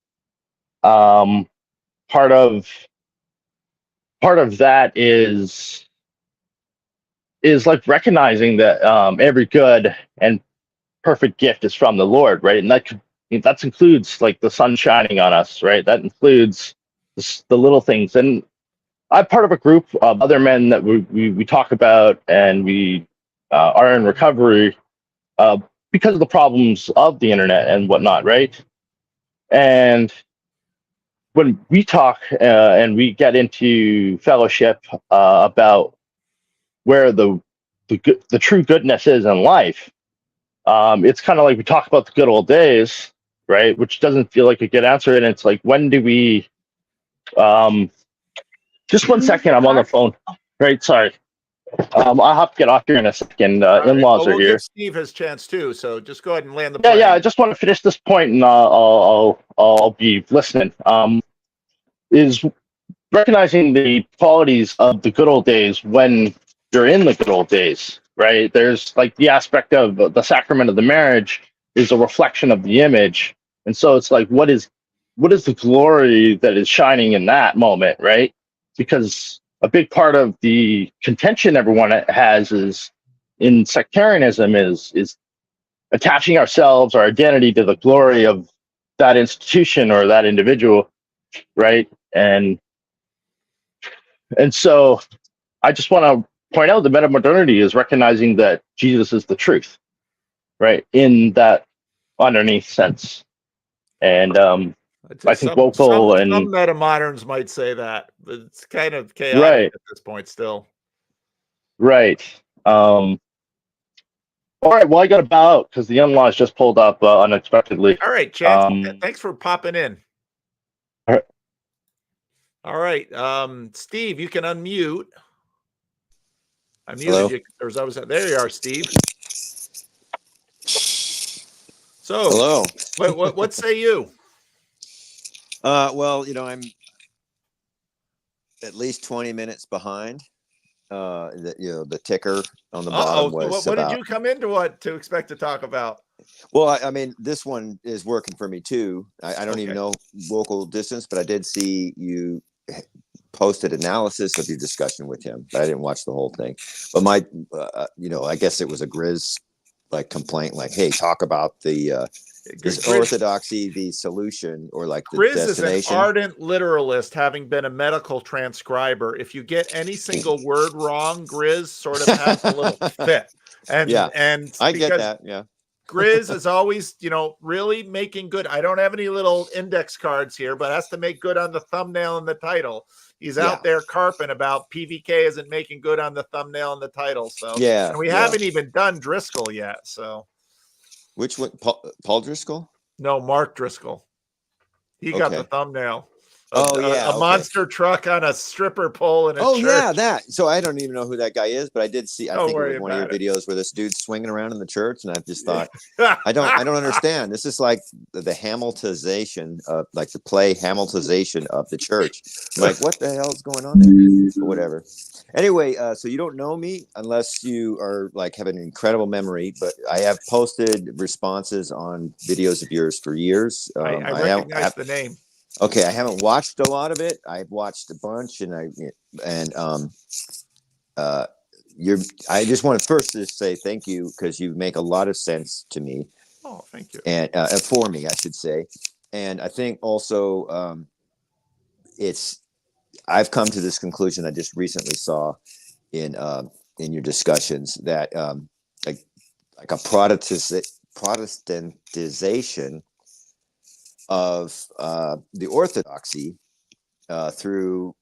Part of that is like recognizing that every good and perfect gift is from the Lord, right? And that includes like the sun shining on us, right? That includes the little things. And I'm part of a group of other men that we talk about, and we are in recovery because of the problems of the internet and whatnot, right? And when we talk and we get into fellowship about where the true goodness is in life, it's kind of like we talk about the good old days, right? Which doesn't feel like a good answer. And it's like, when do we? Just 1 second, I'm on the phone. Right, sorry. I'll have to get off here in a second. In-laws Well, are we'll here. give Steve his chance too. So just go ahead and land the Yeah, plane. yeah. I just want to finish this point, and I'll be listening. Is recognizing the qualities of the good old days when you're in the good old days, right? There's like the aspect of the sacrament of the marriage is a reflection of the image, and so it's like, what is the glory that is shining in that moment, right? Because a big part of the contention everyone has is in sectarianism is attaching ourselves, our identity, to the glory of that institution or that individual, right? And so I just want to point out the metamodernity is recognizing that Jesus is the truth, right? In that underneath sense. And I think Wocal and some metamoderns might say that, but it's kind of chaotic right, at this point still. right. All right, well, I got to bow out because the in-laws just pulled up unexpectedly. All right, Chance, thanks for popping in. All right, Steve, you can unmute. I Hello? muted you, or I was there. You are, Steve. So, hello. What say you? Well, I'm at least 20 minutes behind. The ticker on the bottom was what did you come into to expect to talk about? Well, I mean, this one is working for me too. I don't even know Wocal distance, but I did see you posted analysis of your discussion with him, but I didn't watch the whole thing. But my, I guess it was a Grizz like complaint, like, hey, talk about the is Orthodoxy the solution, or like the Grizz destination? is an ardent literalist, having been a medical transcriber. If you get any single word wrong, Grizz sort of has a little fit. And yeah, and I get that. Yeah. Grizz is always, really making good. I don't have any little index cards here, but has to make good on the thumbnail and the title. He's out there carping about PVK isn't making good on the thumbnail and the title. So yeah, and we haven't even done Driscoll yet. So which one? Paul Driscoll? No, Mark Driscoll. He got the thumbnail. A monster truck on a stripper pole in a church. Yeah, that. So I don't even know who that guy is, but I did see. I Don't think it worry was one of your about videos where this dude's swinging around in the church, and I just thought, I don't understand. This is like the Hamiltonization of, like the play Hamiltonization of the church. I'm like, what the hell is going on there? Or whatever. Anyway, so you don't know me unless you are like have an incredible memory, but I have posted responses on videos of yours for years. I recognize the name. Okay, I haven't watched a lot of it. I've watched a bunch, and I just want to first just say thank you, because you make a lot of sense to me. Oh, thank you. And for me, I should say. And I think also I've come to this conclusion I just recently saw in in your discussions that like a Protestantization of the Orthodoxy through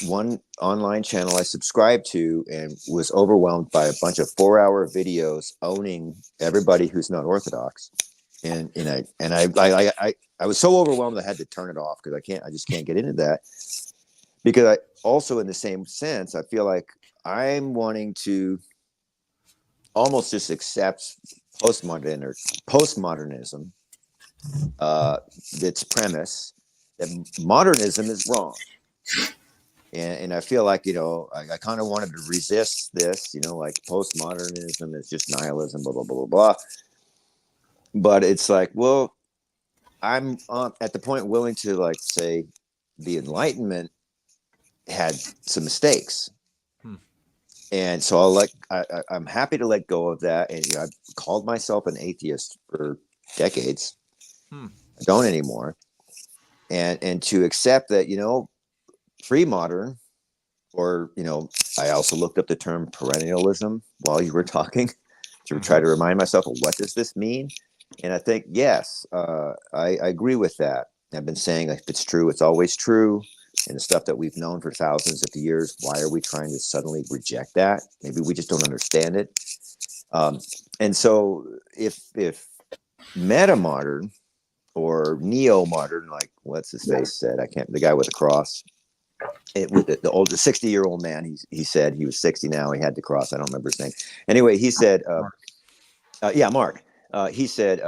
one online channel I subscribed to, and was overwhelmed by a bunch of 4-hour videos owning everybody who's not Orthodox. And I was so overwhelmed I had to turn it off because I just can't get into that. Because I also, in the same sense, I feel like I'm wanting to almost just accept postmodernism, its premise that modernism is wrong. And I feel like, I kind of wanted to resist this, like postmodernism is just nihilism, blah, blah, blah, blah, blah. But it's like, well, I'm at the point willing to like say the Enlightenment had some mistakes. And so I'm happy to let go of that. And I've called myself an atheist for decades. I don't anymore. And to accept that, pre-modern, or, I also looked up the term perennialism while you were talking to try to remind myself of what does this mean? And I think, yes, I agree with that. I've been saying if it's true, it's always true. And the stuff that we've known for thousands of years, why are we trying to suddenly reject that? Maybe we just don't understand it. And so if metamodern or neo-modern, like what's his face said, the guy with the cross, the 60-year-old man, he said he was 60 now, he had the cross, I don't remember his name. Anyway, he said, Mark. He said,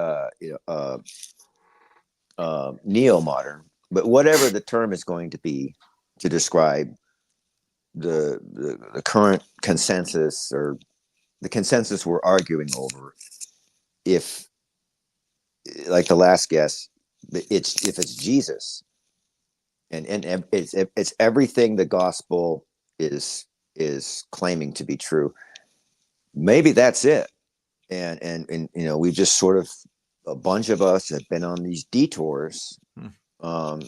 neo-modern, but whatever the term is going to be to describe the current consensus, or the consensus we're arguing over, if, like the last guess, if it's Jesus, and it's everything the gospel is claiming to be true, maybe that's it. And we just sort of, a bunch of us have been on these detours. A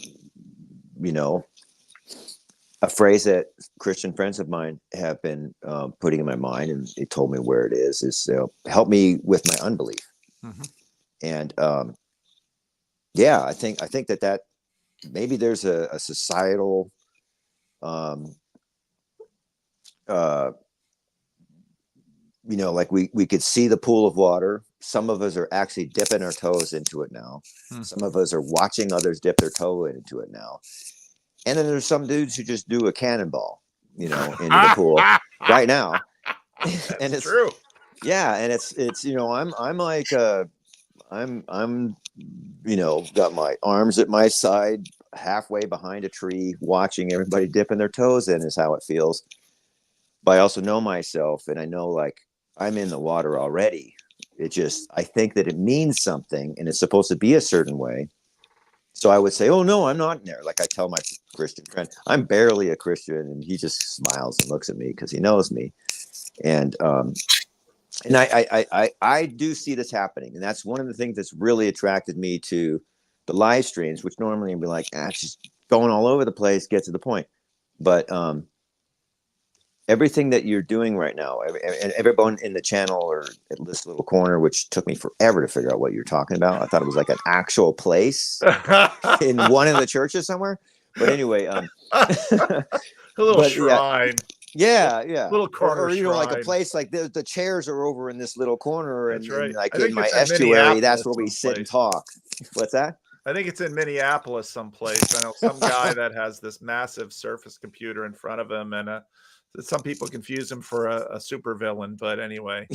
phrase that Christian friends of mine have been putting in my mind, and they told me where it is help me with my unbelief. And I think that maybe there's a societal like we could see the pool of water. Some of us are actually dipping our toes into it now. Some of us are watching others dip their toe into it now. And then there's some dudes who just do a cannonball, into the pool right now. And it's true. Yeah. And it's, I'm like, I'm got my arms at my side, halfway behind a tree, watching everybody dipping their toes in is how it feels. But I also know myself, and I know like I'm in the water already. I think that it means something, and it's supposed to be a certain way. So I would say, oh no, I'm not in there. Like I tell my Christian friend, I'm barely a Christian, and he just smiles and looks at me because he knows me. And I do see this happening, and that's one of the things that's really attracted me to the live streams, which normally would be like, it's just going all over the place, get to the point. But everything that you're doing right now, everyone in the channel or at this little corner, which took me forever to figure out what you're talking about. I thought it was like an actual place in one of the churches somewhere. But anyway, a little shrine. Yeah. Little corner or like a shrine. place like the chairs are over in this little corner, That's and right. like I think in my it's in estuary, that's where we Minneapolis sit and someplace. talk. What's that? I think it's in Minneapolis someplace. I know some guy that has this massive Surface computer in front of him, and some people confuse him for a supervillain. But anyway,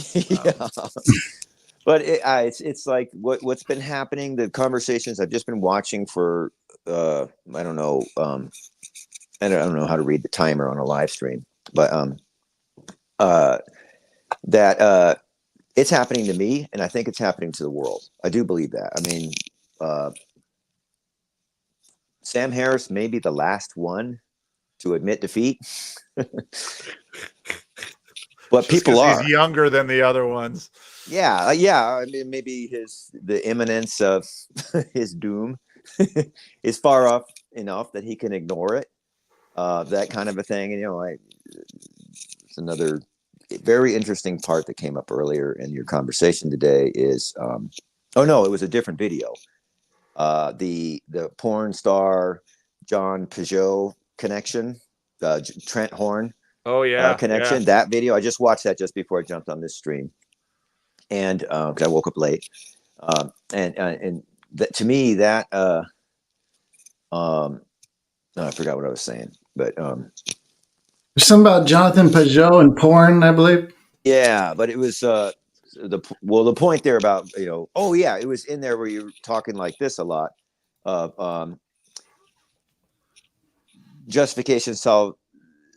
But it's like what's been happening. The conversations I've just been watching for I don't know I don't know how to read the timer on a live stream, but that it's happening to me, and I think it's happening to the world. I do believe that. I mean, Sam Harris may be the last one to admit defeat. But just people are. He's younger than the other ones. Yeah. I mean, maybe the imminence of his doom is far off enough that he can ignore it. That kind of a thing. And, it's another very interesting part that came up earlier in your conversation today is, oh no, it was a different video. The porn star John Peugeot connection, Trent Horn. Oh yeah, connection. yeah. That video, I just watched that just before I jumped on this stream, and because I woke up late, and to me that no, I forgot what I was saying, but there's something about Jonathan Peugeot and porn, I believe. yeah, but it was the point there about, you know, oh yeah, it was in there where you're talking like this a lot of justification,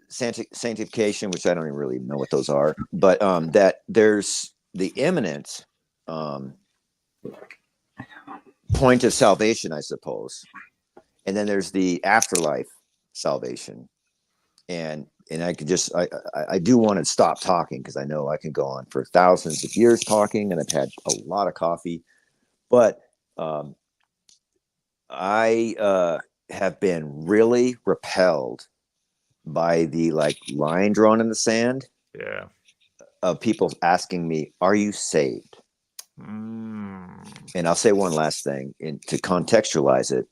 sanctification, which I don't even really know what those are, but that there's the imminent point of salvation, I suppose, and then there's the afterlife salvation, and I could just I do want to stop talking because I know I can go on for thousands of years talking, and I've had a lot of coffee, but I have been really repelled by the line drawn in the sand, yeah, of people asking me, "Are you saved?" And I'll say one last thing, to contextualize it.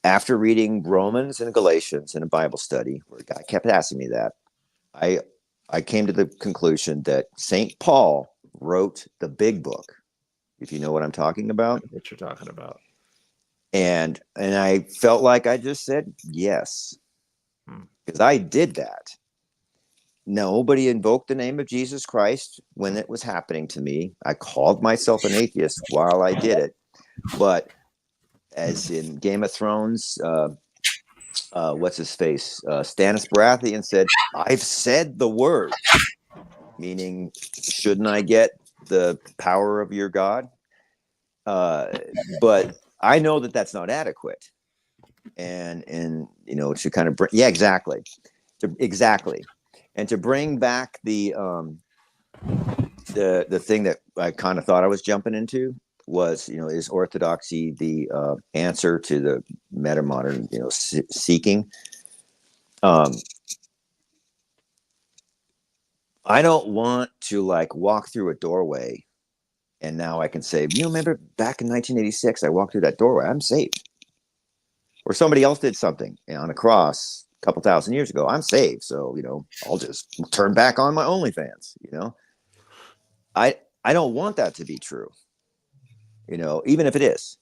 After reading Romans and Galatians in a Bible study, where a guy kept asking me that, I came to the conclusion that St. Paul wrote the big book, if you know what I'm talking about. What you're talking about. And I felt like I just said yes, because I did that. Nobody invoked the name of Jesus Christ when it was happening to me. I called myself an atheist while I did it. But as in Game of Thrones, what's his face? Stannis Baratheon said, "I've said the word," meaning, shouldn't I get the power of your God? But I know that that's not adequate. And you know, to kind of bring, yeah, exactly. And to bring back the thing that I kind of thought I was jumping into was, you know, is Orthodoxy the answer to the metamodern, you know, seeking? I don't want to walk through a doorway and now I can say, you remember back in 1986, I walked through that doorway, I'm saved. Or somebody else did something on a cross a couple thousand years ago, I'm saved. So, you know, I'll just turn back on my OnlyFans, you know. I don't want that to be true, you know, even if it is.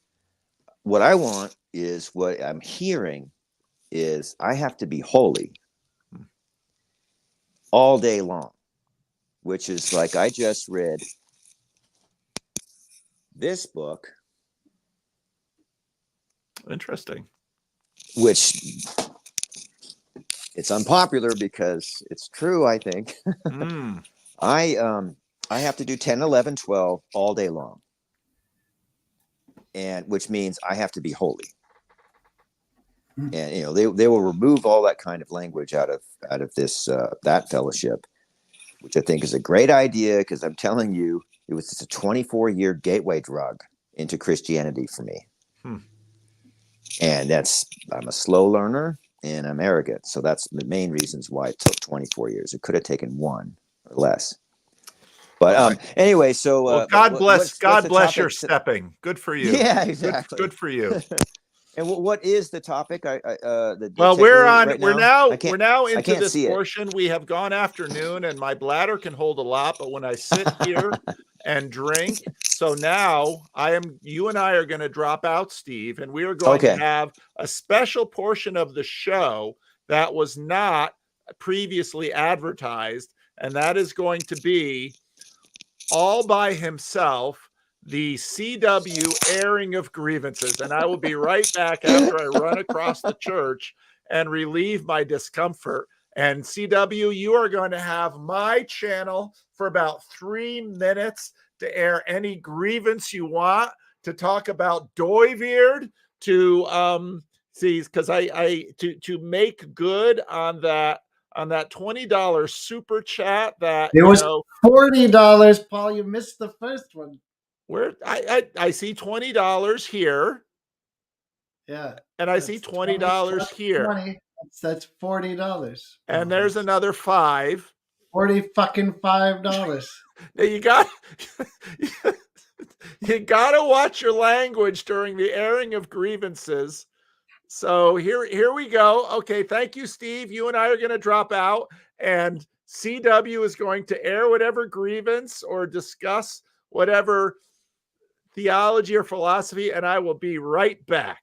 What I want is, what I'm hearing is, I have to be holy all day long, which is like, I just read this book. Interesting. Which it's unpopular because it's true, I think. I have to do 10, 11, 12 all day long. And which means I have to be holy. And, you know, they will remove all that kind of language out of this, that fellowship, which I think is a great idea, because I'm telling you, it was just a 24-year gateway drug into Christianity for me. And I'm a slow learner and I'm arrogant. So that's the main reasons why it took 24 years. It could have taken 1 or less. But anyway, so well, God bless your stepping. Good for you. Yeah, exactly. Good for you. And what is the topic? Well, we're now into this see portion. We have gone afternoon, and my bladder can hold a lot, but when I sit here and drink, so now you and I are going to drop out, Steve, and we are going to have a special portion of the show that was not previously advertised, and that is going to be all by himself, the CW airing of grievances. And I will be right back after I run across the church and relieve my discomfort. And CW, you are going to have my channel for about 3 minutes to air any grievance you want, to talk about Doiveard, to because to make good on that $20 super chat that it was $40, Paul. You missed the first one. Where I see $20 here. Yeah. And I see $20 here. 20. That's $40. And there's another 5. $45. Now you got you got to watch your language during the airing of grievances. So here we go. Okay, thank you, Steve. You and I are going to drop out, and CW is going to air whatever grievance or discuss whatever theology or philosophy, and I will be right back.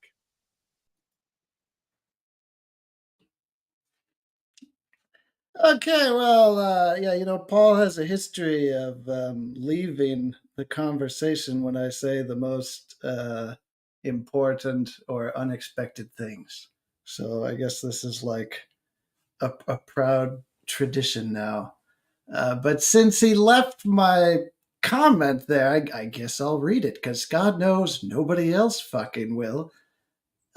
Okay, well, yeah, Paul has a history of leaving the conversation when I say the most important or unexpected things. So I guess this is like a proud tradition now. But since he left my comment there, I guess I'll read it, because God knows nobody else fucking will.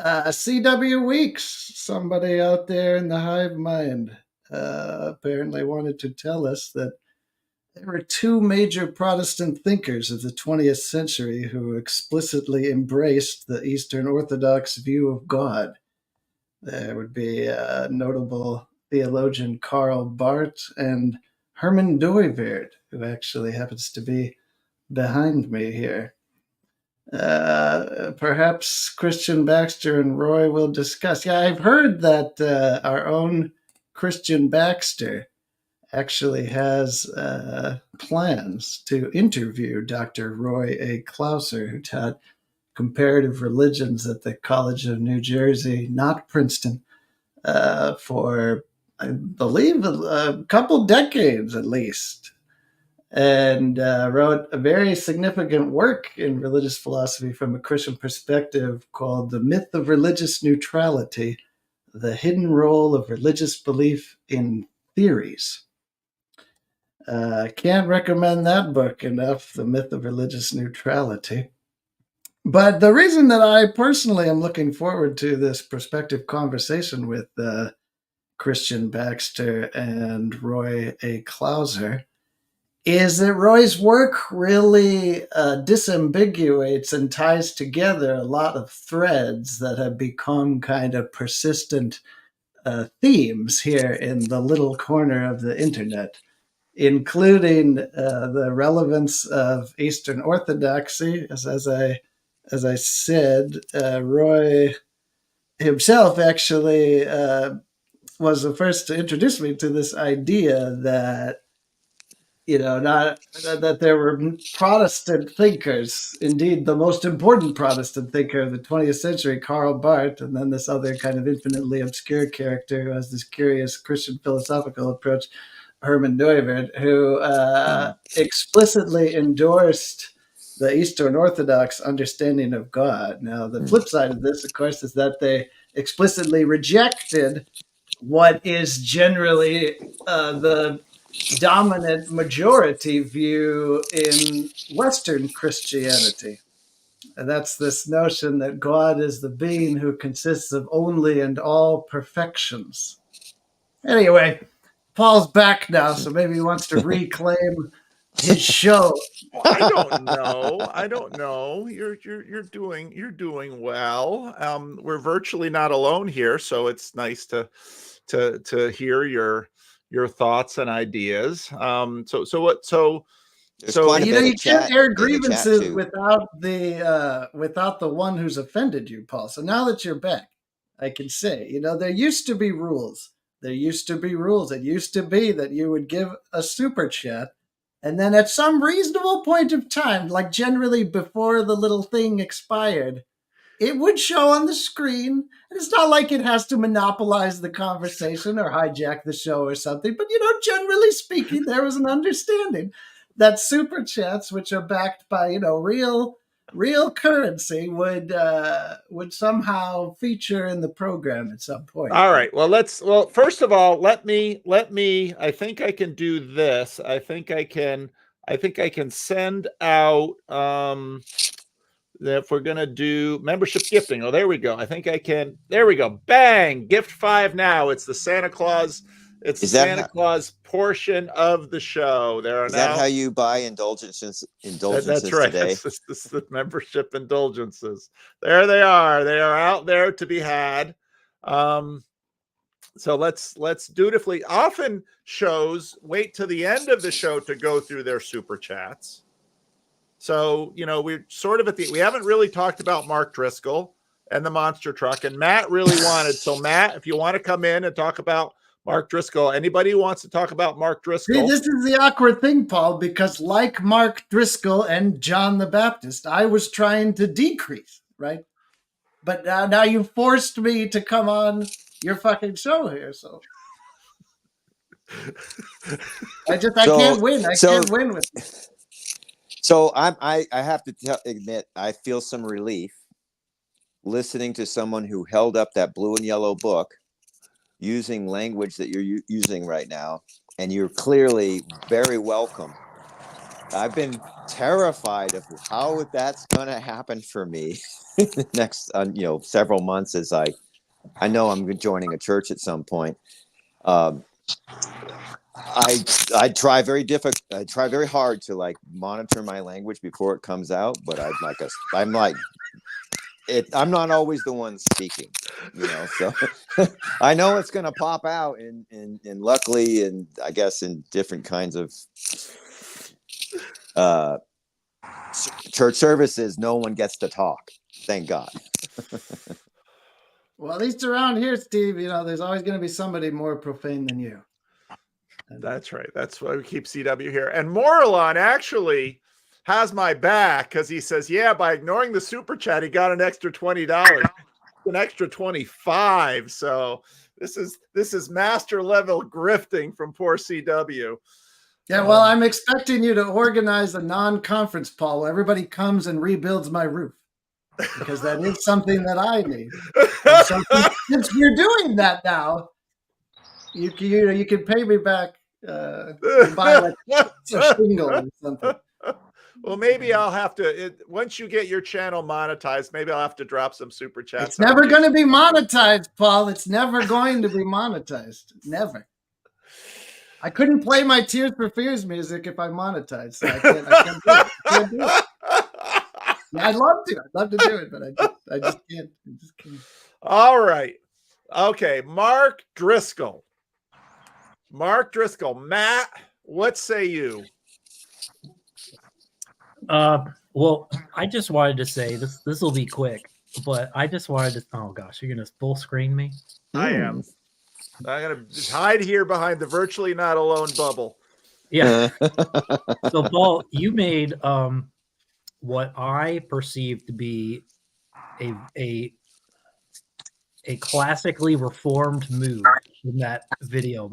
CW Weeks, somebody out there in the hive mind, apparently wanted to tell us that there were 2 major Protestant thinkers of the 20th century who explicitly embraced the Eastern Orthodox view of God. There would be notable theologian Karl Barth and Herman Dooyeweerd, who actually happens to be behind me here. Perhaps Christian Baxter and Roy will discuss. Yeah, I've heard that our own Christian Baxter actually has plans to interview Dr. Roy A. Klauser, who taught comparative religions at the College of New Jersey, not Princeton, for, I believe, a couple decades at least, and wrote a very significant work in religious philosophy from a Christian perspective called The Myth of Religious Neutrality, The Hidden Role of Religious Belief in Theories. Can't recommend that book enough, The Myth of Religious Neutrality. But the reason that I personally am looking forward to this prospective conversation with Christian Baxter and Roy A. Klauser is that Roy's work really disambiguates and ties together a lot of threads that have become kind of persistent themes here in the little corner of the internet, including the relevance of Eastern Orthodoxy. As I said, Roy himself actually was the first to introduce me to this idea that, not that there were Protestant thinkers, indeed the most important Protestant thinker of the 20th century, Karl Barth, and then this other kind of infinitely obscure character who has this curious Christian philosophical approach, Herman Dooyeweerd, who explicitly endorsed the Eastern Orthodox understanding of God. Now, the flip side of this, of course, is that they explicitly rejected what is generally the dominant majority view in Western Christianity. And that's this notion that God is the being who consists of only and all perfections. Anyway, Paul's back now, so maybe he wants to reclaim his show. Well, I don't know. You're doing well. We're virtually not alone here, so it's nice to hear your thoughts and ideas. You can't air grievances without the one who's offended you, Paul. So now that you're back, I can say, there used to be rules. It used to be that you would give a super chat, and then at some reasonable point of time, like generally before the little thing expired, it would show on the screen. And it's not like it has to monopolize the conversation or hijack the show or something. But, generally speaking, there was an understanding that super chats, which are backed by, real currency, would somehow feature in the program at some point. All right. Well, first of all, let me, I think I can do this. I think I can send out, if we're going to do membership gifting. Oh, there we go. I think I can. There we go. Bang. Gift 5 now. It's the Santa Claus. It's the Santa Claus portion of the show. Is that how you buy indulgences that's right. today? This is the membership indulgences. There they are. They are out there to be had. So let's dutifully. Often shows wait to the end of the show to go through their super chats. So, you know, we're sort of we haven't really talked about Mark Driscoll and the monster truck, and Matt really wanted. So Matt, if you want to come in and talk about Mark Driscoll, anybody who wants to talk about Mark See, Driscoll. this is the awkward thing, Paul, because like Mark Driscoll and John the Baptist, I was trying to decrease, right? But now you forced me to come on your fucking show here, so I can't win. I can't win with this. So I have to admit, I feel some relief listening to someone who held up that blue and yellow book using language that you're using right now, and you're clearly very welcome. I've been terrified of how that's going to happen for me the next several months, as I know I'm joining a church at some point. I try very hard to like monitor my language before it comes out, but I'm not always the one speaking, so I know it's going to pop out and luckily, and I guess in different kinds of church services, no one gets to talk. Thank God. Well, at least around here, Steve, there's always going to be somebody more profane than you. That's right. That's why we keep CW here. And Moralon actually has my back because he says, yeah, by ignoring the super chat, he got an extra $20, an extra 25. So this is master level grifting from poor CW. Yeah, well, I'm expecting you to organize a non-conference, Paul, where everybody comes and rebuilds my roof, because that is something that I need. So since you're doing that now, you can pay me back. Buy like a shingle or something. Well, maybe I'll have to. Once you get your channel monetized, maybe I'll have to drop some super chats. It's never going to be monetized, Paul. It's never going to be monetized. Never. I couldn't play my Tears for Fears music if I monetized. So I can't do it. Yeah, I'd love to do it, but I just can't. All right. Okay. Mark Driscoll. Matt, what say you? Well, I just wanted to say this will be quick, but I just wanted to, oh gosh, you're gonna full screen me? I am. I'm gonna hide here behind the virtually not alone bubble. Yeah. So Paul, you made what I perceive to be a classically reformed move in that video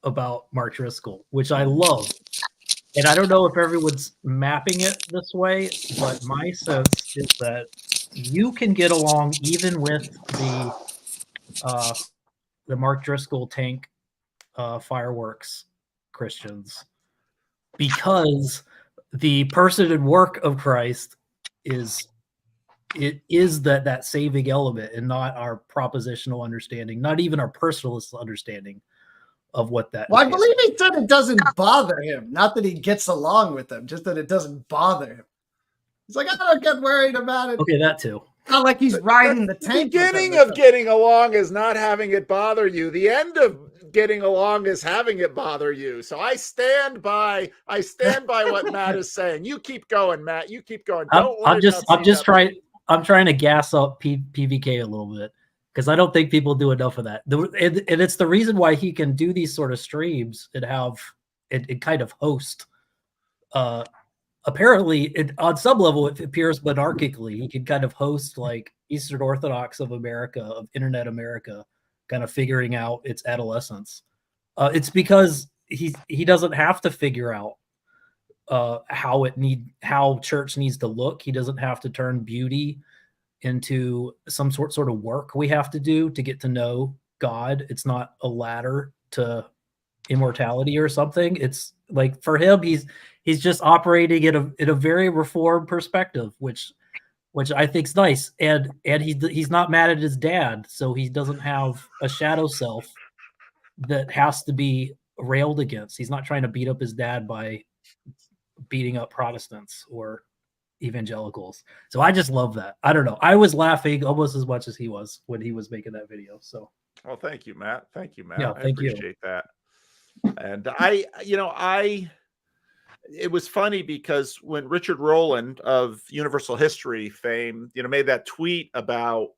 about Mark Driscoll, which I love. And I don't know if everyone's mapping it this way, but my sense is that you can get along even with the Mark Driscoll tank fireworks Christians, because the person and work of Christ is that saving element, and not our propositional understanding, not even our personalist understanding of what that Well, is. I believe he said it doesn't bother him. Not that he gets along with them, just that it doesn't bother him. He's like, I don't get worried about it. Okay, that too. Not like he's riding the The tank. beginning of getting along is not having it bother you. The end of getting along is having it bother you. So I stand by what Matt is saying. You keep going, Matt. You keep going. I'm trying to gas up PVK a little bit, because I don't think people do enough of that. And it's the reason why he can do these sort of streams and have it kind of host. Apparently, on some level, it appears monarchically. He can kind of host like Eastern Orthodox of America, of Internet America, kind of figuring out its adolescence. It's because he doesn't have to figure out how church needs to look. He doesn't have to turn beauty into some sort of work we have to do to get to know God. It's not a ladder to immortality or something. It's like, for him, he's just operating in a very reformed perspective, which I think's nice. And he's not mad at his dad, so he doesn't have a shadow self that has to be railed against. He's not trying to beat up his dad by beating up Protestants or evangelicals. So I just love that. I don't know. I was laughing almost as much as he was when he was making that video. So Well, thank you, Matt. Thank you, Matt. Yeah, I thank you. appreciate that. And it was funny because when Richard Rowland of Universal History fame, made that tweet about,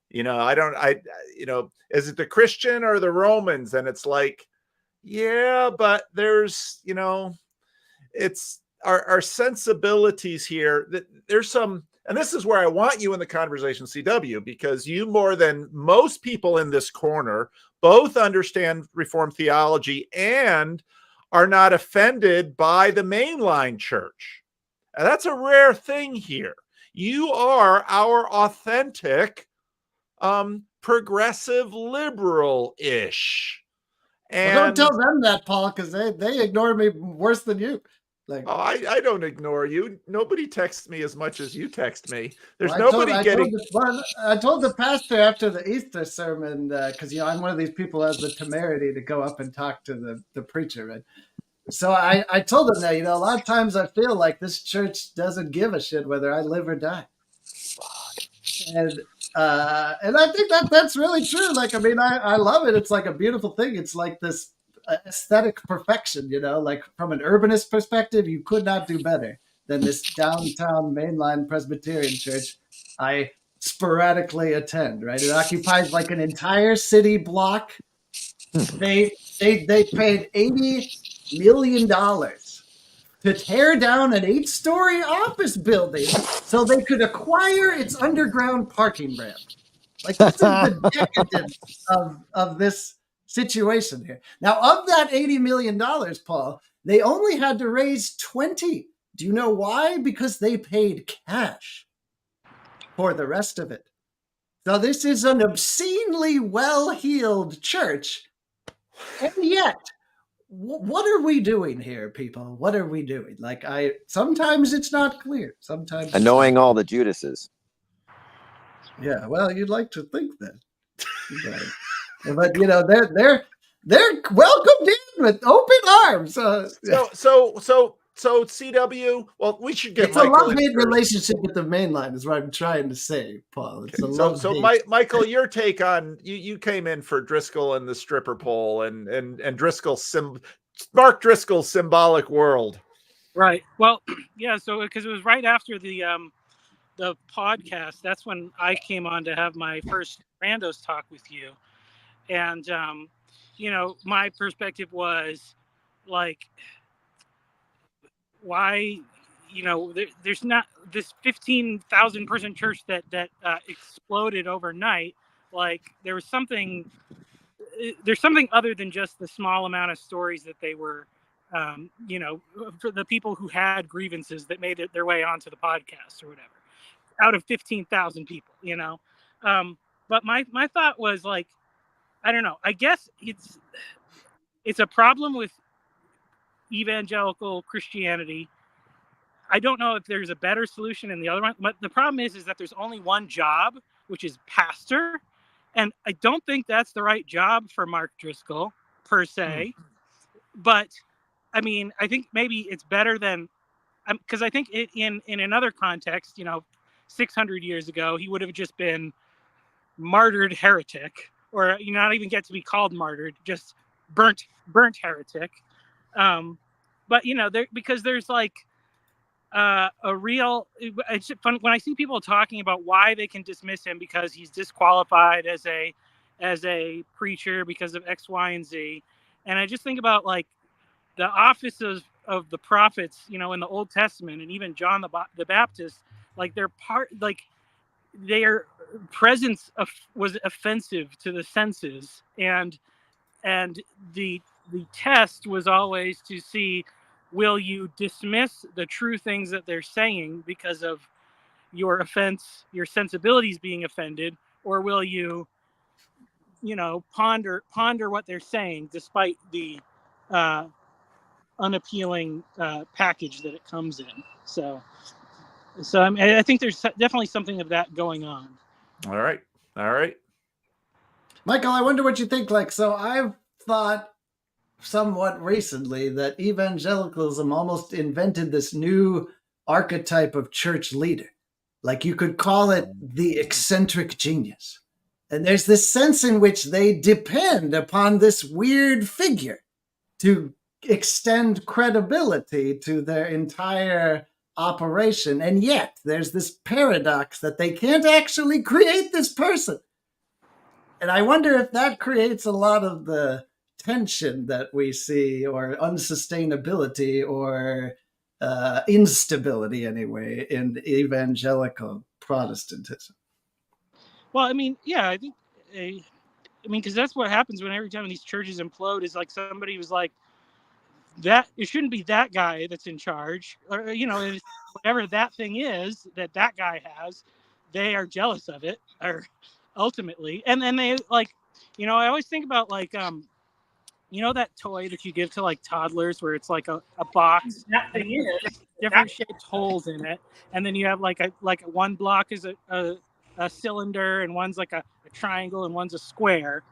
is it the Christian or the Romans? And it's like, yeah, but there's, it's our sensibilities here that there's some, and this is where I want you in the conversation, CW, because you more than most people in this corner both understand Reformed theology and are not offended by the mainline church. And that's a rare thing here. You are our authentic, progressive liberal-ish. And well, don't tell them that, Paul, because they ignore me worse than you. Like, oh, I don't ignore you. Nobody texts me as much as you text me. There's well, nobody getting. I told the pastor after the Easter sermon, because I'm one of these people who has the temerity to go up and talk to the preacher, right? So I told him that, a lot of times I feel like this church doesn't give a shit whether I live or die. And I think that's really true. Like, I mean, I love it. It's like a beautiful thing. It's like this aesthetic perfection, like from an urbanist perspective, you could not do better than this downtown mainline Presbyterian church I sporadically attend, right? It occupies like an entire city block. They paid $80 million to tear down an 8-story office building so they could acquire its underground parking ramp. Like, this is the decadence of this situation here. Now, of that $80 million, Paul, they only had to raise 20. Do you know why? Because they paid cash for the rest of it. So this is an obscenely well-heeled church. And yet, what are we doing here, people? What are we doing? Like, sometimes it's not clear. Sometimes annoying all the Judases. Yeah, well, you'd like to think that. But they're welcomed in with open arms. So CW. Well, we should get. It's a love-hate relationship with the mainline, is what I'm trying to say, Paul. It's a love-hate. Michael, your take on you came in for Driscoll and the stripper pole and Driscoll Mark Driscoll's symbolic world. Right. Well, yeah. So because it was right after the podcast, that's when I came on to have my first Randos talk with you, and my perspective was like, why, there's not this 15,000 person church that exploded overnight. Like, there's something other than just the small amount of stories that they were, for the people who had grievances that made it their way onto the podcast or whatever, out of 15,000 people, But my thought was like, I don't know. I guess it's a problem with evangelical Christianity. I don't know if there's a better solution in the other one, but the problem is that there's only one job, which is pastor, and I don't think that's the right job for Mark Driscoll per se. But I mean, I think maybe it's better than, because I think in another context, 600 years ago, he would have just been martyred heretic, or not even get to be called martyred, just burnt heretic. But because there's like a real, it's fun when I see people talking about why they can dismiss him because he's disqualified as a preacher because of X, Y, and Z. And I just think about like the offices of the prophets, in the Old Testament, and even John the Baptist, like their presence was offensive to the senses, and the test was always to see, will you dismiss the true things that they're saying because of your offense, your sensibilities being offended, or will you, ponder what they're saying despite the unappealing package that it comes in. So I mean, I think there's definitely something of that going on. All right. Michael, I wonder what you think. Like, so I've thought somewhat recently that evangelicalism almost invented this new archetype of church leader. Like, you could call it the eccentric genius. And there's this sense in which they depend upon this weird figure to extend credibility to their entire operation. And yet there's this paradox that they can't actually create this person. And I wonder if that creates a lot of the tension that we see, or unsustainability, or instability anyway, in evangelical Protestantism. Well, I mean, yeah, I think, because that's what happens when every time these churches implode is like somebody was like, that it shouldn't be that guy that's in charge, or whatever that thing is that guy has, they are jealous of it, or ultimately, and then they like, I always think about like that toy that you give to like toddlers where it's like a box that thing is different shaped holes in it, and then you have like one block is a cylinder, and one's like a triangle, and one's a square.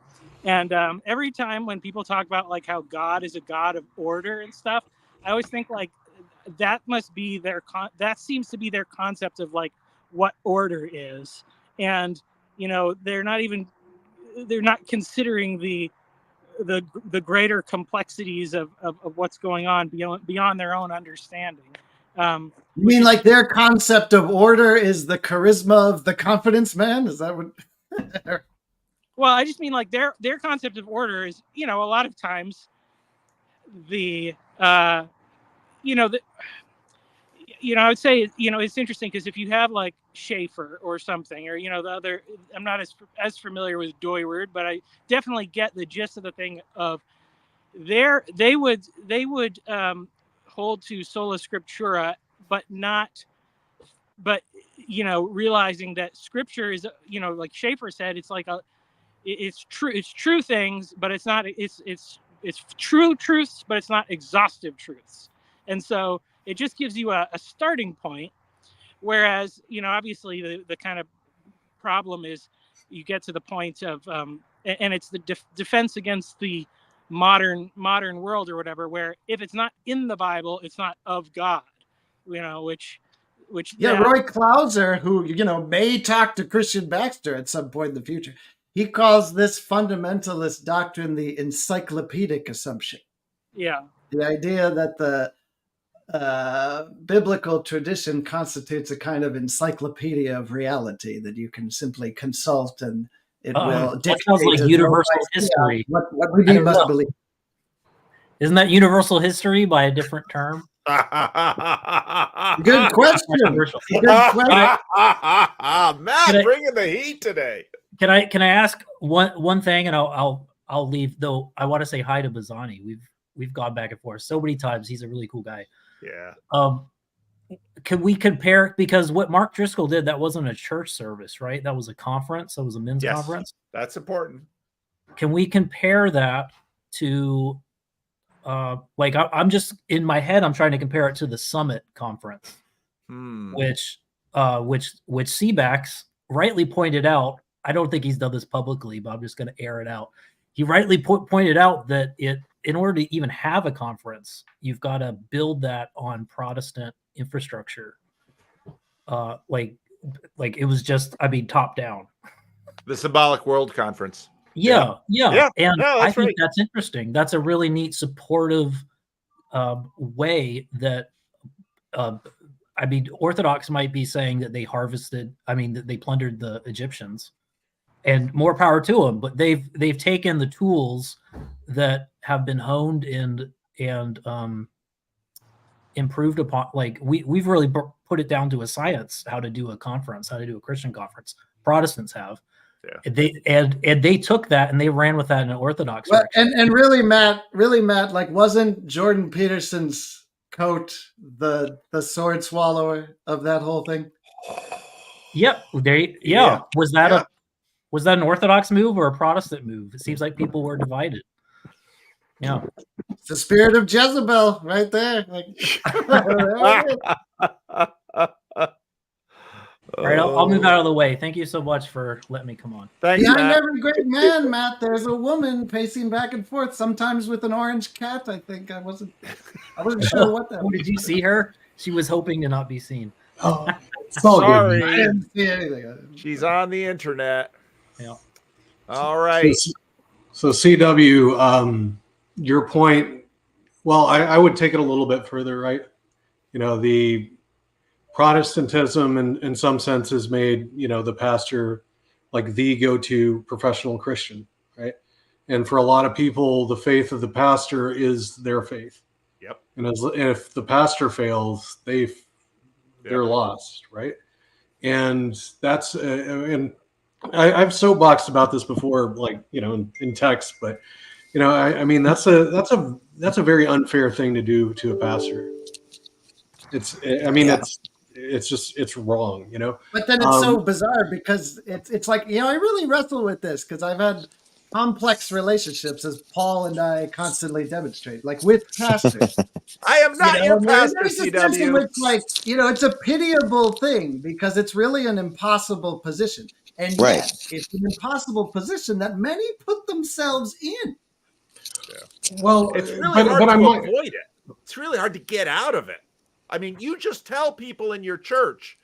And every time when people talk about like how God is a God of order and stuff, I always think like that must be that seems to be their concept of like what order is. And they're not considering the greater complexities of what's going on beyond their own understanding. You mean like their concept of order is the charisma of the confidence man? Is that what? Well, I just mean like their concept of order is, a lot of times I would say, it's interesting because if you have like Schaeffer or something, or, the other, I'm not as familiar with Doyward, but I definitely get the gist of the thing of they would hold to sola scriptura, but realizing that scripture is, like Schaeffer said, it's like it's true things, but it's not, it's true truths, but it's not exhaustive truths. And so it just gives you a starting point. Whereas, obviously the kind of problem is you get to the point of, and it's the defense against the modern world or whatever, where if it's not in the Bible, it's not of God, which Roy Clauser, who, may talk to Christian Baxter at some point in the future, he calls this fundamentalist doctrine the encyclopedic assumption. Yeah. The idea that the biblical tradition constitutes a kind of encyclopedia of reality that you can simply consult, and it will dictate. That sounds like universal history. What we must believe. Isn't that universal history by a different term? Good question. Good question. Matt, bringing the heat today. Can I ask one thing, and I'll leave, though I want to say hi to Bazzani. We've gone back and forth so many times. He's a really cool guy. Yeah. Can we compare, because what Mark Driscoll did, that wasn't a church service, right? That was a conference. That was a men's conference. That's important. Can we compare that to I'm just in my head, I'm trying to compare it to the Summit conference, which Seabax rightly pointed out. I don't think he's done this publicly, but I'm just going to air it out. He rightly pointed out that in order to even have a conference, you've got to build that on Protestant infrastructure. Like it was just, top down. The Symbolic World Conference. Yeah. And no, I think that's interesting. That's a really neat, supportive way that, Orthodox might be saying that they that they plundered the Egyptians, and more power to them. But they've taken the tools that have been honed and improved upon. Like we've really put it down to a science, how to do a conference, how to do a Christian conference. Protestants have. Yeah. They took that and they ran with that in an Orthodox direction. And really, Matt, like, wasn't Jordan Peterson's coat the sword swallower of that whole thing? Yep. Yeah. Was that an Orthodox move or a Protestant move? It seems like people were divided. Yeah. It's the spirit of Jezebel right there. All right, I'll move out of the way. Thank you so much for letting me come on. Thanks, behind every great man, Matt, there's a woman pacing back and forth, sometimes with an orange cat. I think I wasn't sure what that was. Did you see her? She was hoping to not be seen. Oh, sorry. I didn't see anything. She's on the internet. Yeah. All right. So CW, your point. Well, I would take it a little bit further, right? You know, the Protestantism, in some senses, made the pastor like the go-to professional Christian, right? And for a lot of people, the faith of the pastor is their faith. Yep. And if the pastor fails, they're lost, right? And that's and I've soapboxed about this before, like in text, but I mean that's a very unfair thing to do to a pastor. It's wrong, But then it's so bizarre because it's like, I really wrestle with this because I've had complex relationships, as Paul and I constantly demonstrate, like with pastors. I am not your pastor, there's a sense in CW. which, like, it's a pitiable thing because it's really an impossible position. And yet, it's an impossible position that many put themselves in. Well, it's really hard to avoid it. It's really hard to get out of it. I mean, you just tell people in your church,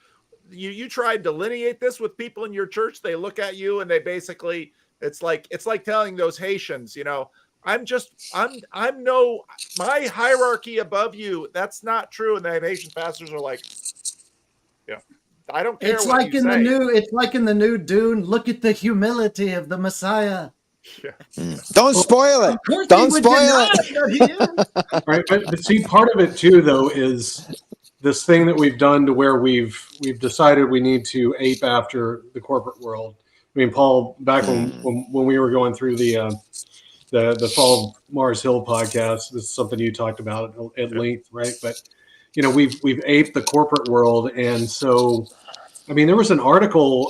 you try and delineate this with people in your church, they look at you and they basically, it's like telling those Haitians, I'm my hierarchy above you. That's not true. And the Haitian pastors are like, I don't care. It's like in the new Dune. Look at the humility of the Messiah. Yeah. Don't spoil it. Don't spoil it. Right, but see, part of it too, though, is this thing that we've done to where we've decided we need to ape after the corporate world. I mean, Paul, back when we were going through the Fall of Mars Hill podcast, this is something you talked about at length, right? But we've aped the corporate world, and so I mean, there was an article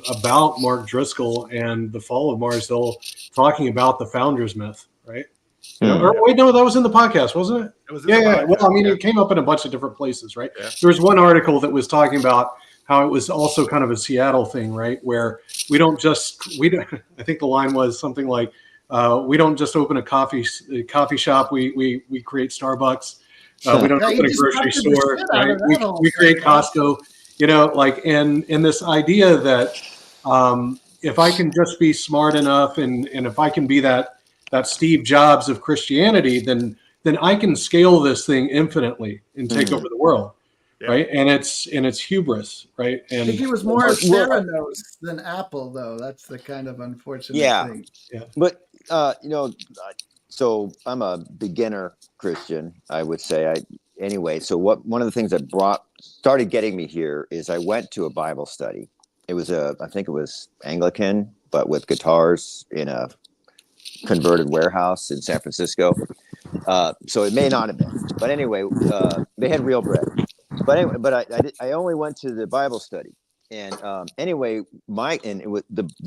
about Mark Driscoll and the Fall of Mars Hill talking about the founder's myth, right? Wait, no, that was in the podcast, wasn't it? It was in the podcast, Well, I mean, it came up in a bunch of different places, right? Yeah. There was one article that was talking about how it was also kind of a Seattle thing, right? Where I think the line was something like, we don't just open a coffee shop, we create Starbucks. We don't open a grocery store, right? We create Costco. And this idea that if I can just be smart enough and if I can be that Steve Jobs of Christianity, then I can scale this thing infinitely and take over the world, right? And it's hubris, right? And I think he was more Theranos than Apple, though. That's the kind of unfortunate thing. Yeah. But so I'm a beginner Christian, I would say. So one of the things that started getting me here is I went to a Bible study. It was I think it was Anglican, but with guitars in a converted warehouse in San Francisco. So it may not have been, but anyway, they had real bread. But anyway, I only went to the Bible study, and the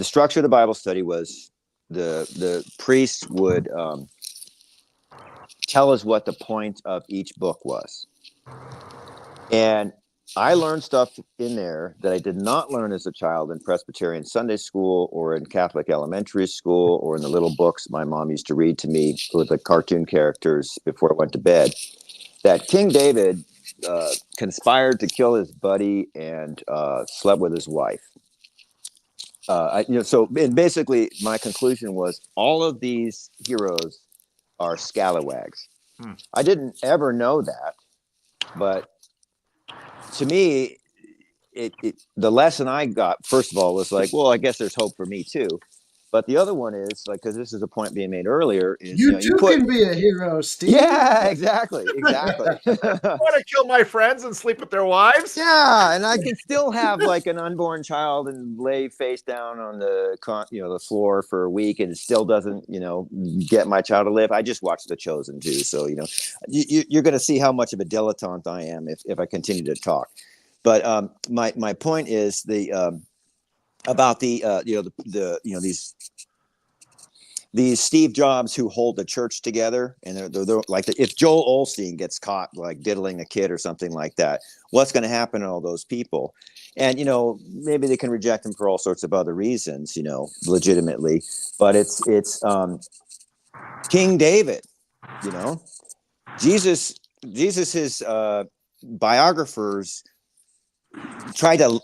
structure of the Bible study was the priest would tell us what the point of each book was. And I learned stuff in there that I did not learn as a child in Presbyterian Sunday school or in Catholic elementary school or in the little books my mom used to read to me with the cartoon characters before I went to bed. That King David conspired to kill his buddy and slept with his wife. So basically my conclusion was all of these heroes are scalawags. I didn't ever know that, but to me, the lesson I got, first of all, was like, well, I guess there's hope for me too. But the other one is like, because this is a point being made earlier, is you can be a hero, Steve. Yeah, exactly. I want to kill my friends and sleep with their wives. Yeah, and I can still have like an unborn child and lay face down on the floor for a week, and it still doesn't get my child to live. I just watched The Chosen too, so you're going to see how much of a dilettante I am if I continue to talk. But my point is about these Steve Jobs who hold the church together, and they're like, if Joel Osteen gets caught like diddling a kid or something like that, what's going to happen to all those people? And maybe they can reject him for all sorts of other reasons, legitimately. But it's King David, Jesus's biographers try to,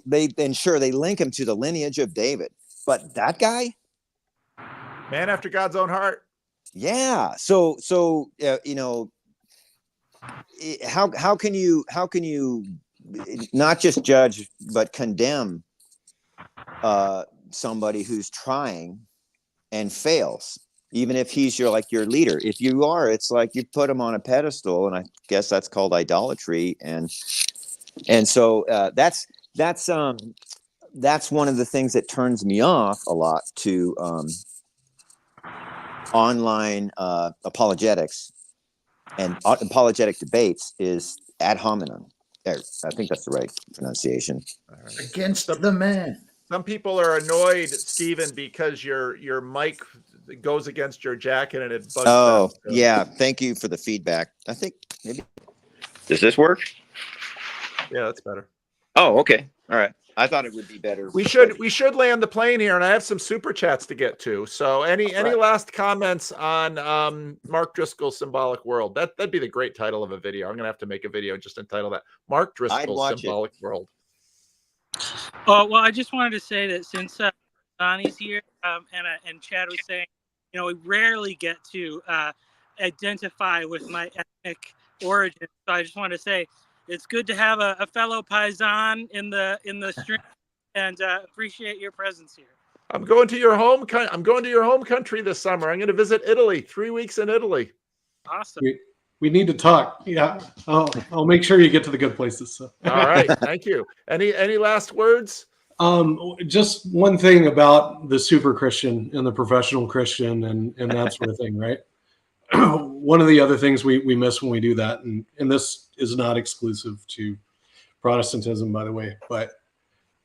they ensure they link him to the lineage of David. But that guy, man after God's own heart. yeah. So how can you not just judge but condemn somebody who's trying and fails, even if he's your leader? If you are, it's like you put him on a pedestal, and I guess that's called idolatry. And so that's one of the things that turns me off a lot to online apologetics and apologetic debates is ad hominem. There, I think that's the right pronunciation. Against the man. Some people are annoyed, Stephen, because your mic goes against your jacket and it bugs Oh, them. So. yeah. Thank you for the feedback. I think maybe. Does this work? Yeah, that's better. Oh, okay. All right. I thought it would be better. We should land the plane here, and I have some super chats to get to. So any last comments on Mark Driscoll's Symbolic World? That'd be the great title of a video. I'm gonna have to make a video just entitled that. Mark Driscoll's Symbolic World. Oh, well, I just wanted to say that since Donnie's here and Chad was saying, we rarely get to identify with my ethnic origin. So I just wanted to say it's good to have a fellow Paisan in the stream, and appreciate your presence here. I'm going to your home country this summer. I'm going to visit Italy. 3 weeks in Italy. Awesome. We need to talk. Yeah, I'll make sure you get to the good places. So. All right, thank you. Any last words? Just one thing about the super Christian and the professional Christian and that sort of thing, right? One of the other things we miss when we do that, and this is not exclusive to Protestantism, by the way, but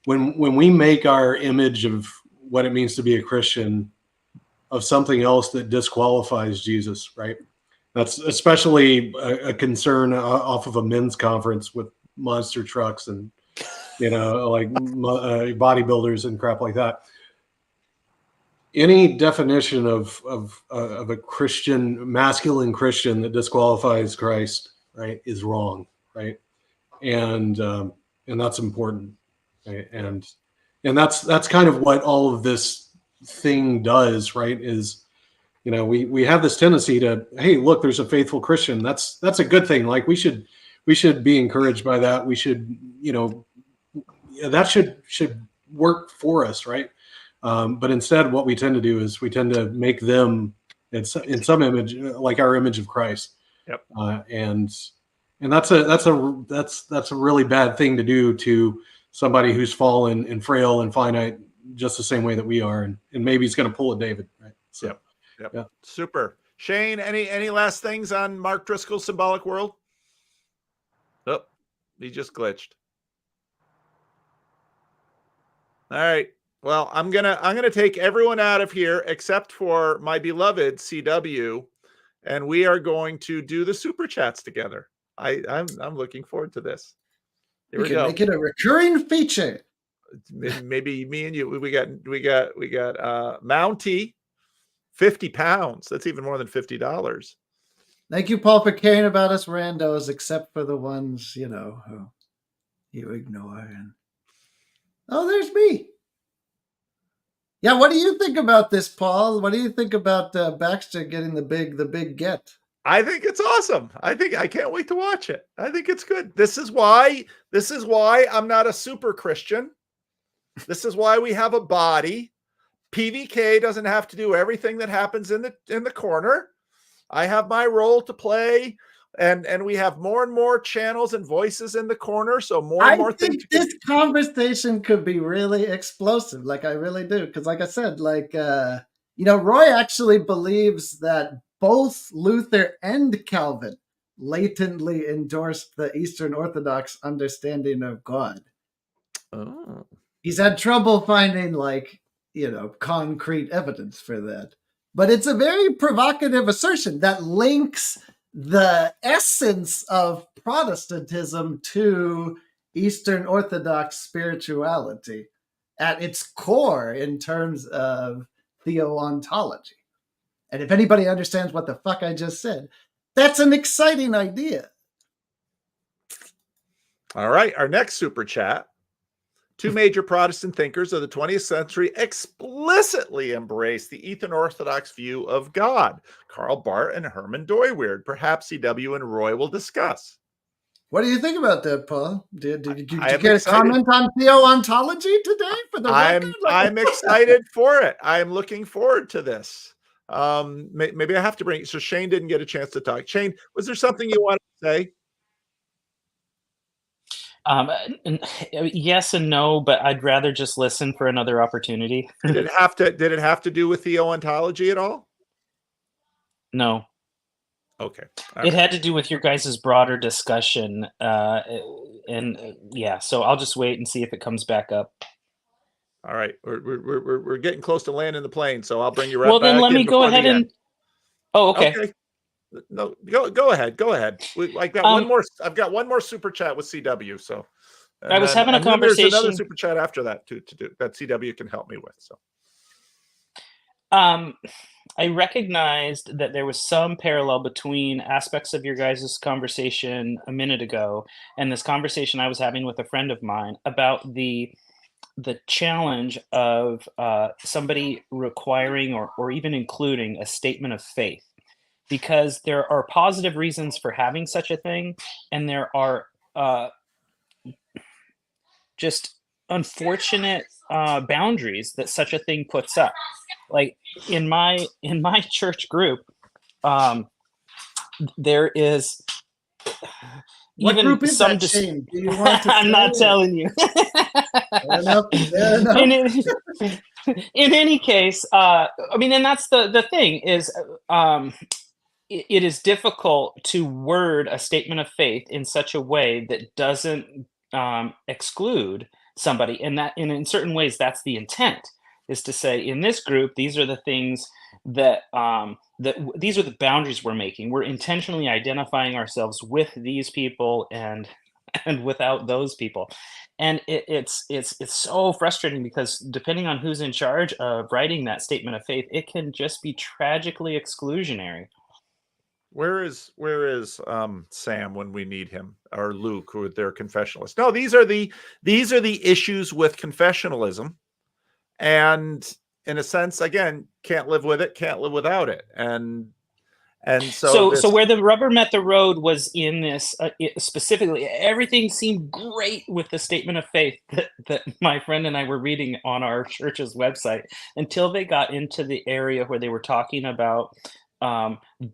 when we make our image of what it means to be a Christian of something else that disqualifies Jesus, right? That's especially a concern off of a men's conference with monster trucks and, bodybuilders and crap like that. Any definition of a Christian, masculine Christian that disqualifies Christ, right, is wrong, right? And that's important, right? And that's kind of what all of this thing does, right? Is we have this tendency to, hey, look, there's a faithful Christian. That's a good thing. Like we should be encouraged by that. We should, that should work for us, right? But instead, what we tend to do is we tend to make them in some image like our image of Christ. Yep. And that's a really bad thing to do to somebody who's fallen and frail and finite, just the same way that we are, and maybe he's going to pull a David, right? So. Yep. Yeah. Super. Shane, any last things on Mark Driscoll's Symbolic World? Oh, he just glitched. All right. Well, I'm gonna take everyone out of here except for my beloved CW, and we are going to do the super chats together. I'm looking forward to this. Here we can go. Make it a recurring feature. Maybe me and you. We got Mountie. 50 pounds. That's even more than $50. Thank you, Paul, for caring about us randos, except for the ones, who you ignore. And oh, there's me. Yeah, what do you think about this, Paul? What do you think about Baxter getting the big get? I think it's awesome. I can't wait to watch it. I think it's good. This is why I'm not a super Christian. This is why we have a body. PVK doesn't have to do everything that happens in the corner. I have my role to play, and we have more and more channels and voices in the corner. So more and more things. This conversation could be really explosive. Like I really do, because like I said, Roy actually believes that both Luther and Calvin latently endorsed the Eastern Orthodox understanding of God. Oh, he's had trouble finding concrete evidence for that. But it's a very provocative assertion that links the essence of Protestantism to Eastern Orthodox spirituality at its core in terms of theoontology. And if anybody understands what the fuck I just said, that's an exciting idea. All right, our next super chat. Two major Protestant thinkers of the 20th century explicitly embraced the Eastern Orthodox view of God, Karl Barth and Herman Dooyeweerd. Perhaps CW and Roy will discuss. What do you think about that, Paul? Did you I am get excited. a comment on theoontology today for the record? I'm excited for it. I'm looking forward to this. Maybe I have to bring. So Shane didn't get a chance to talk. Shane, was there something you wanted to say? Yes and no, but I'd rather just listen for another opportunity. Did it have to do with theoontology at all? No. Okay. It had to do with your guys' broader discussion. Yeah, so I'll just wait and see if it comes back up. All right. We're getting close to landing the plane, so I'll bring you right back. Well, then let me go ahead and. Oh, okay. No, go ahead. Go ahead. I've got one more super chat with CW. So I was having a conversation. There's another super chat after that to do that CW can help me with. So I recognized that there was some parallel between aspects of your guys' conversation a minute ago and this conversation I was having with a friend of mine about the challenge of somebody requiring or even including a statement of faith. Because there are positive reasons for having such a thing, and there are just unfortunate boundaries that such a thing puts up. Like in my church group, there is What even group is some that, Shane? Do you want to I'm not say it? telling you. Fair enough. In any case, I mean, and that's the thing is, it is difficult to word a statement of faith in such a way that doesn't exclude somebody, and in certain ways that's the intent, is to say in this group these are the things that these are the boundaries we're making. We're intentionally identifying ourselves with these people and without those people, and it's so frustrating because depending on who's in charge of writing that statement of faith, it can just be tragically exclusionary. Where is Sam when we need him, or Luke with their confessionalists? No, these are the issues with confessionalism, and in a sense, again, can't live with it, can't live without it, and so where the rubber met the road was in this specifically. Everything seemed great with the statement of faith that my friend and I were reading on our church's website until they got into the area where they were talking about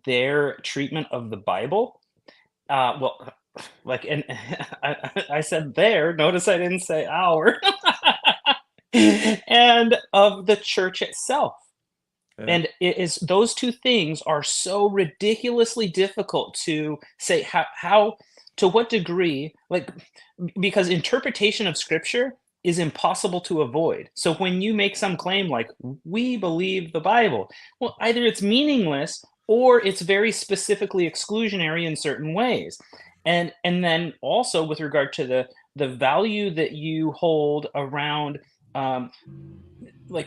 their treatment of the Bible. I said there, notice I didn't say our, and of the church itself. Yeah. And it is, those two things are so ridiculously difficult to say how to what degree, because interpretation of scripture is impossible to avoid. So when you make some claim like, we believe the Bible, well, either it's meaningless or it's very specifically exclusionary in certain ways. And then also with regard to the value that you hold around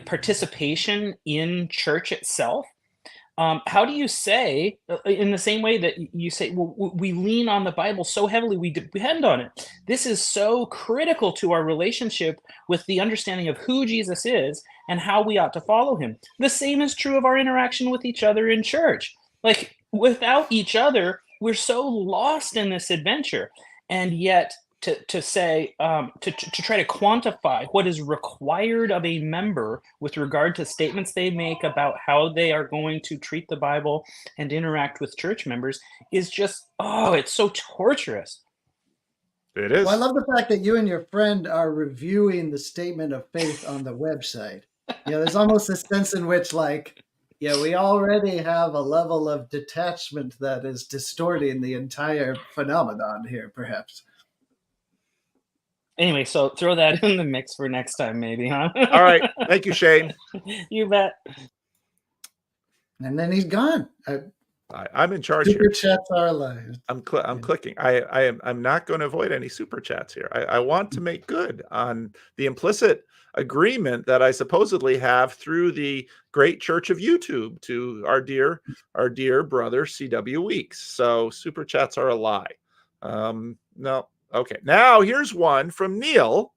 participation in church itself, how do you say, in the same way that you say, well, we lean on the Bible so heavily, we depend on it. This is so critical to our relationship with the understanding of who Jesus is and how we ought to follow him. The same is true of our interaction with each other in church. Like, without each other, we're so lost in this adventure. And yet to say, to try to quantify what is required of a member with regard to statements they make about how they are going to treat the Bible and interact with church members is just, it's so torturous. It is. Well, I love the fact that you and your friend are reviewing the statement of faith on the website. There's almost a sense in which, we already have a level of detachment that is distorting the entire phenomenon here, perhaps. Anyway, so throw that in the mix for next time, maybe, huh? All right. Thank you, Shane. You bet. And then he's gone. I'm in charge super here. Chats are alive. I'm clicking. I'm not going to avoid any super chats here. I want to make good on the implicit agreement that I supposedly have through the great church of YouTube to our dear brother CW Weeks. So super chats are a lie. No. Okay. Now here's one from Neil.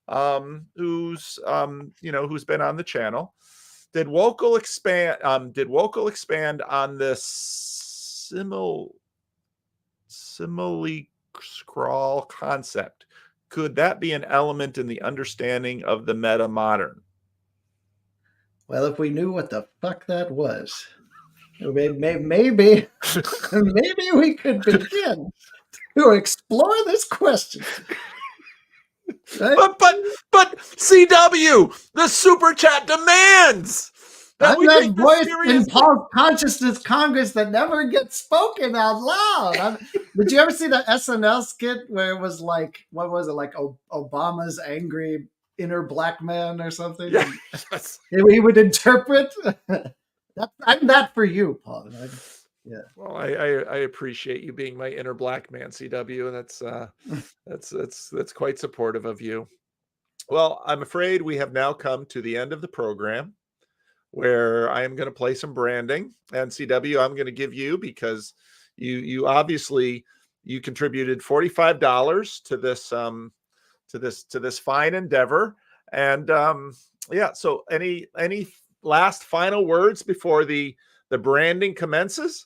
who's who's been on the channel. Did Wokal expand on this simile scrawl concept? Could that be an element in the understanding of the meta modern? Well, if we knew what the fuck that was, maybe we could begin to explore this question. Right? But CW, the super chat demands that I'm that voice in Paul's Consciousness Congress that never gets spoken out loud. Did you ever see the SNL skit where it was like, what was it, like Obama's angry inner black man or something? Yes. He would interpret. I'm that for you, Paul. Yeah. Well, I appreciate you being my inner black man, CW, and that's quite supportive of you. Well, I'm afraid we have now come to the end of the program, where I am going to play some branding. And CW, I'm going to give you, because you obviously you contributed $45 to this fine endeavor. And so any last final words before the branding commences?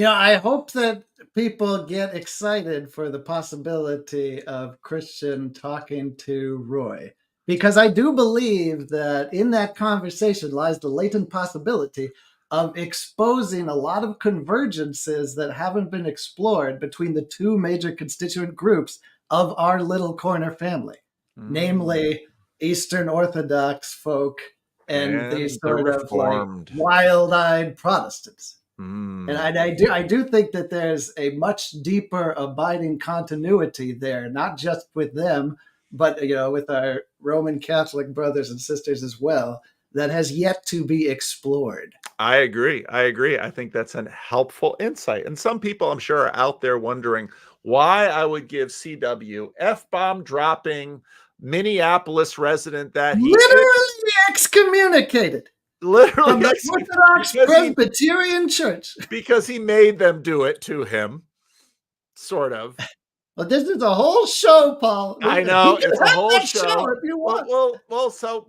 I hope that people get excited for the possibility of Christian talking to Roy, because I do believe that in that conversation lies the latent possibility of exposing a lot of convergences that haven't been explored between the two major constituent groups of our little corner family, namely Eastern Orthodox folk and the sort of like wild-eyed Protestants. And I do think that there's a much deeper abiding continuity there, not just with them, but with our Roman Catholic brothers and sisters as well, that has yet to be explored. I agree. I think that's a helpful insight. And some people, I'm sure, are out there wondering why I would give CW F-bomb dropping Minneapolis resident that he literally excommunicated. Literally from the Orthodox Presbyterian Church. Because he made them do it to him, sort of. Well, this is a whole show, Paul. I know, it's a whole show if you want.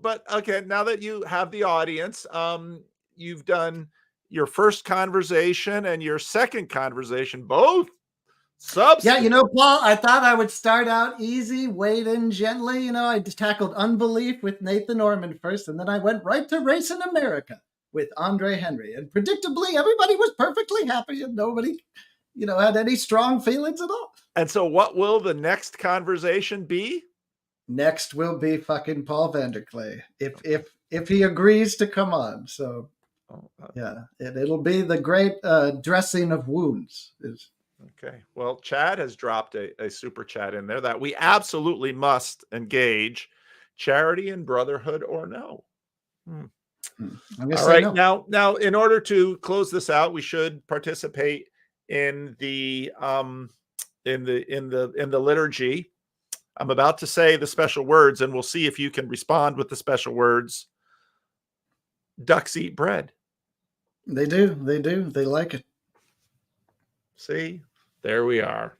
But okay, now that you have the audience, you've done your first conversation and your second conversation, both substance. Yeah, Paul, I thought I would start out easy, wade in gently. I tackled unbelief with Nathan Norman first, and then I went right to race in America with Andre Henry. And predictably, everybody was perfectly happy and nobody, had any strong feelings at all. And so what will the next conversation be? Next will be fucking Paul Vanderklay, if he agrees to come on. So, yeah, it'll be the great dressing of wounds. Okay. Well, Chad has dropped a super chat in there that we absolutely must engage. Charity and brotherhood or no? All right. No. Now, in order to close this out, we should participate in the liturgy. I'm about to say the special words, and we'll see if you can respond with the special words. Ducks eat bread. They do. They like it. See, there we are.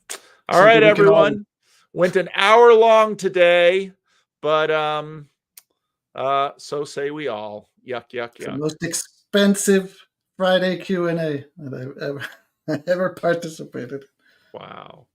All right, everyone. Went an hour long today, but so say we all. Yuck, yuck, yuck. The most expensive Friday Q&A that I've ever participated. Wow.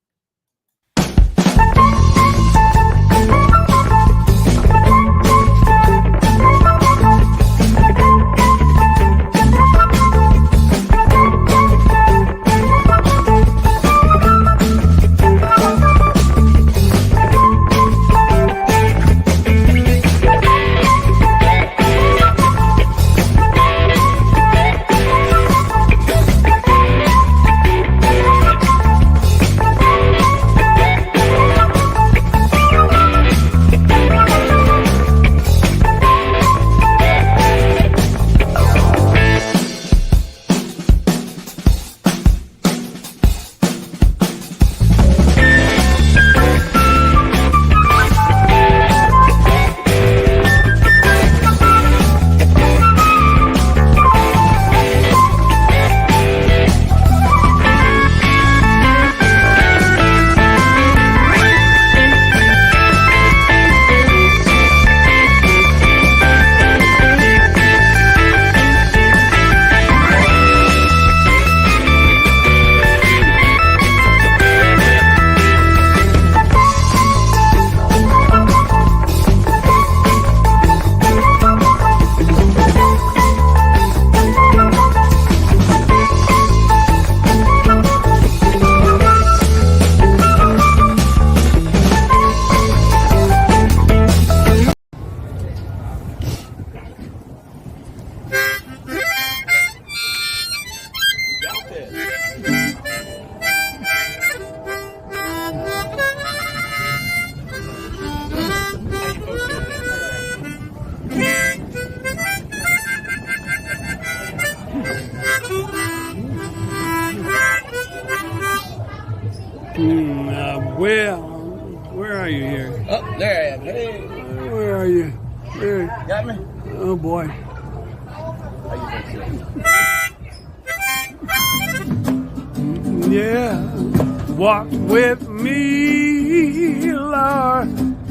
are you? There. Got me? Oh boy. Yeah. Walk with me, Lord.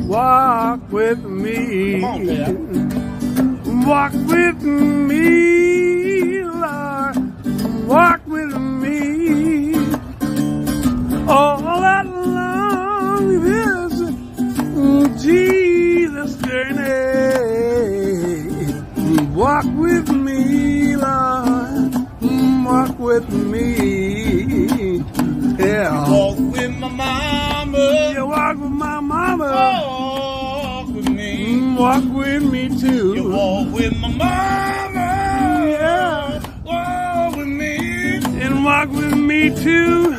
Walk with me. Come on, man. Walk with me, Lord. Walk with me. All along this Jesus journey. Walk with me, Lord. Walk with me. Yeah. Walk with my mama. You walk with my mama. Walk with me. Walk with me too. You walk with my mama. Yeah. Walk with me. And walk with me too.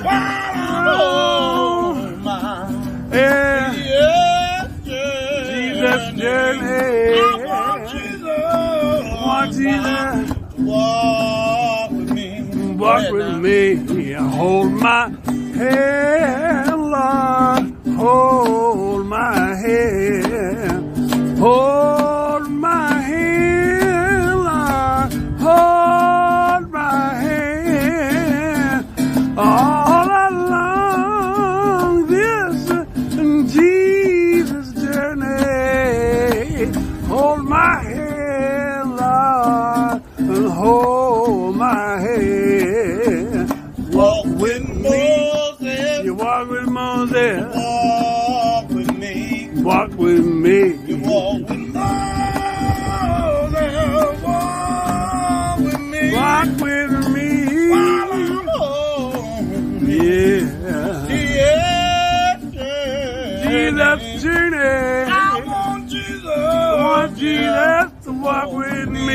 Oh, my. Yeah. Yeah. Jesus journey. I want Jesus. Want Jesus. Walk with me. Walk with me. Hold my hand, Lord. Hold my hand. Hold my hand, Lord. Hold my hand. All along this Jesus journey. Hold my hand, Lord. And hold my hand. Walk with Moses. You walk with Moses. Walk with me. Walk with me. You walk with Moses. Walk with me. Walk with me. While I'm home. Yeah. Jesus journey. I want Jesus. I want Jesus to walk with me.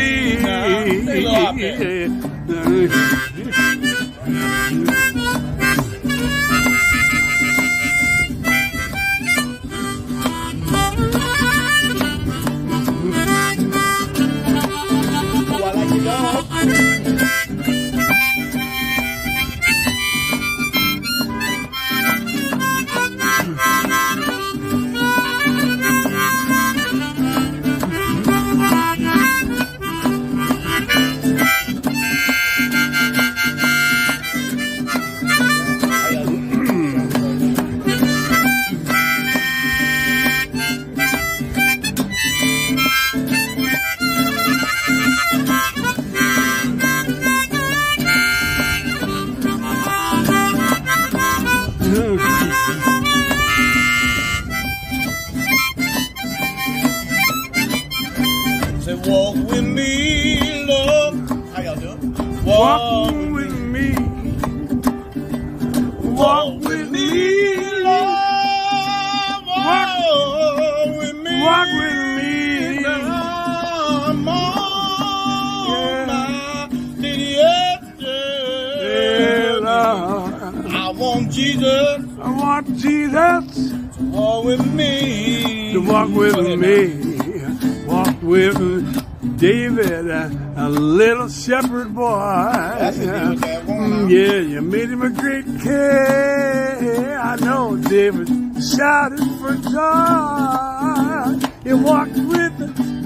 Say, walk with me, Lord. How y'all doing? Walk with me. Walk with me, Lord. Walk with me. Walk with me. I'm on my Yeah, Lord. I want Jesus. I want Jesus to walk with me. To walk with me. Walk with David, a little shepherd boy. Yeah, you made him a great king. I know David shouted for joy. He walked with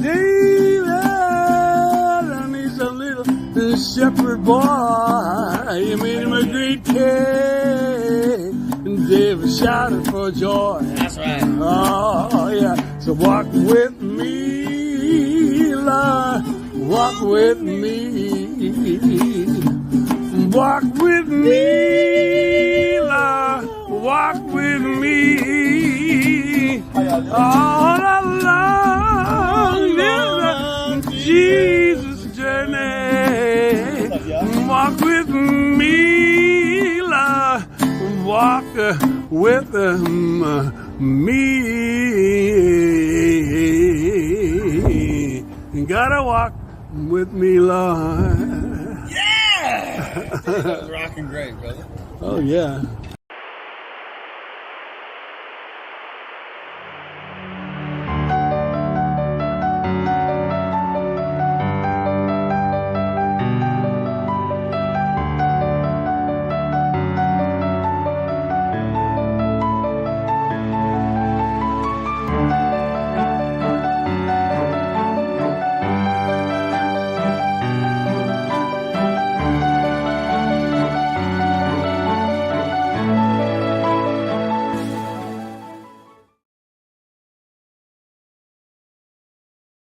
David, and he's a little shepherd boy. You made him a great king. And David shouted for joy. That's right. Oh, yeah. So walk with me, Lord. Walk with me. Walk with me, Lord. Walk with me. All along this Jesus journey. Walk with me, Lord. Walk with me. You gotta walk with me, Lord. Yeah! That was rocking great, brother. Oh, yeah.